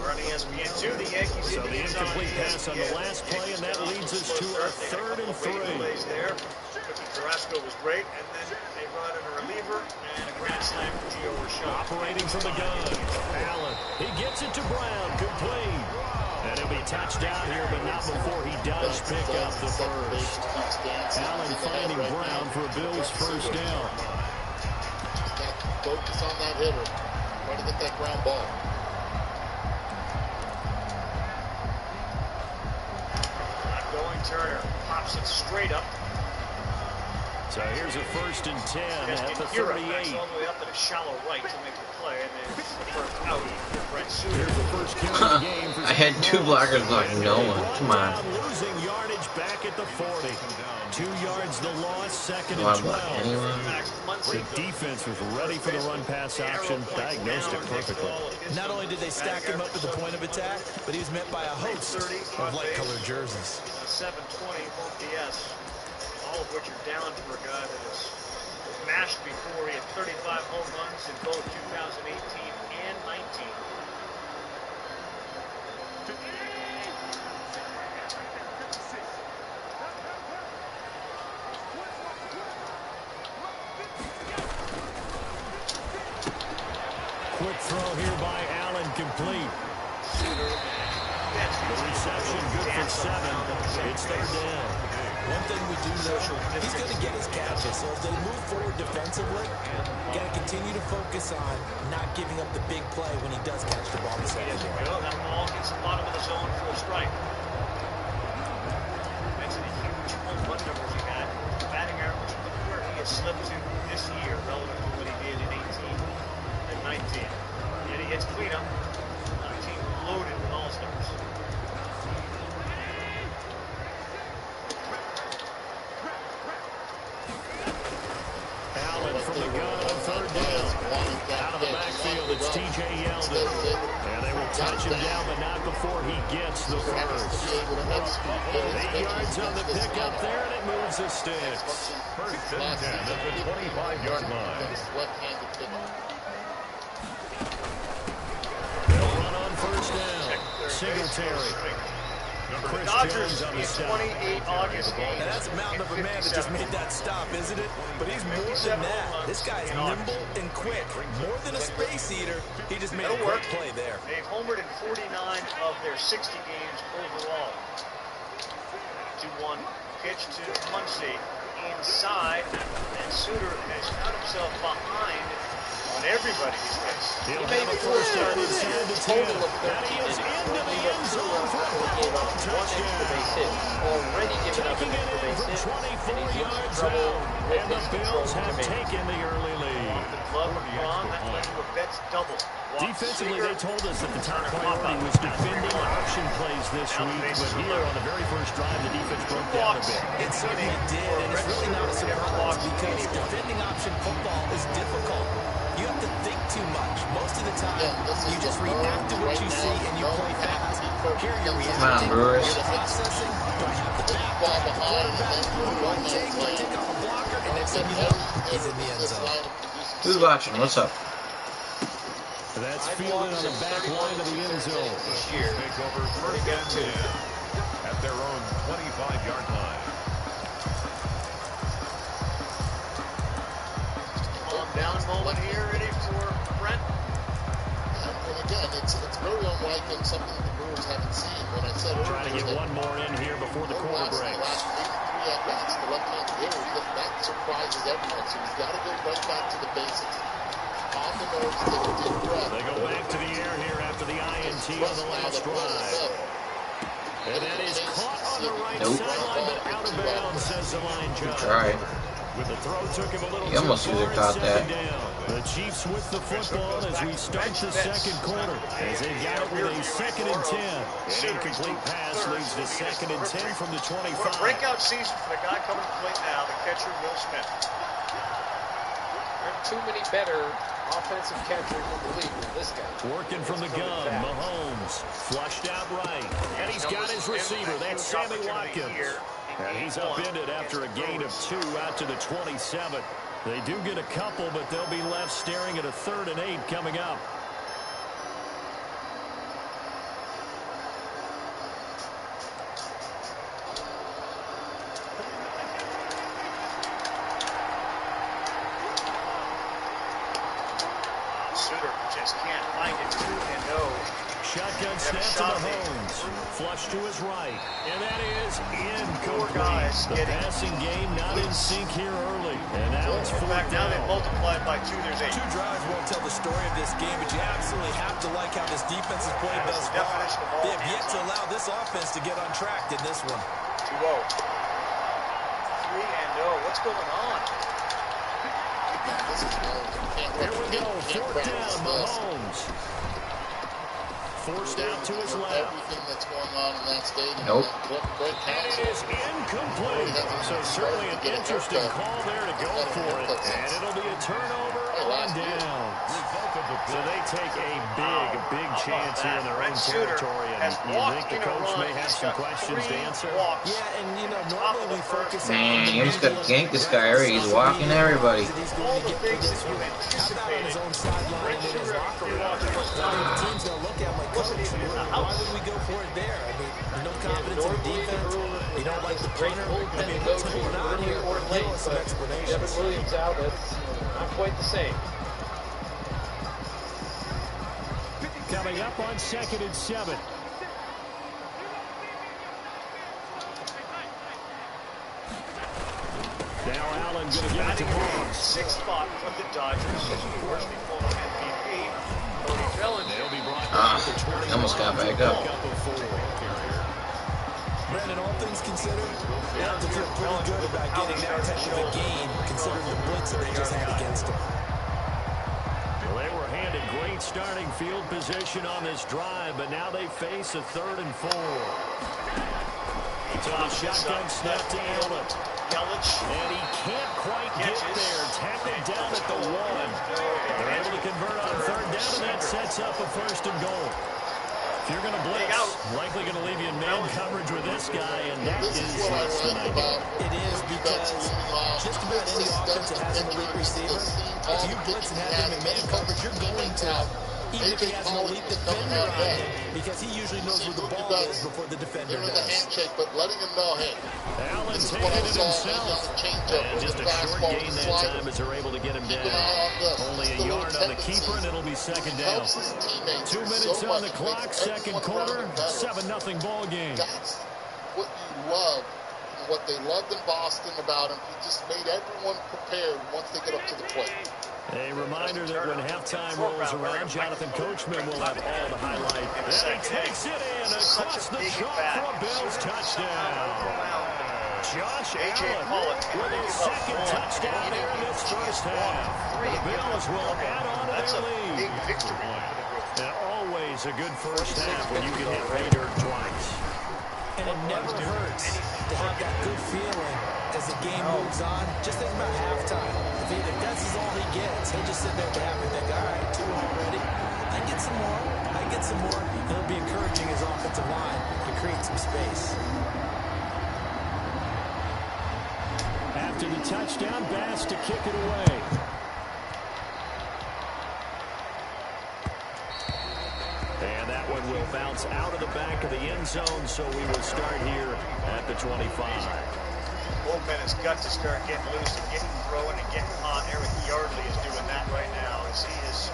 We're on ESPN2. The Yankees. So the incomplete pass on the last play, and that leads us to a 3rd and 3. There. Carrasco was great, and then they brought in a reliever and a grand slam for Gio Urshela. Operating from the gun. Allen. He gets it to Brown. Complete. And he'll be touched out here, but not before he does pick up the first. Allen finding Brown for a Bills first down. Focus on that hitter. Try to get that ground ball. Going Turner pops it straight up. So here's a 1st and 10 at the 38. All the way up at a shallow right to make the play, and then it's the first out for Brent Suter. Here's the first kill of the game. I had 2 blockers blocking no one. Come on. Losing yardage back at the 40. 2 yards the loss, 2nd Do I and block 12. anyone? The defense was ready for the run-pass option, diagnosed it perfectly. Not only did they stack him up at the point of attack, but he was met by a host of light-colored jerseys. 720 OPS, all of which are down for a guy that was mashed before. He had 35 home runs in both 2018 and 19. Quick throw here by Allen, complete. The reception good for 7. It's 3rd down. One thing we do know, he's going to get his catches. So as they move forward defensively, got to continue to focus on not giving up the big play when he does catch the ball in the secondary. That ball gets the bottom of the zone for a strike. Mentioned the huge home run numbers he had. Batting average, look where he has slipped to this year relative to what he did in 18 and 19. Yet he gets cleanup. A team loaded with all-stars. Allen from the gun on 3rd down. Out of the backfield, it's T.J. Yeldon. And they will touch him down, but not before he gets the first. 8 yards on the pickup there, and it moves the sticks. 1st and 10 at the 25-yard line. They'll run on 1st down. Singletary. Chris Dodgers Jones on the in stop. 28 August game. Now that's a mountain of a man that just made that stop, isn't it? But he's more than that. This guy's nimble and quick. More than a space eater, he just made a quick play there. They've homered in 49 of their 60 games overall. 2-1 pitch to Muncy inside, and Suter has found himself behind on everybody these days. He made the first start inside the total of 13. And he is into the end zone for a touchdown. Already given up an extra base hit, and he's in trouble with And the Bills have taken the early lead. The glove of Braun, that led to a Betts double. Defensively, they told us that the top priority was defending option plays this week, but here on the very first drive, the defense broke down a bit. It certainly did, and it's really not a surprise because defending option football is difficult. You have to think too much. Most of the time, you just react to what you see and you play fast. Here you're reacting, processing, don't have the back, quarterback, one take, might take off a blocker, and next thing you know, he's in the end zone. Who's watching? What's up? That's fielded on the back line of the end zone. Take over 1st and 10 at at their own 25-yard line. Calm down moment here, ready for Brent. And again, it's very unlike and something the Brewers haven't seen. When I said trying to get one more in here before the quarter break. The last 83 at-bats, the left-hand hitter, that surprises everyone. So he's got to go right back to the basics. On the nose, take a deep breath. They go back to the air here after the INT on the last drive. And that is caught on the right sideline, but out of bounds, says the line judge. Right. With the throw, took him a little He almost too either far, caught that. The Chiefs with the football as we start the second quarter. As they got it with a 2nd and 10. An incomplete pass leads to 2nd and 10 from the 25. What a breakout season for the guy coming to play now, the catcher, Will Smith. There aren't too many better offensive catchers in the league than this guy. Working from the gun, Mahomes flushed out right. And he's got his receiver. That's Sammy Watkins. And he's upended after a gain of 2 out to the 27. They do get a couple, but they'll be left staring at a 3rd and 8 coming up. Suter just can't find it. 2-0. Shotgun snap to Mahomes. Flush to his right. And that is incomplete. The passing game not in sync here early. And now it's 4th down. Now they've multiplied by 2. There's 8. 2 drives won't tell the story of this game, but you absolutely have to like how this defense has played thus far. They have yet to allow this offense to get on track in this one. 2-0. 3-0. What's going on? Here we go. 4th down, Mahomes. Forced out to his left. Everything that's going on in that stadium. Nope. And it is incomplete. So certainly an interesting call there to go for it. And it'll be a turnover on downs. So they take a big chance here in their own territory. And you think the coach may have some questions to answer? Yeah, and you know, normally we focus on... Man, he almost got ganked this guy already. He's walking everybody. All the things that you anticipated. His own sideline in his locker room. The team's going to look at him like, Coach, why would we go for it there? I mean, there's no confidence in the defense. You don't like the punter. I mean, what's going on here? Give us some explanations. Devin Williams out. That's not quite the same. Coming up on 2nd and 7. Now Allen going to give it to Mahomes. 6th spot from the Dodgers. First before MVP. They'll be brought down to 20. Almost got back up. Brandon, all things considered, they have to feel pretty good about getting that type of a game, considering the blitz that they just had against them. Well, they were handed great starting field position on this drive, but now they face a 3rd and 4. So the shotgun snap to Allen. And he can't quite get there. Tackled down at the 1. They're able to convert on 3rd down, and that sets up a 1st and goal. If you're going to blitz, likely going to leave you in man coverage with this guy, and that is less than ideal. It is because just about any offense that has an elite receiver, if you blitz and have him in man coverage, you're going to, even if he has an elite defender on him, because he usually knows where the ball is before the defender does. The handshake, but letting him know, hey, Allen this is what I taking it saw himself. on the changeup And with just the a short fastball gain and the that slider. time as they're able to get him Keep down. an eye on this. Only Just a little yard on the tendency. keeper, and it'll be 2nd down. Helps his teammates 2 minutes so on much. the It clock, makes 2nd everyone quarter, around him better. 7-0 ball game. That's what you love, and what they loved in Boston about him. He just made everyone prepared once they get up to the plate. A reminder that when halftime rolls around, Jonathan Coachman will have all the highlight. And he takes it in across the chalk for a Bills touchdown. Josh Allen with his 2nd touchdown here in this first half. The Bills will add on to their lead. And always a good first half when you can hit pay dirt twice. And it never hurts to have that good feeling as the game moves on. Just think about halftime. If that's all he gets, he'll just sit there and happy and think, all right, 2 already. I get some more. I get some more. And he'll be encouraging his offensive line to create some space. After the touchdown, Bass to kick it away. And that one will bounce out of the back of the end zone, so we will start here at the 25. Bullpen has got to start getting loose and getting throwing and getting hot. Eric Yardley is doing that right now as he is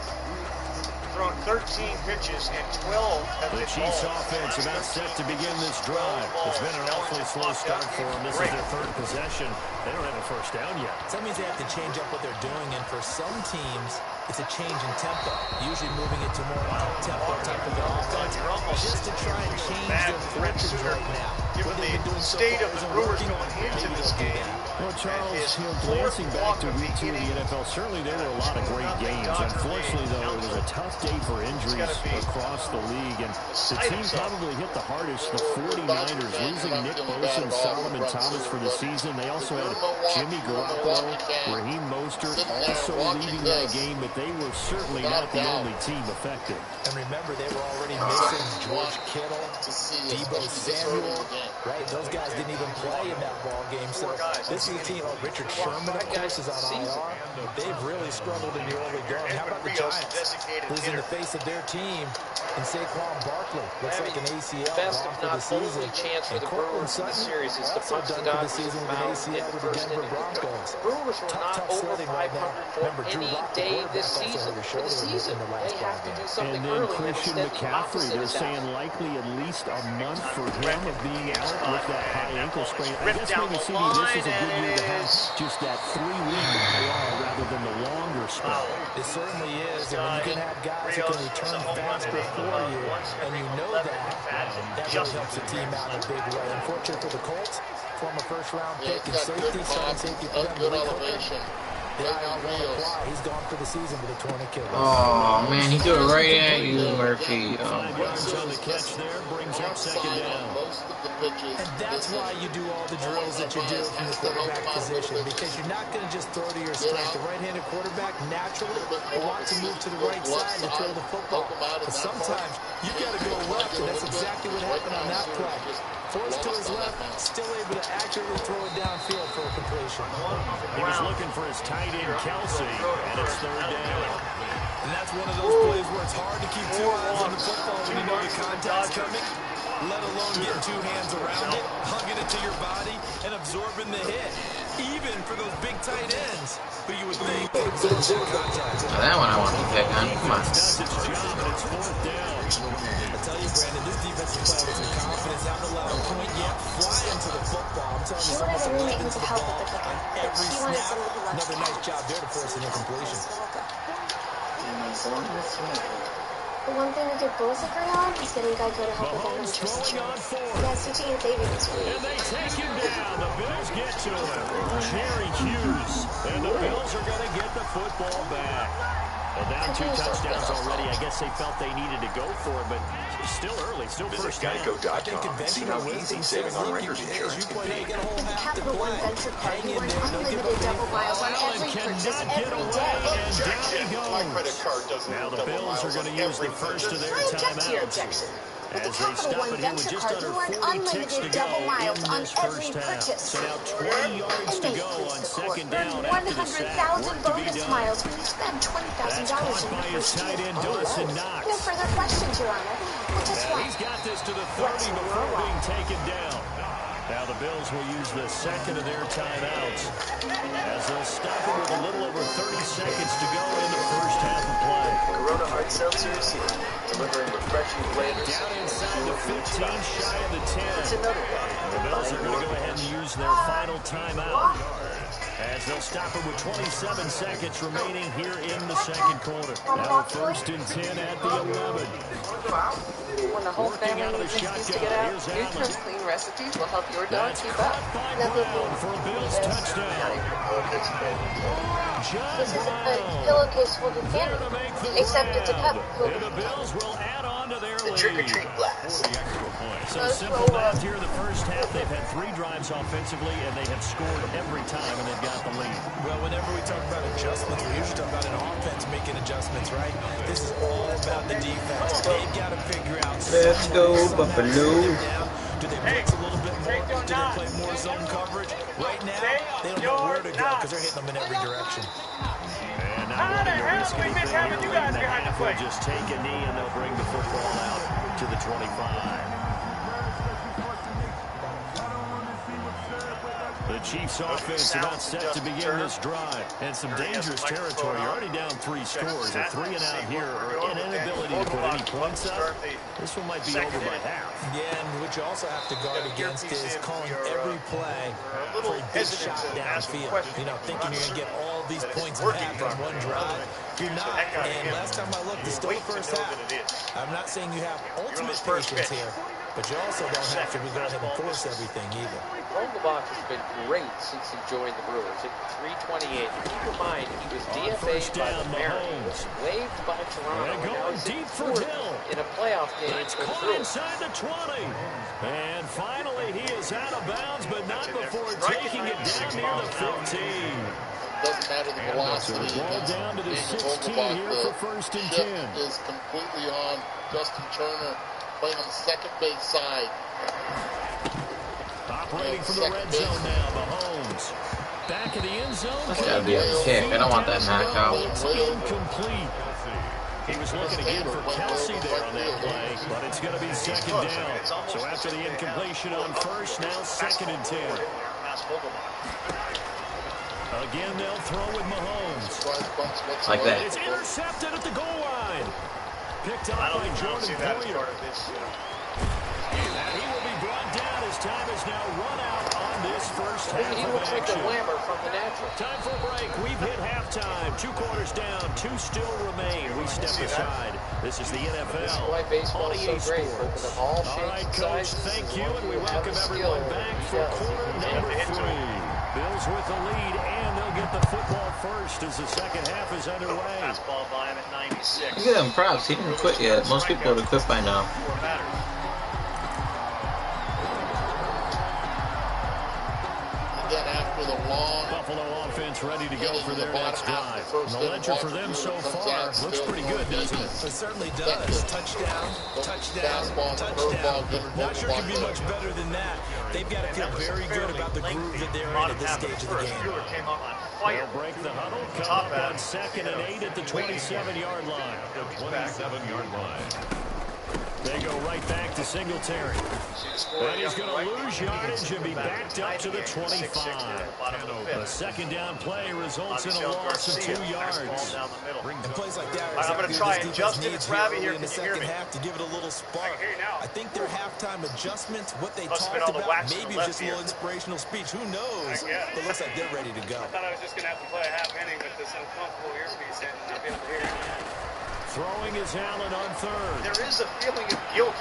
thrown 13 pitches and 12 have been The Chiefs balls. offense about set to begin this drive. It's been an awfully slow start for them. This is their third possession. They don't have a first down yet. So that means they have to change up what they're doing, and for some teams, it's a change in tempo, usually moving it to more tempo type of offense, just to try and change their fortunes right now. Given the state of the Brewers going into this game, well, Charles, glancing back to week 2 of the NFL, certainly there were a lot of great games. Unfortunately, though, it was a tough day for injuries across the league, and the team probably hit the hardest, the 49ers, losing Nick Bosa and Solomon Thomas for the season. They also had Jimmy Garoppolo, Raheem Mostert also leaving that game, but they were certainly not the only team affected. And remember, they were already missing George Kittle, Deebo Samuel, right? Those guys didn't even play in that ball game. So this is a team. Richard Sherman, of course, is on IR. They've really struggled in the early going. How about the Giants? Who's in the face of their team? And Saquon Barkley looks like an ACL best, gone if for the not season. only chance for the Brewers in the series is to punch the done for the Dodgers season with an ACL with the Denver Broncos. Brewers were not over 500 for any day this season. For the season, they have to do something and then early. Christian McCaffrey, they're saying likely at least a month for him of being out with that high ankle sprain. I guess maybe CD, this is a good year to have just that 3-week IR rather than the longer spell. It certainly is, and when you can have guys who can return faster for you, and you know that really helps the team out in a big way. Unfortunately for the Colts, former first-round pick and safety, starting safety for them, good elevation. The IR won't apply. He's gone for the season with a torn Achilles. Oh man, he threw it right at you, Murphy. Oh, on the catch there brings up second down. And that's why you do all the drills that you do from the quarterback position, because you're not going to just throw to your strength. The right-handed quarterback naturally will want to move to the right side to throw the football. But sometimes you've got to go left, and that's exactly what happened on that play. Forced to his left, still able to accurately throw it downfield for a completion. He was looking for his tight end, Kelsey, and it's third down. And that's one of those plays where it's hard to keep two eyes on the football when you know the contact's coming, let alone getting two hands around it, hugging it to your body, and absorbing the hit. Even for those big tight ends, who you would think would absorb contact. Now that one I want to pick on. Come on. Does its job, and it's fourth down. I tell you, Brandon, this defense is playing with some confidence. Haven't allowed a point yet. Flying to the football. I'm telling you, She wanted someone's to to the help ball with the cooking. on every She wanted snap. someone who loves Another cat. nice job there to force an incompletion. The one thing we could both agree on is getting Geico to help with our Mahomes nutrition. throwing on fourth. Yeah, switching and saving this week. And they take him down. The Bills get to him. Jerry Hughes. And the Bills are going to get the football back. Well, down 2 touchdowns already. I guess they felt they needed to go for it, but still early, still first down. Geico.com. See how easy saving on renter's insurance can be. Capital One Venture Card, you earn unlimited double miles on every purchase every day. Objection! My credit card doesn't Now the double Bills are miles going to on use the every first of their I object to your timeouts. objection. With the As they Capital stop One it here with Venture just Card, under you earn 40 ticks to unlimited go double miles in on this every first half. purchase. So now 20 yards And to they go please on the court. second Earn down after the sack. 100,000 Work to be bonus done. miles when you spend $20,000 That's in caught your by his first tight year. end, Dawson Knox. No further questions, Your Honor. Well, just Yeah, one. he's got this to the 30 What's before your being taken down. Now the Bills will use the second of their timeouts as they'll stop it with a little over 30 seconds to go in the first half of play. Corona Hard Seltzer is here, delivering refreshing flavors. Down inside the 15, shy of the 10. It's another one. The Bills are going to go ahead and use their final timeout as they'll stop it with 27 seconds remaining here in the second quarter. Now first and 10 at the 11. When the whole family out of the needs an excuse to shotgun. get out, Here's Nutrient's Allen. clean recipes will help your dog That's keep caught up. by Brown for a Bills touchdown. John This is a Brown pillowcase full of there candy, to make the except it's a cup grab. filled And with the Bills will add on to their The lead. trick-or-treat blast. 40 extra points. So Let's simple roll math up. here in the first half. They've had 3 drives offensively, and they have scored every time, and they've got the lead. Well, whenever we talk about adjustments, we usually talk about an offense making adjustments, right? This is all about the defense. They've got to figure out. Let's go, Buffalo. Do they blitz a little bit more? Do they play more zone coverage? Right now, they don't know where to go because they're hitting them in every direction. And now how the hell have we been having you guys behind the plate? They'll just take a knee, and they'll bring the football out. to the 25. The Chiefs offense about set to begin this drive. And some dangerous territory. You're already down 3 scores. A 3 and out here or an inability to put any points up. This one might be over by half. Yeah, and what you also have to guard against is calling every play for a big shot downfield. You know, thinking you're going to get all these points back from one drive. You're not. And last time I looked, it's still the first half. I'm not saying you have ultimate patience here, but you also don't have to go ahead and force everything either. Vogelbach has been great since he joined the Brewers at 328. Keep in mind, he was DFA'd by the Mariners, waived by Toronto, and now he's deep for Hill in a playoff game. It's caught inside the 20. And finally, he is out of bounds, but not before taking it down near the 15. Doesn't matter the velocity. Ball down to the 16 here for first and 10. Is completely on Justin Turner playing on the second base side. Operating from the red zone now, Mahomes. Back in the end zone. That's gotta be a kick. I don't want that knocked out. It's incomplete. He was looking again for Kelsey there on that play, but it's going to be second down. So after the incompletion on first, now second and 10. Again, they'll throw with Mahomes. Like that. It's intercepted at the goal line. Picked up by Jordan Poyer. And he will be brought down as time is now run out on this first half He looks like the Lammer from the natural. Time for a break. We've hit halftime. 2 quarters down. 2 still remain. We step aside. This is the NFL. This is why baseball is so great. Open them all shapes and Coach, sizes. thank you, and we welcome everyone back for quarter number 3. Bills with the lead, and they'll get the football first as the second half is underway. Fastball by him at 96. Look at him, props. He didn't quit yet. Most people would have quit by now. Again, after the long Buffalo offense ready to go for their next drive. And the ledger for them so far looks pretty good, doesn't it? It certainly does. Touchdown, touchdown, touchdown. Not sure it can be much better than that. They've got to feel very good about the groove that they're in at this stage of the game. They'll break the huddle, come up on second and 8 at the 27-yard line. The 27-yard line. They go right back to Singletary. And he's going to lose yardage and be backed up to the 25. A second down play results in a loss of 2 yards. And plays like that I'm going to try and adjust it. It's Ravi here. In the second half to give it a little spark. I think their halftime adjustments, what they Must talked have been all the about, wax maybe from the it's just a little inspirational speech. Who knows? But it looks like they're ready to go. I thought I was just going to have to play a half inning with this uncomfortable earpiece in and not be able to hear it. Throwing is Allen on third. There is a feeling of guilt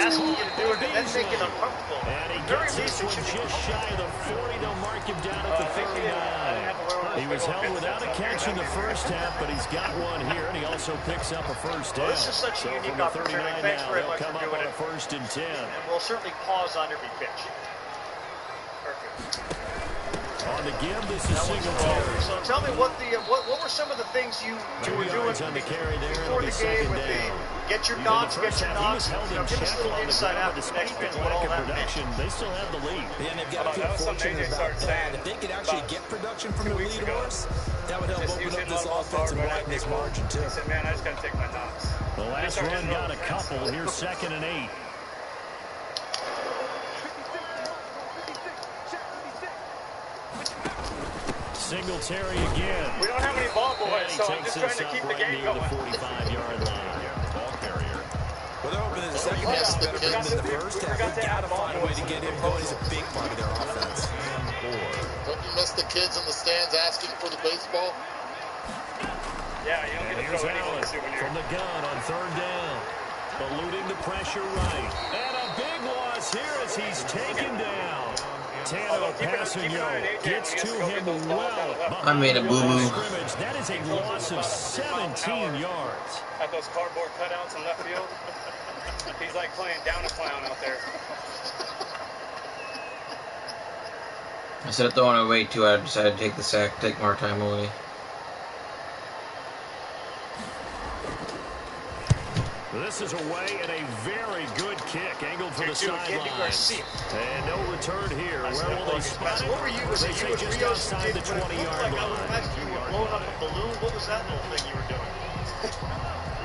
asking you to do it and then make it uncomfortable. And he gets this one just shy of the 40. They'll mark him down at the 39. He was held without a catch in the first half, but he's got one here, and he also picks up a first down. Well, this is such a unique opportunity. Thanks very much for doing it. First and 10. And we'll certainly pause on every pitch. Perfect. On the give, this is Singletary. So tell me what were some of the things you were doing on the carry there before the game with the get your knocks. Give us a little insight after the next pitch what all that meant. They still have the lead. Yeah, and they've got to feel fortunate about that. If they could actually get production from the lead horse, that would help open up this offense and widen this margin too. He said, man, I just got to take my knocks. The last run got a couple. Here's second and 8. Singletary again. We don't have any ball boys, so I'm just trying to keep the game going. The 45-yard line. Ball carrier. Well, they're hoping that the second half is better for him than the first half. They've got to find a way to get him going. He's a big part of their offense. Don't you miss the kids in the stands asking for the baseball? Yeah, you don't get to throw anyone a souvenir. From the gun on third down. Eluding the pressure right. And a big loss here as he's taken down. Tano Passanio gets to him well. I made a boo-boo. That is a loss of 17 yards. At those cardboard cutouts in left field. He's like playing down a clown out there. Instead of throwing it away too, I decided to take the sack, take more time away. This is away and a very good kick, angled for the sideline. And no return here. Where will they spot it? What were you? Was it you just outside the 20-yard line. You were blowing up a balloon. What was that little thing you were doing?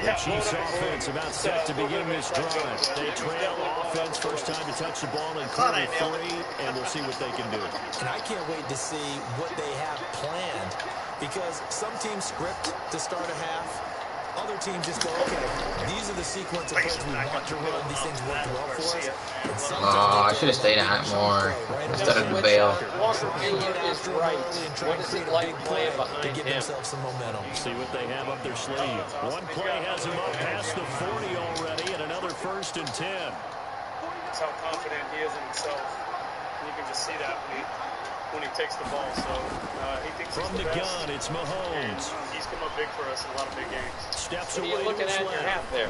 The Chiefs offense about set to begin this drive. They trail offense first time to touch the ball in quarter 3, and we'll see what they can do. And I can't wait to see what they have planned, because some teams script to start a half. Other teams just go, okay, these are the sequence of plays we want to run. These things work well for us. And Oh, I should have stayed on it more instead of the bail. Walker Buehler is right. What is it like playing behind him? Some momentum. See what they have up their sleeve. One play has him up past the 40 already, and another 1st and 10. That's how confident he is in himself. And you can just see that when he takes the ball. So he thinks from he's the gun, it's Mahomes. He's come up big for us in a lot of big games. Steps away. What are you looking at in your half there?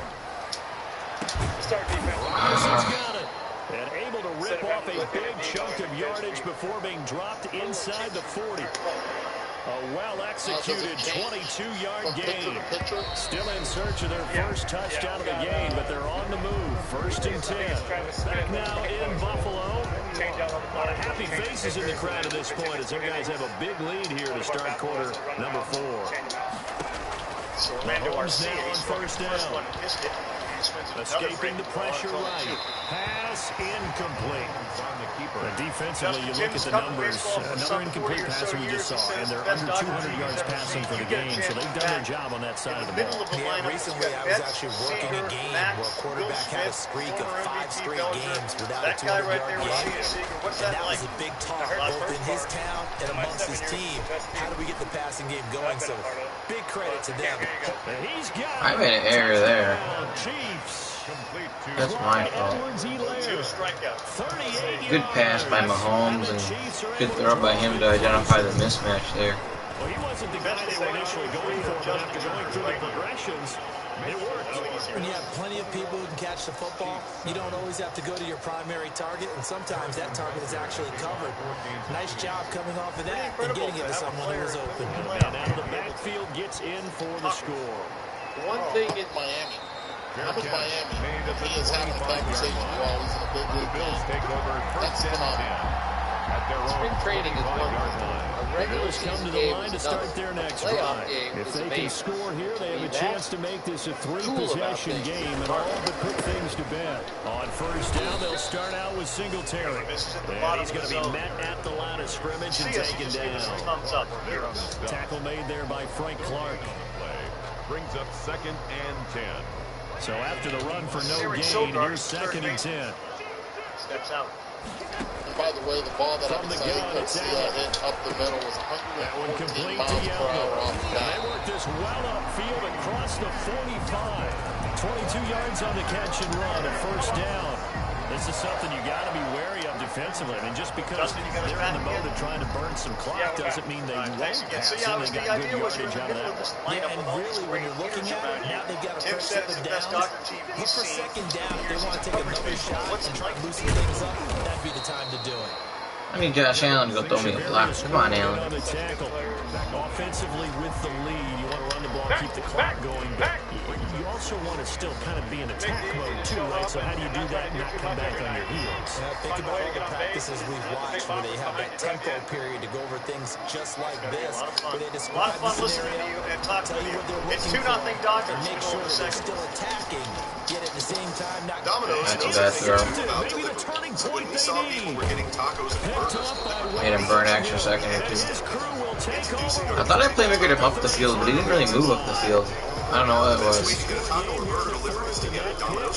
Start defense. He's got it. And able to rip off a big chunk of yardage before being dropped inside the 40. A well-executed 22-yard gain. Still in search of their first touchdown of the game, but they're on the move. 1st and 10. Back now in Buffalo. A lot of happy faces in the crowd at this point as their guys have a big lead here to start quarter number 4. Mahomes now on 1st down. Escaping the pressure right. Pass incomplete. But defensively, you look at the numbers. Another incomplete pass we just saw, and they're under 200 yards passing for the game, so they've done their job on that side of the ball. Yeah, recently I was actually working a game where a quarterback had a streak of 5 straight games without a 200-yard game. And that was a big talk, both in his town and amongst his team. How do we get the passing game going? So big credit to them. I made an error there. That's my fault. Good pass by Mahomes and good throw by him to identify the mismatch there. Well, he wasn't the guy they were initially going for, but after going through the progressions, it worked. When you have plenty of people who can catch the football, you don't always have to go to your primary target, and sometimes that target is actually covered. Nice job coming off of that and getting it to someone who was open. And out of the backfield gets in for the score. One thing in Miami. I'm in Miami. He is having a conversation while he's in a big league game. That's phenomenal. Spring training is one thing. A regular season game is another. Playoff game if is they amazing. can score here, they have a chance to make this a 3-possession game and all but put things to bed. On 1st down, they'll start out with Singletary. And he's going to be met at the line of scrimmage and taken down. Tackle made there by Frank Clark. Brings up 2nd and 10. So after the run for no gain, here's 2nd and 10. Steps out. And by the way, the ball that From the gun, it's hit up the middle was 114 miles per hour off the bat. They worked this well upfield across the 45. 22 yards on the catch and run, a 1st down. This is something you got to be wary of defensively. I mean, just because they're in the mode of trying to burn some clock doesn't mean they won't pass. So they got good yardage out of that. Yeah, and really, when you're looking at it, now they've got to press second down. Look for 2nd down if they want to take another shot and try to loosen things up. That'd be the time to do it. I need Josh Allen to go throw me a block. Come on, Allen. Offensively with the lead, you want to run the ball, keep the clock going, but you also want to still kind of be in attack mode too, right? So how do you do that and not come back on your heels? Think about all the practices we've watched where they have that tempo period to go over things just like this, where they describe the scenario, tell you what they're looking for, and make sure that they're still attacking, yet at the same time not... That's a bad throw. Maybe the turning point they need. Made him burn extra second or 2. I thought I played him up the field, but he didn't really move up the field. I don't know what it was. It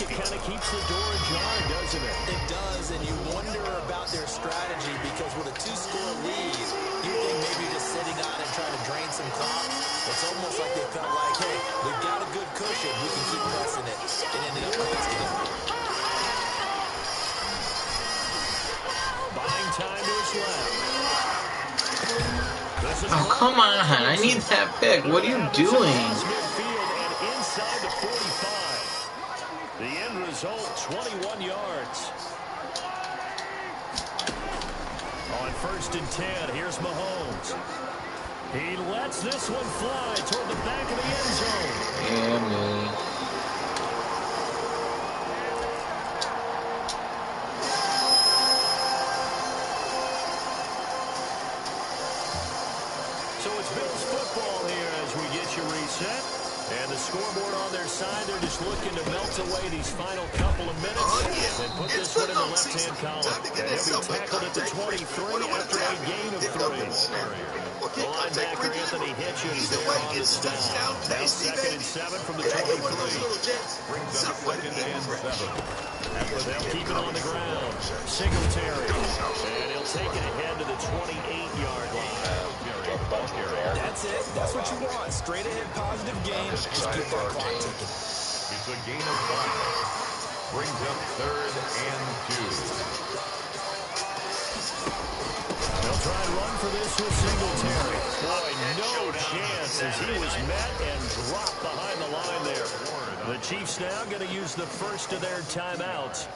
kind of keeps the door ajar, doesn't it? It does, and you wonder about their strategy because with a 2-score lead, you think maybe you're just sitting on and trying to drain some clock. It's almost like they felt like, hey, we've got a good cushion, we can keep pressing it. It ended up costing them. Buying time to his left. Oh, come on. I need that pick. What are you doing? Inside the 45. The end result, 21 yards. On 1st and 10, here's Mahomes. He lets this one fly toward the back of the end zone. Yeah, me. So it's Bills football here as we get you reset. And the scoreboard on their side, they're just looking to melt away these final couple of minutes and put this one in the left-hand column. And he'll be tackled at the 23 after a gain of 3. The linebacker, Anthony Hitchens, there on the stop. Now 2nd and 7 from the 23. Brings up 2nd and 7. They'll keep it on the ground. Singletary. And he'll take it ahead to the 28-yard line. That's it. That's what you want. Straight ahead, positive game. Just keep that clock ticking. It's a gain of 5. Brings up 3rd and 2. They'll try and run for this with Singletary. Boy, no chance as he was met and dropped behind the line there. The Chiefs now going to use the first of their timeouts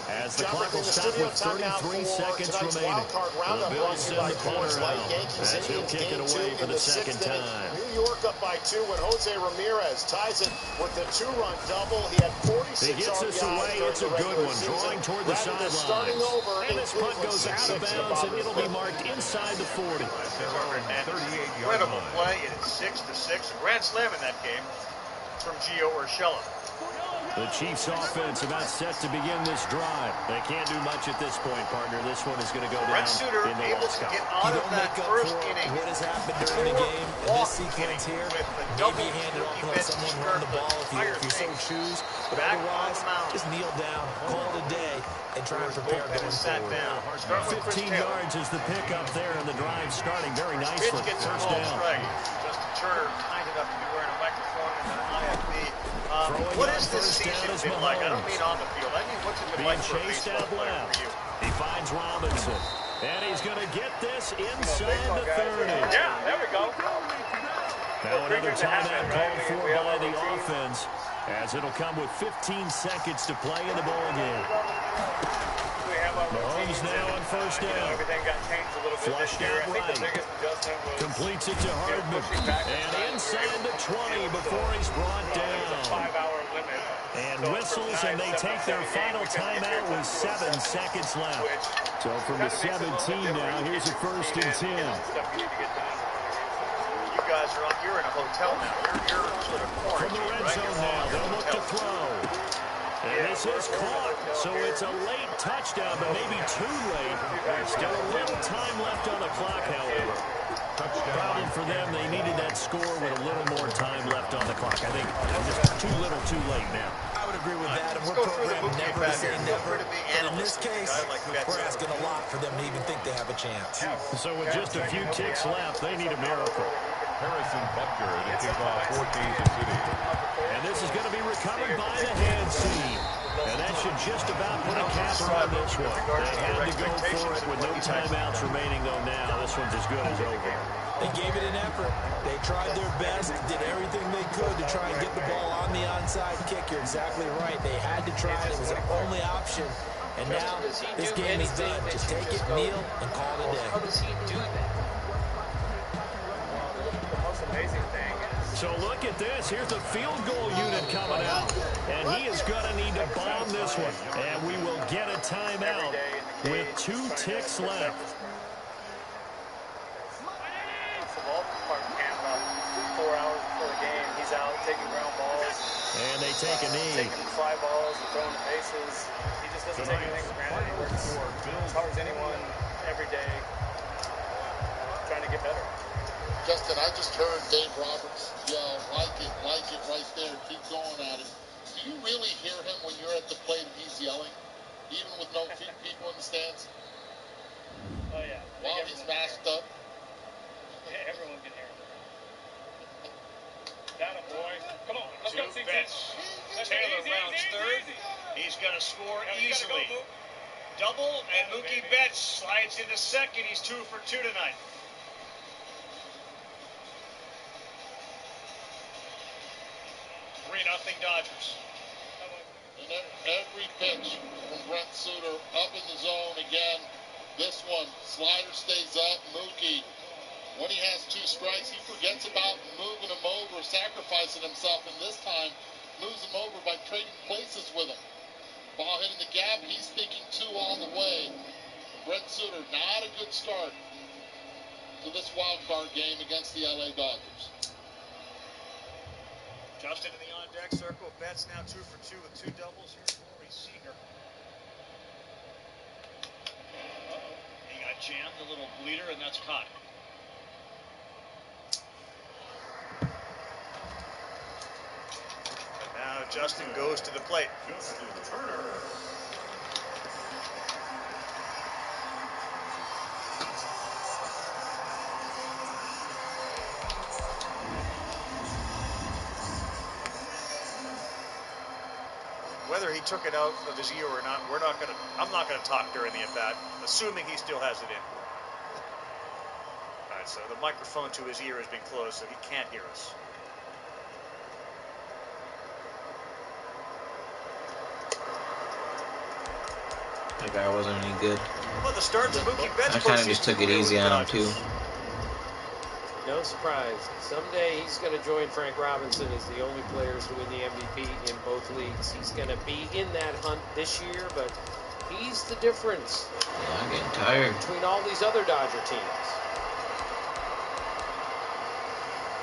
as the clock will stop with 33 seconds remaining. The Bills send the punter out as he'll kick it away for the second time. New York up by 2 when Jose Ramirez ties it with the 2-run double. He had 46 He gets this away. It's a good one, drawing toward the sidelines. And this punt goes out of bounds, and it'll be marked inside the 40. Incredible play. It is 6-6. A grand slam in that game from Gio Urshela. The Chiefs offense about set to begin this drive. They can't do much at this point, partner. This one is going to go down in the loss column. Get out of that first inning. What has happened during the game in this sequence here? Maybe hand it off and let someone run the ball if you so choose. But otherwise, just kneel down, call it a day, and try and prepare going forward. 15 yards is the pickup there, and the drive starting very nicely. First down. Justin Turner kind enough to be wearing a microphone and an IFB. What is this season been like? I don't mean on the field. I mean, what's it been like for a baseball player for you? He finds Robinson, and he's going to get this inside the 30. Yeah, there we go. Now another timeout called for by the offense, as it'll come with 15 seconds to play in the ball game. Mahomes now on first down. Everything got changed a little bit. Flushed out right. Completes it to Hardman. And inside the 20 before he's brought down. And whistles, and they take their final timeout with 7 seconds left. So from the 17 now, here's a 1st and 10. You guys are on, you're in a hotel now. You're sort of quarantined. From the red zone now, they'll look to throw. And this is caught, so it's a late touchdown, but maybe too late. Still a little time left on the clock, however. Problem for them, they needed that score with a little more time left on the clock. I think just too little, too late now. I would agree with that, and we're programmed never to say never. But in this case, we're asking a lot for them to even think they have a chance. So with just a few ticks left, they need a miracle. Harrison Butker to kick off for Kansas City. And this is going to be recovered by the hand team. And that should just about put a capper on this one. They had to go for it with no timeouts remaining, though, now. This one's as good as over. They gave it an effort. They tried their best, did everything they could to try and get the ball on the onside kick. You're exactly right. They had to try it. It was their only option. And now this game is done. Just take it, kneel, and call it a day. How does he do that? Amazing thing is, so look at this. Here's the field goal unit coming out. And he is going to need to bomb this one. And we will get a timeout with 2 ticks left. the ball department came about 4 hours before the game. He's out taking ground balls. And they take a knee. Taking fly balls and throwing the bases. He just doesn't take anything for granted. He works as hard as anyone every day trying to get better. Justin, I just heard Dave Roberts yell, like it right there, keep going at it. Do you really hear him when you're at the plate and he's yelling, even with no people in the stands? Oh, yeah. While he's masked up? Yeah, everyone can hear him. Got him, boy. Come on, let's go, CT. Taylor rounds third. He's going to score easily. Double, and Mookie Betts slides into second. He's 2 for 2 tonight. 3-0 Dodgers. And every pitch from Brent Suter up in the zone again. This one, slider stays up. Mookie, when he has 2 strikes, he forgets about moving him over, sacrificing himself, and this time moves him over by trading places with him. Ball hitting the gap, he's thinking 2 all the way. Brent Suter, not a good start to this wild card game against the LA Dodgers. Justin in the on-deck circle. Betts now 2 for 2 with 2 doubles. Here's Corey Seager. He got jammed, a little bleeder, and that's caught. And now Justin goes to the plate. Justin Turner. Whether he took it out of his ear or not, I'm not gonna talk during the at-bat, assuming he still has it in. All right, so the microphone to his ear has been closed, so he can't hear us. That guy wasn't any good. Well, the start to Mookie Betts. I kind of just took it easy on him too. No surprise. Someday he's going to join Frank Robinson as the only players to win the MVP in both leagues. He's going to be in that hunt this year, but he's the difference. Yeah, I'm getting tired. Between all these other Dodger teams.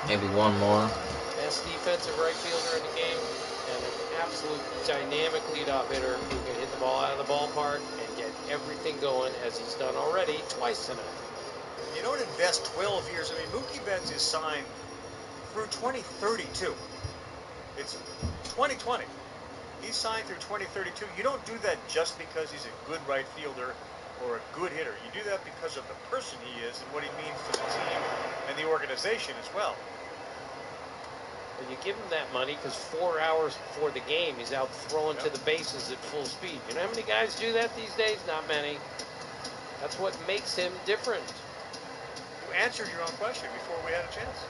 Maybe one more. Best defensive right fielder in the game and an absolute dynamic leadoff hitter who can hit the ball out of the ballpark and get everything going as he's done already twice tonight. You don't invest 12 years. I mean, Mookie Betts is signed through 2032. It's 2020. He's signed through 2032. You don't do that just because he's a good right fielder or a good hitter. You do that because of the person he is and what he means to the team and the organization as well. And you give him that money because 4 hours before the game, he's out throwing to the bases at full speed. You know how many guys do that these days? Not many. That's what makes him different. You answered your own question before we had a chance.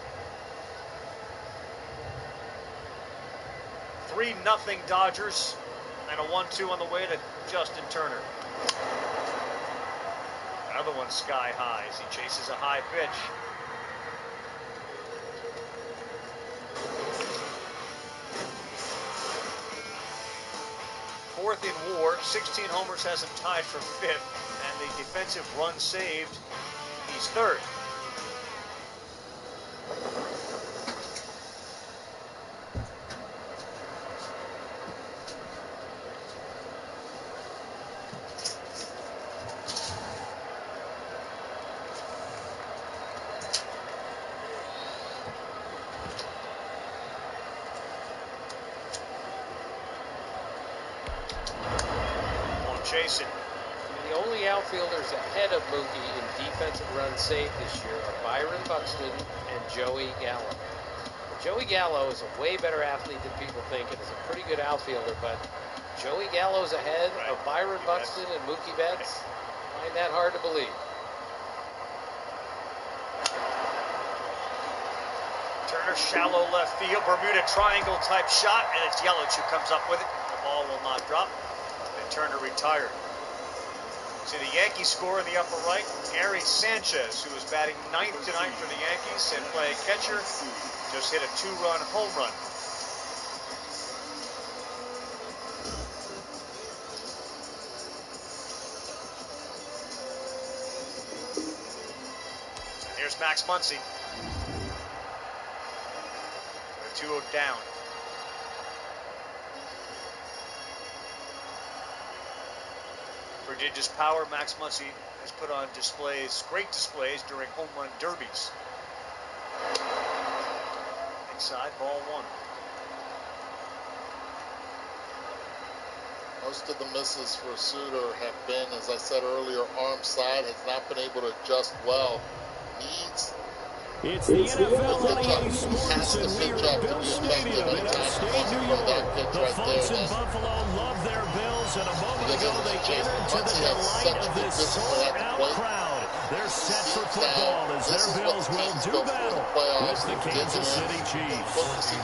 3-0 Dodgers, and a 1-2 on the way to Justin Turner. Another one sky high as he chases a high pitch. Fourth in WAR, 16 homers, has him tied for 5th, and the defensive run saved, he's 3rd. Chasing. The only outfielders ahead of Mookie in defensive runs saved this year are Byron Buxton and Joey Gallo. Joey Gallo is a way better athlete than people think and is a pretty good outfielder, but Joey Gallo's ahead of Byron Buxton and Mookie Betts. I find that hard to believe. Turner, shallow left field, Bermuda triangle type shot, and it's Yelich who comes up with it. The ball will not drop. Turner retired. See the Yankees score in the upper right. Gary Sanchez, who is batting 9th tonight for the Yankees and playing catcher, just hit a 2-run home run. And here's Max Muncy. 2-0 down. Prodigious power, Max Muncy has put on displays, great displays during home run derbies. Inside, ball 1. Most of the misses for Suter have been, as I said earlier, arm side, has not been able to adjust well. Needs. It's the NFL on EA Sports, and we are at Bill Stadium in upstate New York. The folks in Buffalo love their Bills, and a moment ago they entered to the delight of this sold-out crowd. They're set for football as their Bills will do battle with the Kansas City Chiefs.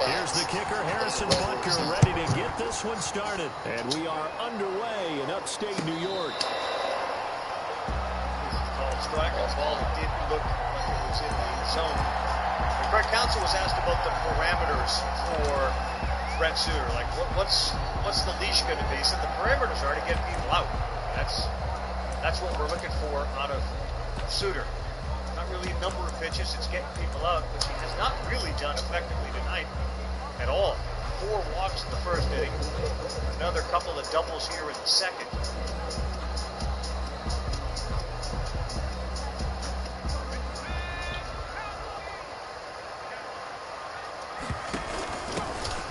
Here's the kicker, Harrison Butker, ready to get this one started. And we are underway in upstate New York. Called strike. A ball that didn't look like it was in the zone. And Craig Counsell was asked about the parameters for Brent Suter. Like, what's the leash going to be? He said the parameters are to get people out. That's what we're looking for out of Suter. not really a number of pitches. It's getting people out, which he has not really done effectively tonight at all. 4 walks in the first inning. Another couple of doubles here in the second.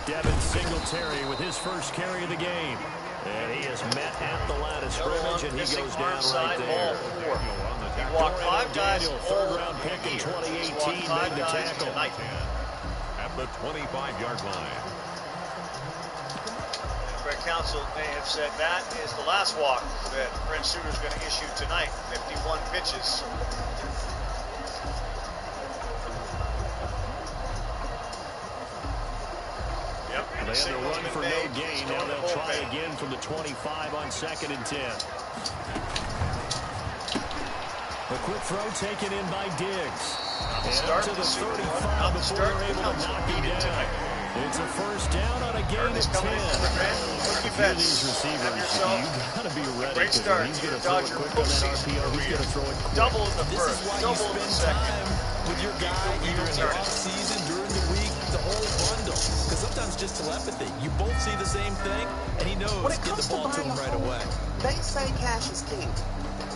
Devin Singletary with his first carry of the game. And he is met at the line of scrimmage, and he goes down right there. He walked 5 guys. Third-round pick in 2018, made the tackle. At the 25-yard line. Greg Counsell may have said that is the last walk that Brent Suter's going to issue tonight. 51 pitches. Yep, and they had to run for no gain. Now they'll try again from the 25 on 2nd and 10. A quick throw taken in by Diggs. And up to the 35 before they're able to knock him down. It's a first down on a gain of 10. For these receivers, you got to be ready. Great start. He's going to throw it quick on that RPO. He's going to throw it quick. Double in the first, double in the second. With your guy, either in the off-season, during the week, the whole bundle. Because sometimes just telepathy. You both see the same thing, and he knows get the ball to him right away. They say cash is king.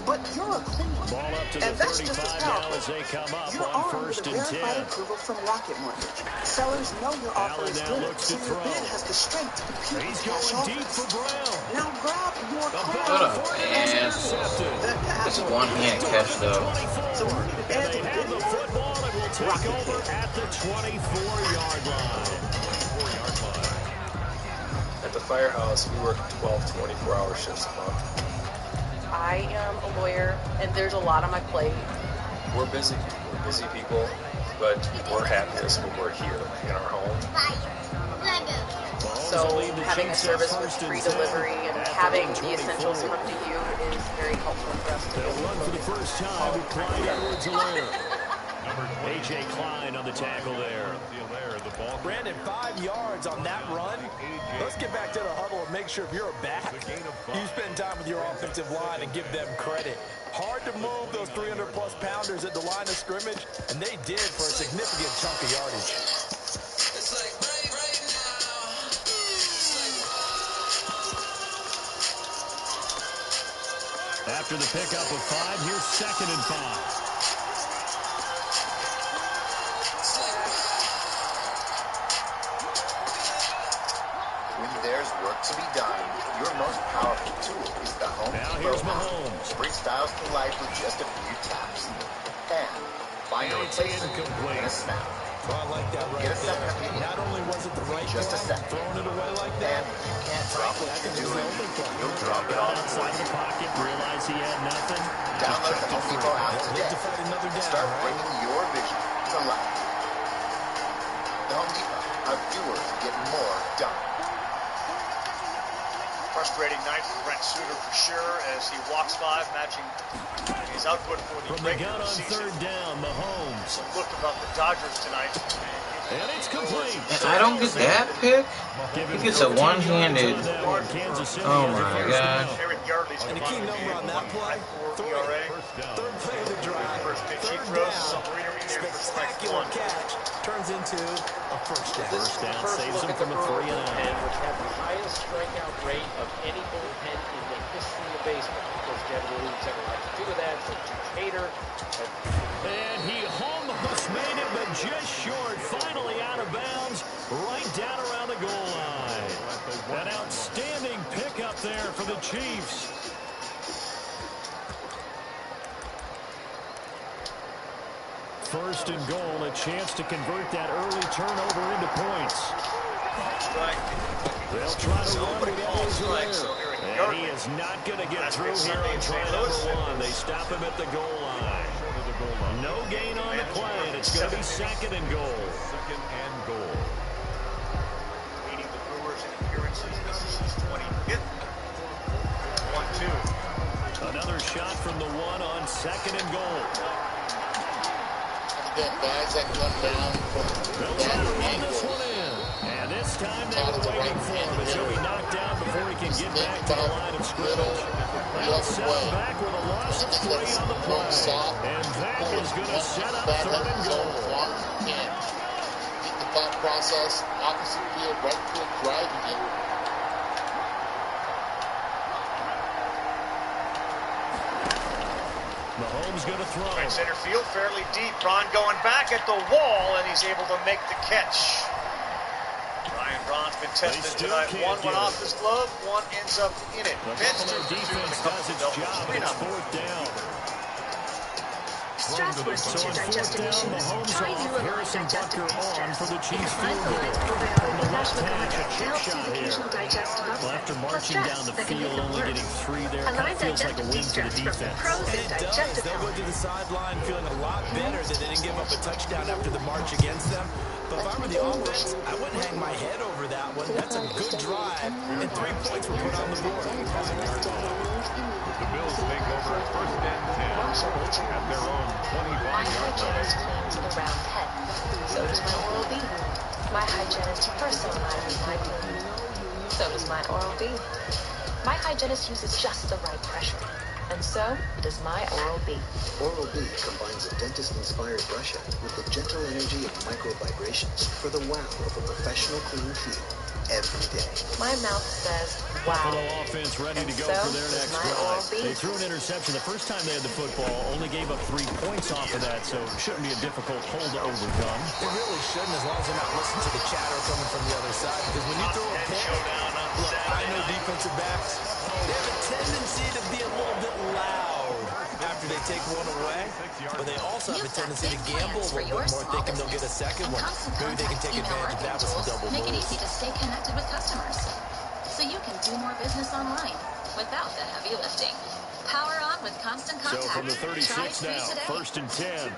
But you're a queen. Ball up to the 35 now as they come up on 1st and 10. Approval from Rocket Mortgage. Sellers know your offer is good, so your bid has the strength to compete with cash offers. Deep for Brown. Now grab your What a man. This one-hand catch, though. And they have the football and will take over at the 24-yard line. At the firehouse, we work 12, 24-hour shifts a month. I am a lawyer, and there's a lot on my plate. We're busy people, but we're happiest when we're here in our home. So having a service with free delivery and having the essentials come to you is very helpful for us to They'll run for the first time with Clyde Edwards-Helaire. A.J. Klein on the tackle there. Brandon, 5 yards on that run. Let's get back to the huddle and make sure if you're a back, you spend time with your offensive line and give them credit. Hard to move those 300-plus pounders at the line of scrimmage, and they did for a significant chunk of yardage. After the pickup of 5, here's 2nd and 5. There's work to be done. Your most powerful tool is the Home Depot app. Bring styles to life with just a few taps. And find a replacement in a snap. Oh, I like that right Get a second there. opinion. Not only was it the right Just a second. throwing it away like that, And if you can't drop what you're doing, you'll drop it all Outside the pocket, realize he had nothing. Download the Home Depot app today. And start bringing your vision to life. The Home Depot. How doers get more done. Frustrating night for Brent Suter for sure as he walks 5, matching his output for the regular season. From the gun on 3rd down, Mahomes. Look about the Dodgers tonight. And it's complete. I don't get that pick. He gets a one-handed. Oh my God. And the key number on that play, 3. 3rd play of the drive, 3rd down, spectacular catch, turns into a first down. First down saves him from a 3-and-out. Which had the highest strikeout rate of any bullpen in the history of baseball. Of course, Devin Williams had a lot to do with that. So Hader. And he almost made it, but just short. Finally out of bounds, right down around the goal line. An outstanding pickup there for the Chiefs. First and goal, a chance to convert that early turnover into points. They'll try to run with Edwards-Helaire. And he is not going to get through here on try number 1. They stop him at the goal line. No gain on the play, and it's going to be 2nd and goal. 2nd and goal. Leading the Brewers in appearances. This is his 25th. 1-2. Another shot from the 1 on 2nd and goal. Again, guys that run down from that angle. And And this time they were waiting for him as he'll be knocked down before he can get back to the line of scrimmage. They'll set him back with a loss of 3 on the play. And that is going to set up 3rd and goal. Beat the thought process, opposite field, right field, driving it. Mahomes going to throw. Right center field, fairly deep. Braun going back at the wall, and he's able to make the catch. Ryan Braun's been tested tonight. One went off his glove, one ends up in it. Buffalo defense does its job, and it's 4th down. Stress works to digest emissions. Try new Harrison Butker on for the Chiefs field goal. From the left hack, it helps with occasional digestive upset. Well, after marching down the field, only getting 3 there, kind of feels like a win for the defense. And it does. They'll go to the sideline feeling a lot better that they didn't give up a touchdown after the march against them. But if I were the offense, I wouldn't hang my head over that one. That's a good drive, and 3 points were put on the board. The Bills take over at 1st and 10 at their own 25-yard line. To the round head. So does my Oral-B. My hygienist personalizes my cleaning. So does my Oral-B. My hygienist uses just the right pressure. And so does my Oral-B. Oral-B combines a dentist-inspired brush head with the gentle energy of micro-vibrations for the wow of a professional clean feel every day. My mouth says, wow. Buffalo offense ready to go for their next drive. They threw an interception the first time they had the football, only gave up 3 points off of that, so it shouldn't be a difficult hole to overcome. It really shouldn't, as long as they're not listening to the chatter coming from the other side, because when you throw a pick, look, I know defensive backs, they have a tendency to be a little bit loud after they take one away, but they also have a tendency to gamble a little bit more, thinking they'll get a second one. Maybe they can take advantage of that with some double Make it moves. easy to stay connected with customers, so you can do more business online without the heavy lifting. Power on with Constant Contact. So from the 36 Try it now, today. 1st and 10.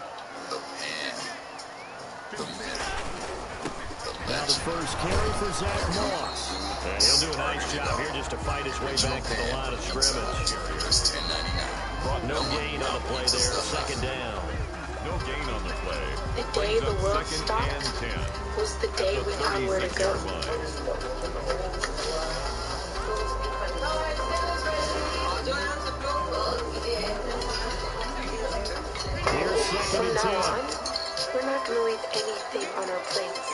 Now the first carry for Zach Moss. And he'll do a nice job here just to fight his way back to the line of scrimmage. Brought no gain on the play there, 2nd down. No gain on the play. The day the world stopped was the day we had where to go. From now on, we're not going to leave anything on our plates.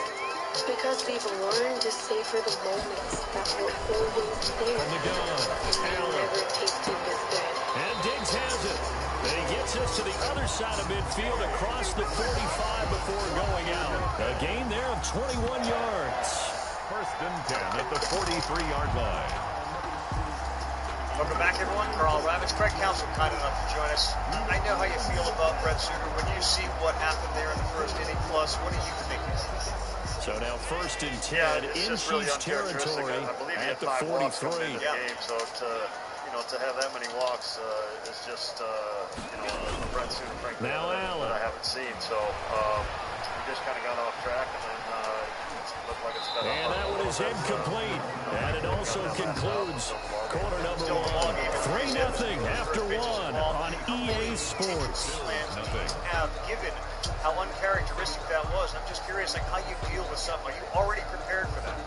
Because we've learned to savor the moments that were always there. On the gun, and never tasted this good. And Diggs has it. And he gets us to the other side of midfield across the 45 before going out. A gain there of 21 yards. 1st and 10 at the 43-yard line. Welcome back, everyone. Carl Ravitch, Craig Counsell, kind enough to join us. I know how you feel about Brett Suter. When you see what happened there in the 1st inning plus, what are you thinking? So now 1st and 10 in Chiefs territory at the 43. Game, so to have that many walks is just a Brett Suter, frankly, now that I haven't seen. So we just kind of got off track, and then it looked like it's been and that one is incomplete. And it also concludes quarter number 1. 3-0 after 1 on EA Sports. Given how uncharacteristic that was, I'm just curious, like, how you deal with something. Are you already prepared for that?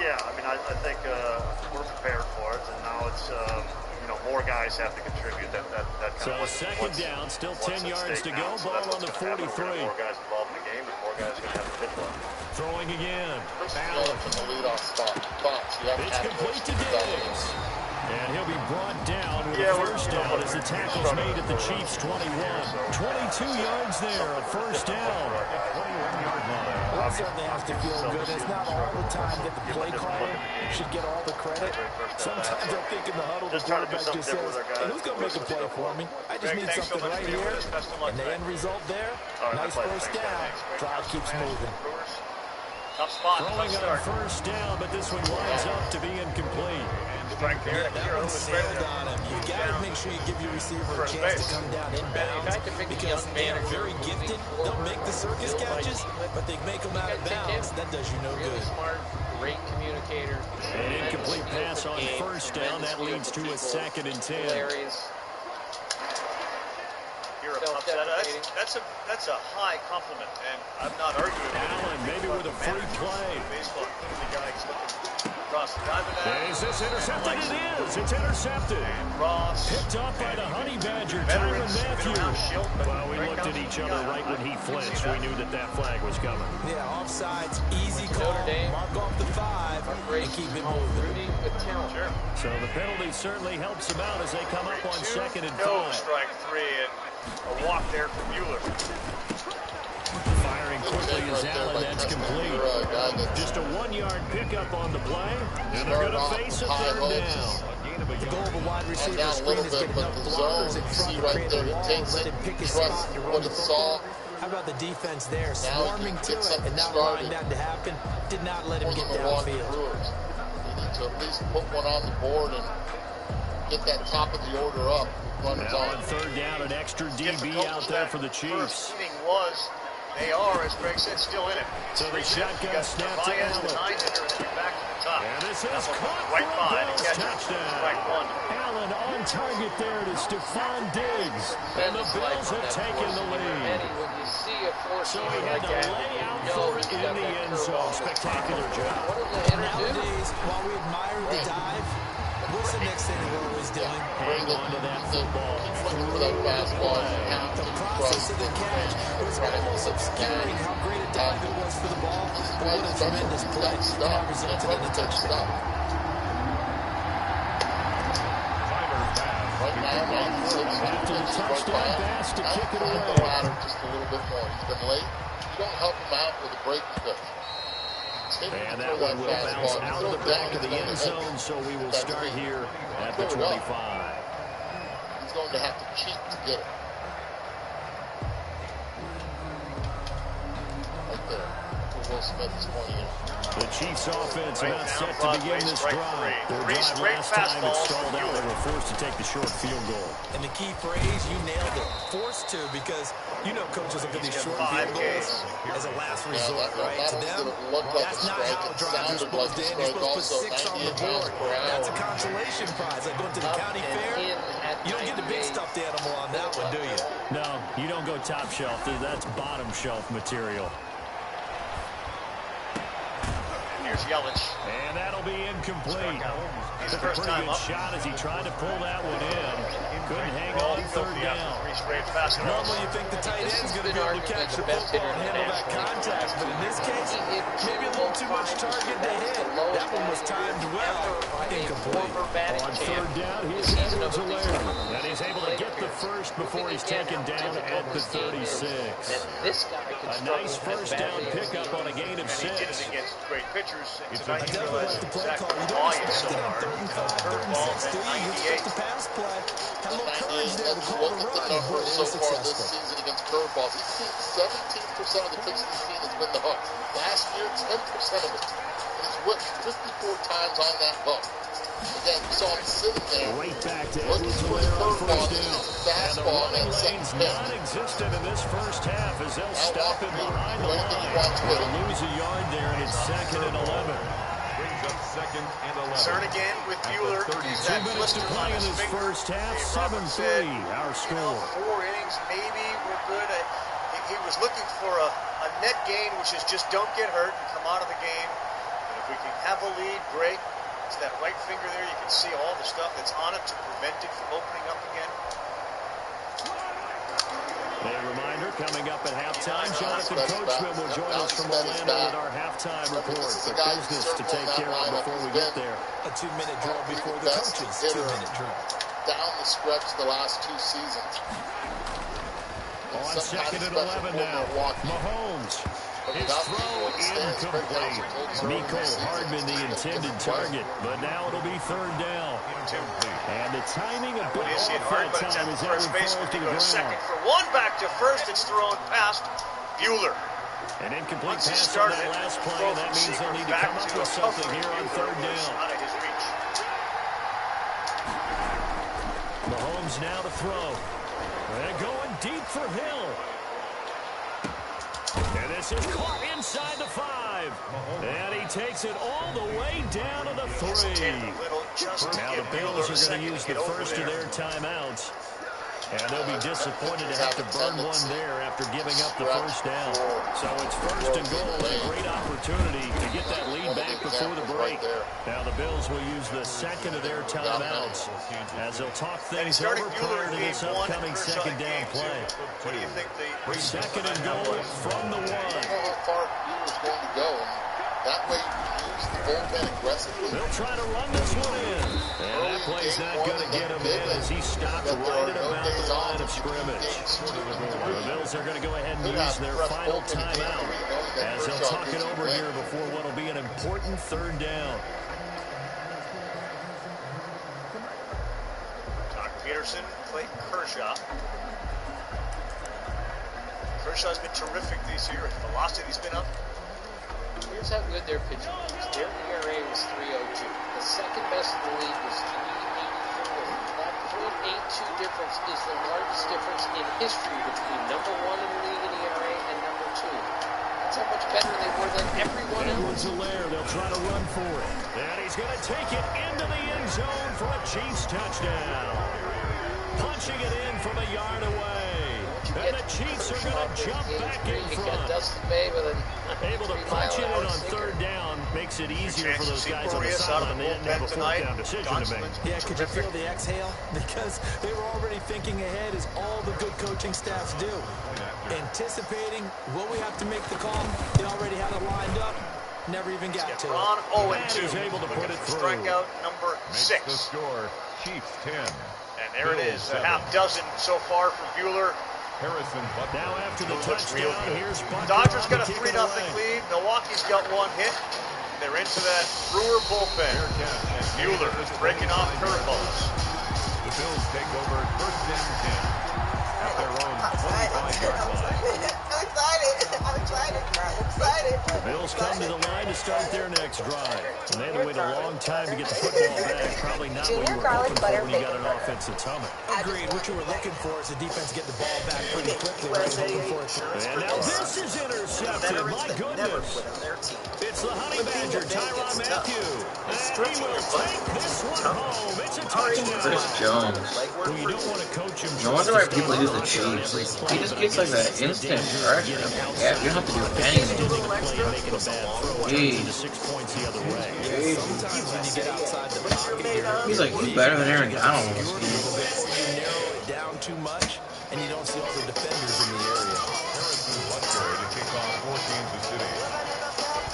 Yeah, I mean, I think we're prepared for it, and now it's more guys have to contribute. That kind of 2nd down, still 10 yards to go. Ball on the 43. More guys involved in the game, and more guys are going to have to pitch well. Throwing again. Allen from the leadoff spot. It's complete to Diggs. And he'll be brought down with a 1st down as the tackle's made at the Chiefs' 21. 22 yards there, a 1st down. Well, it certainly has to feel good. It's not all the time that the play caller should get all the credit. Sometimes I think in the huddle, the quarterback just says, hey, who's going to make a play for me? I just need something right here. And the end result there, nice 1st down. Drive keeps moving. Tough spot. Throwing on 1st down, but this one winds up to be incomplete. Yeah, that one sailed on him. You got to make sure you give your receiver a chance to come down inbounds because they are very gifted. They'll make the circus catches, but they make them out of bounds. That does you no good. Smart, great communicator. An incomplete pass on 1st down. That leads to a 2nd and 10. Here a That's a high compliment, and I'm not arguing. Allen maybe with a free play. Baseball, the guy's looking across the diamond. Is this intercepted? It is. It's intercepted. And Ross picked up by the Honey Badger, Tyrann Mathieu. Well, we looked at each other right when he flinched. We knew that flag was coming. Yeah, offsides, easy call. Mark off the 5 and keep it moving. Sure. So the penalty certainly helps them out as they come up on 2nd and 5. No, strike 3 and a walk there for Bueller. Firing quickly as Allen, that's complete. Just a 1-yard pickup on the play, and they're going to face a 3rd down. The goal of a wide receiver screen is get enough blockers in front to create a wall and let him pick his spot to run the football. How about the defense there, swarming to it and not allowing that to happen? Did not let him get downfield. You need to at least put one on the board and get that top of the order up. Now on 3rd down, an extra DB out there for the Chiefs. They are, as Greg said, still in it. So the shotgun snap to Allen. Back to the top. And this is caught right for a Bills touchdown. Allen on target there to Stephon Diggs. And the Bills have taken the lead. So he had to lay out for it in the end zone. Spectacular job. Nowadays, while we admire the dive, what's the next thing we're always doing? Hang on to that football. The process of the catch was almost obscuring how great a dive it was for the ball, but what a tremendous play, and that resulted in a touchdown. After the touchdown pass to kick it away. Just a little bit more. He's been late. You don't help him out with a break pitch. And that one will bounce out of the back of the end zone, so we will start here at the 25. He's going to have to cheat to get it. Right there. Will Smith is pointing it. The Chiefs offense about set to begin this drive. Their drive last time it stalled out. They were forced to take the short field goal. And the key phrase, you nailed it. Forced to, because you know coaches look at these short field goals as a last resort, right? To them, that's not how drives are supposed to end. You're supposed to put 6 on the board. That's a consolation prize. Like going to the county fair, you don't get the big stuffed animal on that one, do you? No, you don't go top shelf. That's bottom shelf material. Here's Yelich. And that'll be incomplete. Took a pretty good shot as he tried to pull that one in. Couldn't hang on 3rd down. Normally you think the tight end's going to be able to catch the football and handle that contact, but in this case, maybe a little too much target to hit. That one was timed well. Incomplete. On 3rd down, he's Edwards-Helaire. And he's able to get the first before he's taken down at the 36. A nice 1st down pickup on a gain of 6. Against great pitchers. I definitely like the play call. You don't expect it on 3rd and 6, do you? You expect the pass play. Have a little courage there to call the run. Numbers so far this season against curveballs. He's seen 17% of the pitches he's seen has been the hook. Last year, 10% of it. And he's whipped 54 times on that hook. Again, you saw him sitting there. Right back to looking for the curveball. Fastball and that second non-existent in this first half as they'll stop him behind the line. They'll lose a yard there, and it's 2nd and 11. Brings up 2nd and 11. Concern again with Bueller. 2 minutes to play in this first half. 7-3, our score. 4 innings maybe were good. He was looking for a net gain, which is just don't get hurt and come out of the game. And if we can have a lead, great. It's that right finger there. You can see all the stuff that's on it to prevent it from opening up again. A reminder, coming up at halftime, Jonathan Coachman will join us from Orlando with our halftime report. For business to take care of before we get there. A 2-minute drill before the coaches' 2-minute drill. Down the stretch the last 2 seasons. On 2nd and 11 now, Mahomes. His throw incomplete. Mecole Hardman the intended target, but now it'll be 3rd down. And the timing a bit off that time as Edwards falls to the ground. Second for 1, back to first. It's thrown past Bueller. An incomplete pass on that last play, and that means they'll need to come up with something here on 3rd down. Mahomes now to throw. They're going deep for Hill. And this is caught inside the 5. And he takes it all the way down to the 3. Now the Bills are going to use the first of their timeouts. And they'll be disappointed to have to burn one there after giving up the first down. So it's first and goal, and a great opportunity to get that lead back before the break. Now the Bills will use the second of their timeouts as they'll talk things over prior to this upcoming second down play. What do you think second and goal from the one. I don't know how far Bueller's going to go. That way you use the bullpen aggressively. They'll try to run this one in. And that play's not going to get him in as he stopped right at about the line of scrimmage. The Bills are going to go ahead and use their final timeout as they'll talk it over here before what will be an important third down. Doc Peterson, Clayton Kershaw. Kershaw's been terrific this year. His velocity's been up. Here's how good their pitching is. Their ERA was 3.02. The second best in the league was 3.84. That .82 difference is the largest difference in history between number one in the league in ERA and number two. That's how much better they were than everyone else. Edwards-Helaire, they'll try to run for it. And he's going to take it into the end zone for a Chiefs touchdown. Punching it in from a yard away. And the Chiefs are going to jump back in front. Able to punch it in on third down makes it easier for those guys on the sideline. They didn't have a fourth down decision to make. Yeah, could you feel the exhale? Because they were already thinking ahead, as all the good coaching staffs do. Anticipating, will we have to make the call? They already had it lined up. Never even got to it. Ron 0-2. Is able to put it through. Strikeout number 6. The score, Chiefs 10. And there it is, a half dozen so far for Bueller. Harrison Butler. Now after the touchdown, here's Butler. Dodgers got a 3-0 lead. Milwaukee's got one hit. They're into that Brewer bullpen. Bueller is breaking off curveballs. The Bills take over first and 10 at their own 25-yard line. I'm excited. The Bills come to the line to start their next drive. And they had to wait a long time to get the football back. Probably not what you were hoping for when you got an offensive summit. Agreed. What you were looking for is the defense get the ball back pretty quickly. And now this is intercepted. My goodness. It's the Honey Badger, Tyrann Mathieu. And he will take this one home. It's a touchdown. Chris Jones. Well, you don't want to coach him. No wonder why people use the Chiefs. He just gets like that instant direction. Yeah, you don't have to do anything. Jeez. He's like better than Aaron Donald. You narrow it down too much, and you don't see all the defenders in the area.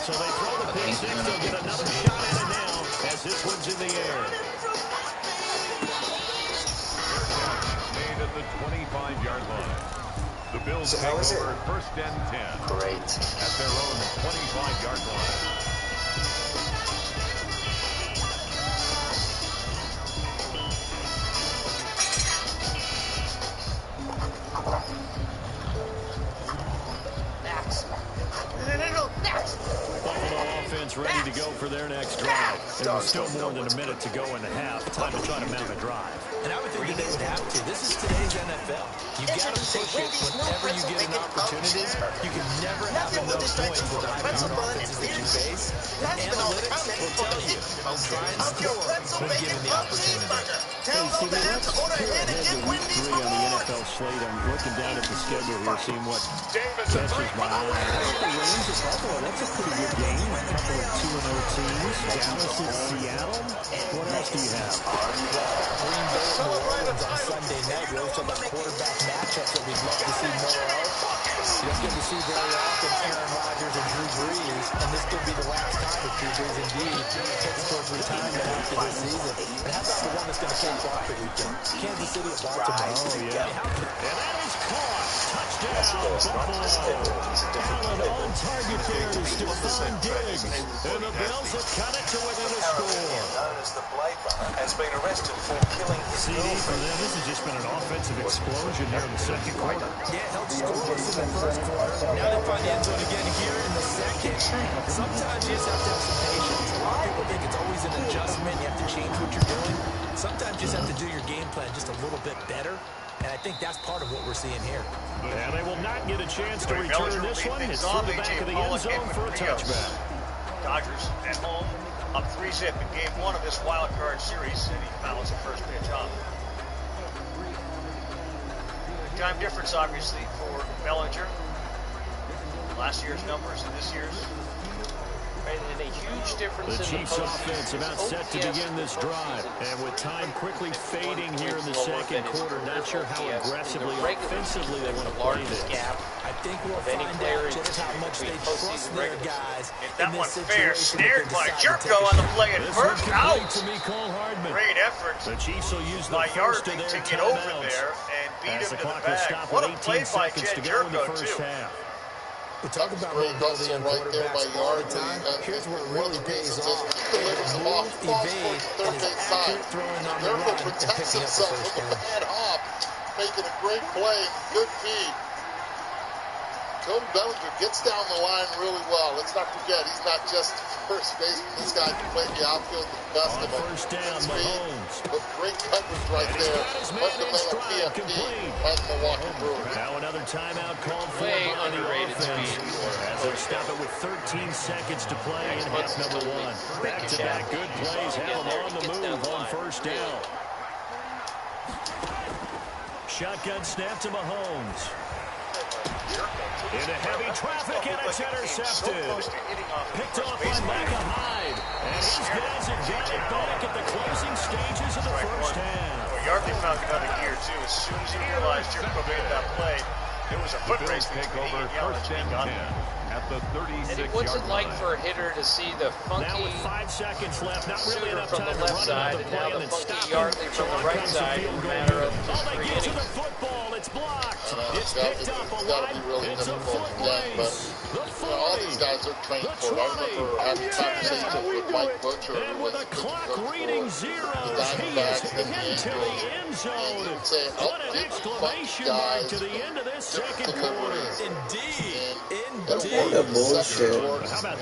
So they throw the pick six. They'll get another shot at it now as this one's in the air. Made at the 25-yard line. The Bills take over first and 10. Great. At their own 25-yard line. Buffalo offense ready to go for their next drive. There was still more than a minute to go in the half. Time to try to mount a drive. And I would think that they would have to. This is today's NFL. You got to push it whenever you get an opportunity. You can never have enough points with the high-powered offenses that you face. Analytics will tell you, try and score when given the opportunity. Hey, see, let's peer ahead to week 3 on the NFL slate. I'm looking down at the schedule here, seeing what catches my eye. The Rams at Buffalo, that's a pretty good game. A couple of 2-0 teams. Dallas at Seattle. What else do you have? Green Bay and New Orleans on Sunday night. We always talk about quarterback matchups that we'd love to see more of. You don't get to see very often Aaron Rodgers and Drew Brees, and this could be the last time that Drew Brees indeed heads towards retirement after this season. And how about the one that's going to cap off the weekend? Kansas City at Baltimore. Oh, yeah. And that is caught. Touchdown, Buffalo. Allen on target there to Stephon Diggs. And the Bills have cut it to within a score. Has been arrested for killing his CD for them. This has just been an offensive explosion here in the second quarter. Yeah, held scoreless in the first quarter. Now they find the end zone again here in the second. Sometimes you just have to have some patience. A lot of people think it's always an adjustment. You have to change what you're doing. Sometimes you just have to do your game plan just a little bit better. And I think that's part of what we're seeing here. And they will not get a chance to return this one. It's through the back of the end zone for a touchback. Dodgers at home, up 3-0 in game 1 of this wild card series. And he fouls the first pitch off. Big-time difference, obviously, for Bellinger. Last year's numbers and this year's. And a huge difference the in Chiefs the offense about set to begin this drive. And with time quickly fading here in the second quarter, not sure how aggressively, offensively they want to play this. I think we'll find out just how much they trust their guys. If that one fair, snared by Jerko on the play at first. Out! Great effort the Chiefs will use the by first Yardley of their to get over timeouts there and beat him the to clock the will bag. stop What a with play 18 by seconds Jed to go in the Jerko, first too. half. We talk about great mobility hustle in right there by quarterbacks all the Yardley. time. Here's where it really pays Is off. he delivers the ball, falls towards the third base side. Throwing on the Therefore run and protects picking up the himself first from the down. bad hop, making a great play, good feed. Cody Bellinger gets down the line really well. Let's not forget, he's not just first baseman. This guy can play the outfield the best of them. First down, Mahomes. But great coverage right there. Fundamental PFP by the Milwaukee Brewers. Now another timeout called for Way by the underrated offense. speed. As they stop it with 13 seconds to play in half number one. Back-to-back good plays have them on the move on first down. Shotgun snap to Mahomes. Into heavy traffic, and it's intercepted. Picked off by Micah Hyde. And these guys have got it back at the closing stages of the first half. Well, Yardley found another gear, too. As soon as he realized Jerko made that play, it was a foot race between he and Yelich. At the 36-yard And what's it like for a hitter to see the funky now with 5 seconds left, not really enough from time the to left run side, another and play now and the then funky stop Yardley him. from the right Comes the side field in a goal matter here. of just They 3 get to innings. the football. It's blocked. It's It's got picked up a to be really It's a difficult foot to get, but race. all these guys are trained for it. I remember having conversations with Mike Butcher, And with a clock reading zeros, the he is Diamondbacks and the into the Angels. end And he zone. would say, What an get exclamation the mark guys to the end of this second deliveries. quarter. Indeed. That's Indeed. what the bullshit.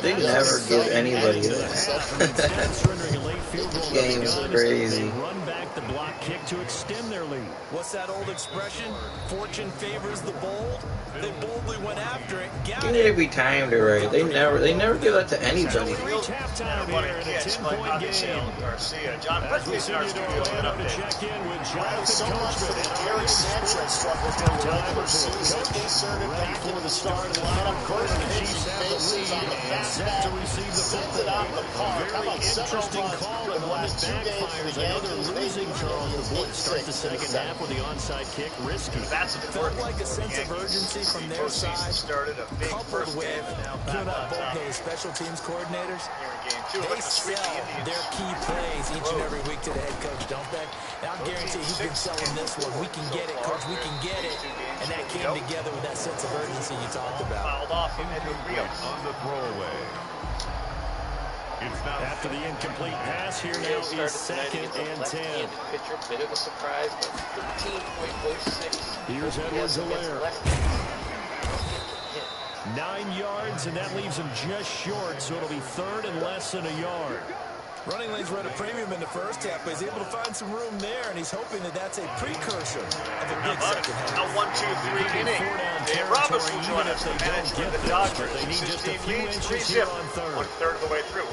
They never give anybody this. Instead of surrendering a late field goal, This game is crazy. they run back the block kick to extend their lead. What's that old expression? Fortune favors the bold. They boldly went after it. You need to be timed right. They never give that to anybody. Reach halftime What here a in a catch by 10-point Avisail game. Garcia. John As we Berkeley's in our send you studio to with an Orlando to update. check in with So Jonathan much for the Coachman. Gary Sanchez struggle during the regular season. Inserted back into the starting lineup. First pitch, bases on the fastback. Sends it out the park. How about several runs in the last 2 games for the Yankees? Losing Charles the Boyd start the second half with the onside kick risky. That's a Felt like a sense of urgency from their side, started a big coupled first with game and now you back know, on both top. those special teams coordinators. Here in game 2. They Look at the streak sell the Indians. their key plays each and every week to the head coach, don't they? And I'll guarantee he's been selling this one. We can get it, coach. We can get it. And that came together with that sense of urgency you talked about. Fouled off him, Edwin Rios. On the throwaway. It's now After the incomplete pass, here now is second and 10. Pitcher, bit of a surprise, but 13.06. Here's Edwards-Helaire. 9 yards, and that leaves him just short, so it'll be third and less than a yard. Running lanes were at a premium in the first half, but he's able to find some room there, and he's hoping that that's a precursor of a big second half. A 1-2-3 inning. Dave Roberts will join us to manage for the Dodgers. They need just a 16 few leads, inches 3-zip. here on third. 1/3 of the way through.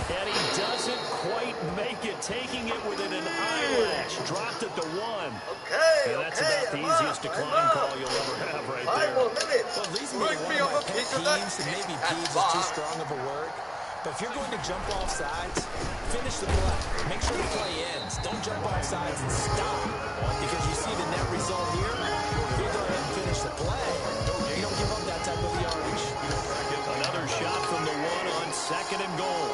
And he doesn't quite make it, taking it within an eyelash. Dropped at the 1. Okay, and that's about the easiest decline call you'll ever have right there. Well, these may be one of my pet peeves, and maybe peeves is too strong of a word. But if you're going to jump off sides, finish the play. Make sure the play ends. Don't jump off sides and stop. Because you see the net result here. You go ahead and finish the play. You don't give up that type of yardage. Another shot from the 1 on second and goal.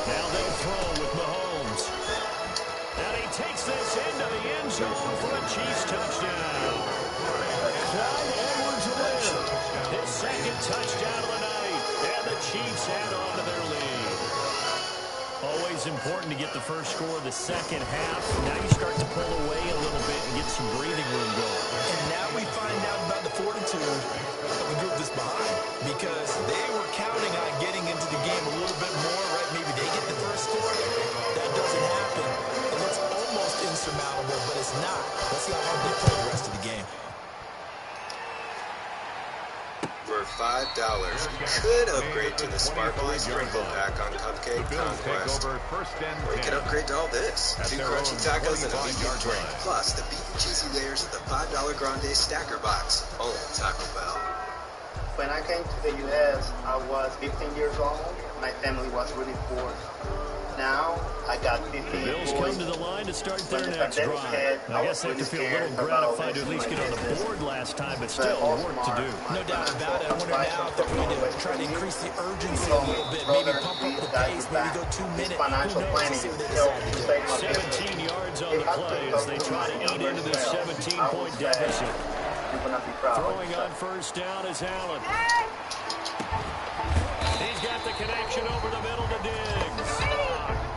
Now they'll throw with Mahomes. And he takes this into the end zone for a Chiefs touchdown. Clyde Edwards-Helaire, his second touchdown of the night. And the Chiefs add on to their lead. Always important to get the first score of the second half. Now you start to pull away a little bit and get some breathing room going. And now we find out about the fortitude of the group that's behind. Because they were counting on getting into the game a little bit more, right? Maybe they get the first score. That doesn't happen. It looks almost insurmountable, but it's not. Let's see how hard they play the rest of the game. For 5 could upgrade to the sparkly sprinkle pack on Cupcake Conquest. Or you could upgrade to all this. 2 crunchy tacos and a medium drink. Plus the beef and cheesy layers of the $5 Grande Stacker Box. Only at Taco Bell. When I came to the U.S., I was 15 years old. My family was really poor. Now, I got 50 The Bills come to the line to start their next drive. I guess they have to feel a little gratified to at least get on the board last time, but still work to do. No doubt about it. I wonder now if they're going to try to increase the urgency a little bit, maybe pump up the pace, maybe go 2 minutes. Financial planning See what they decide to do. 17 yards on the play as they try to eat into this 17-point deficit. Throwing on first down is Allen. He's got the connection over the middle to Diggs.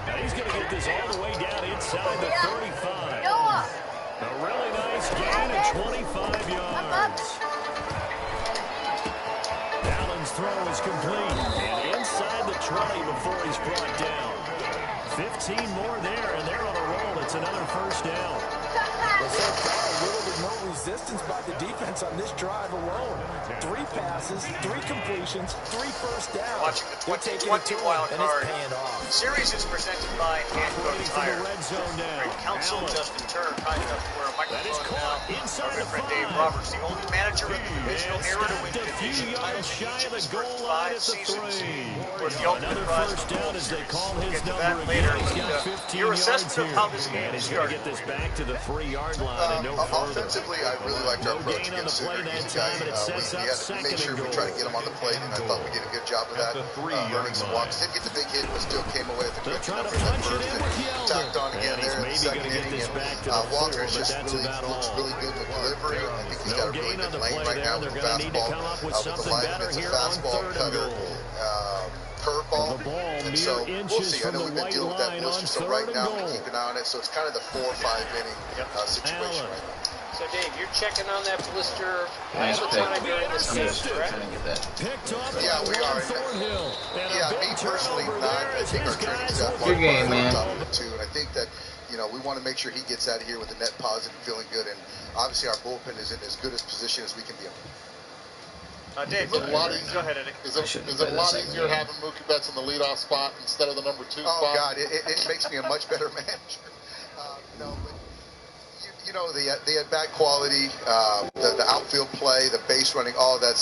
Now he's going to get this all the way down inside the 35. A really nice gain of 25 yards. Allen's throw is complete. And inside the 20 before he's brought down. 15 more there, and they're on a roll. It's another first down. Well, so far, a little bit no resistance by the defense on this drive alone. 3 passes, 3 completions, 3 first downs. Watching the 2020 wild card series is presented by Hancock Tire. Great counsel, Justin Turner, kind enough to wear a microphone now. Our good friend Dave Roberts, the only manager in the divisional era to win division titles each of his first 5 seasons. Of course, the ultimate prize for the World Series. We'll get to that later. Your assessment of how this game is started. Get this back to the 3-yard line and no further. Offensively, I really liked our approach against Super. Easy guy. We had to make sure we try to get him on the plate, and I thought we did a good job of that. Earning some walks. Didn't get the big hit, but still came away with a good number in that first. And tacked on again there in the second inning. And Walker just looks really good with delivery. I think he's got a really good lane right now with the fastball. With the lineman, it's a fastball, cutter, curveball, and so we'll see. I know we've been dealing with that blister, so right now we keep an eye on it. So it's kind of the 4 or 5 inning situation right now. So, Dave, you're checking on that blister all the time during this game, correct? Yeah, we are. Yeah, me personally, not. I think our training staff Good game, man. And I think that, we want to make sure he gets out of here with a net positive, feeling good. And obviously, our bullpen is in as good a position as we can be in. Dave, go ahead, Eddie. Is it a lot easier having Mookie Betts in the leadoff spot instead of the number 2 spot? Oh, God, it makes me a much better manager. The at-bat quality, the outfield play, the base running, all of that's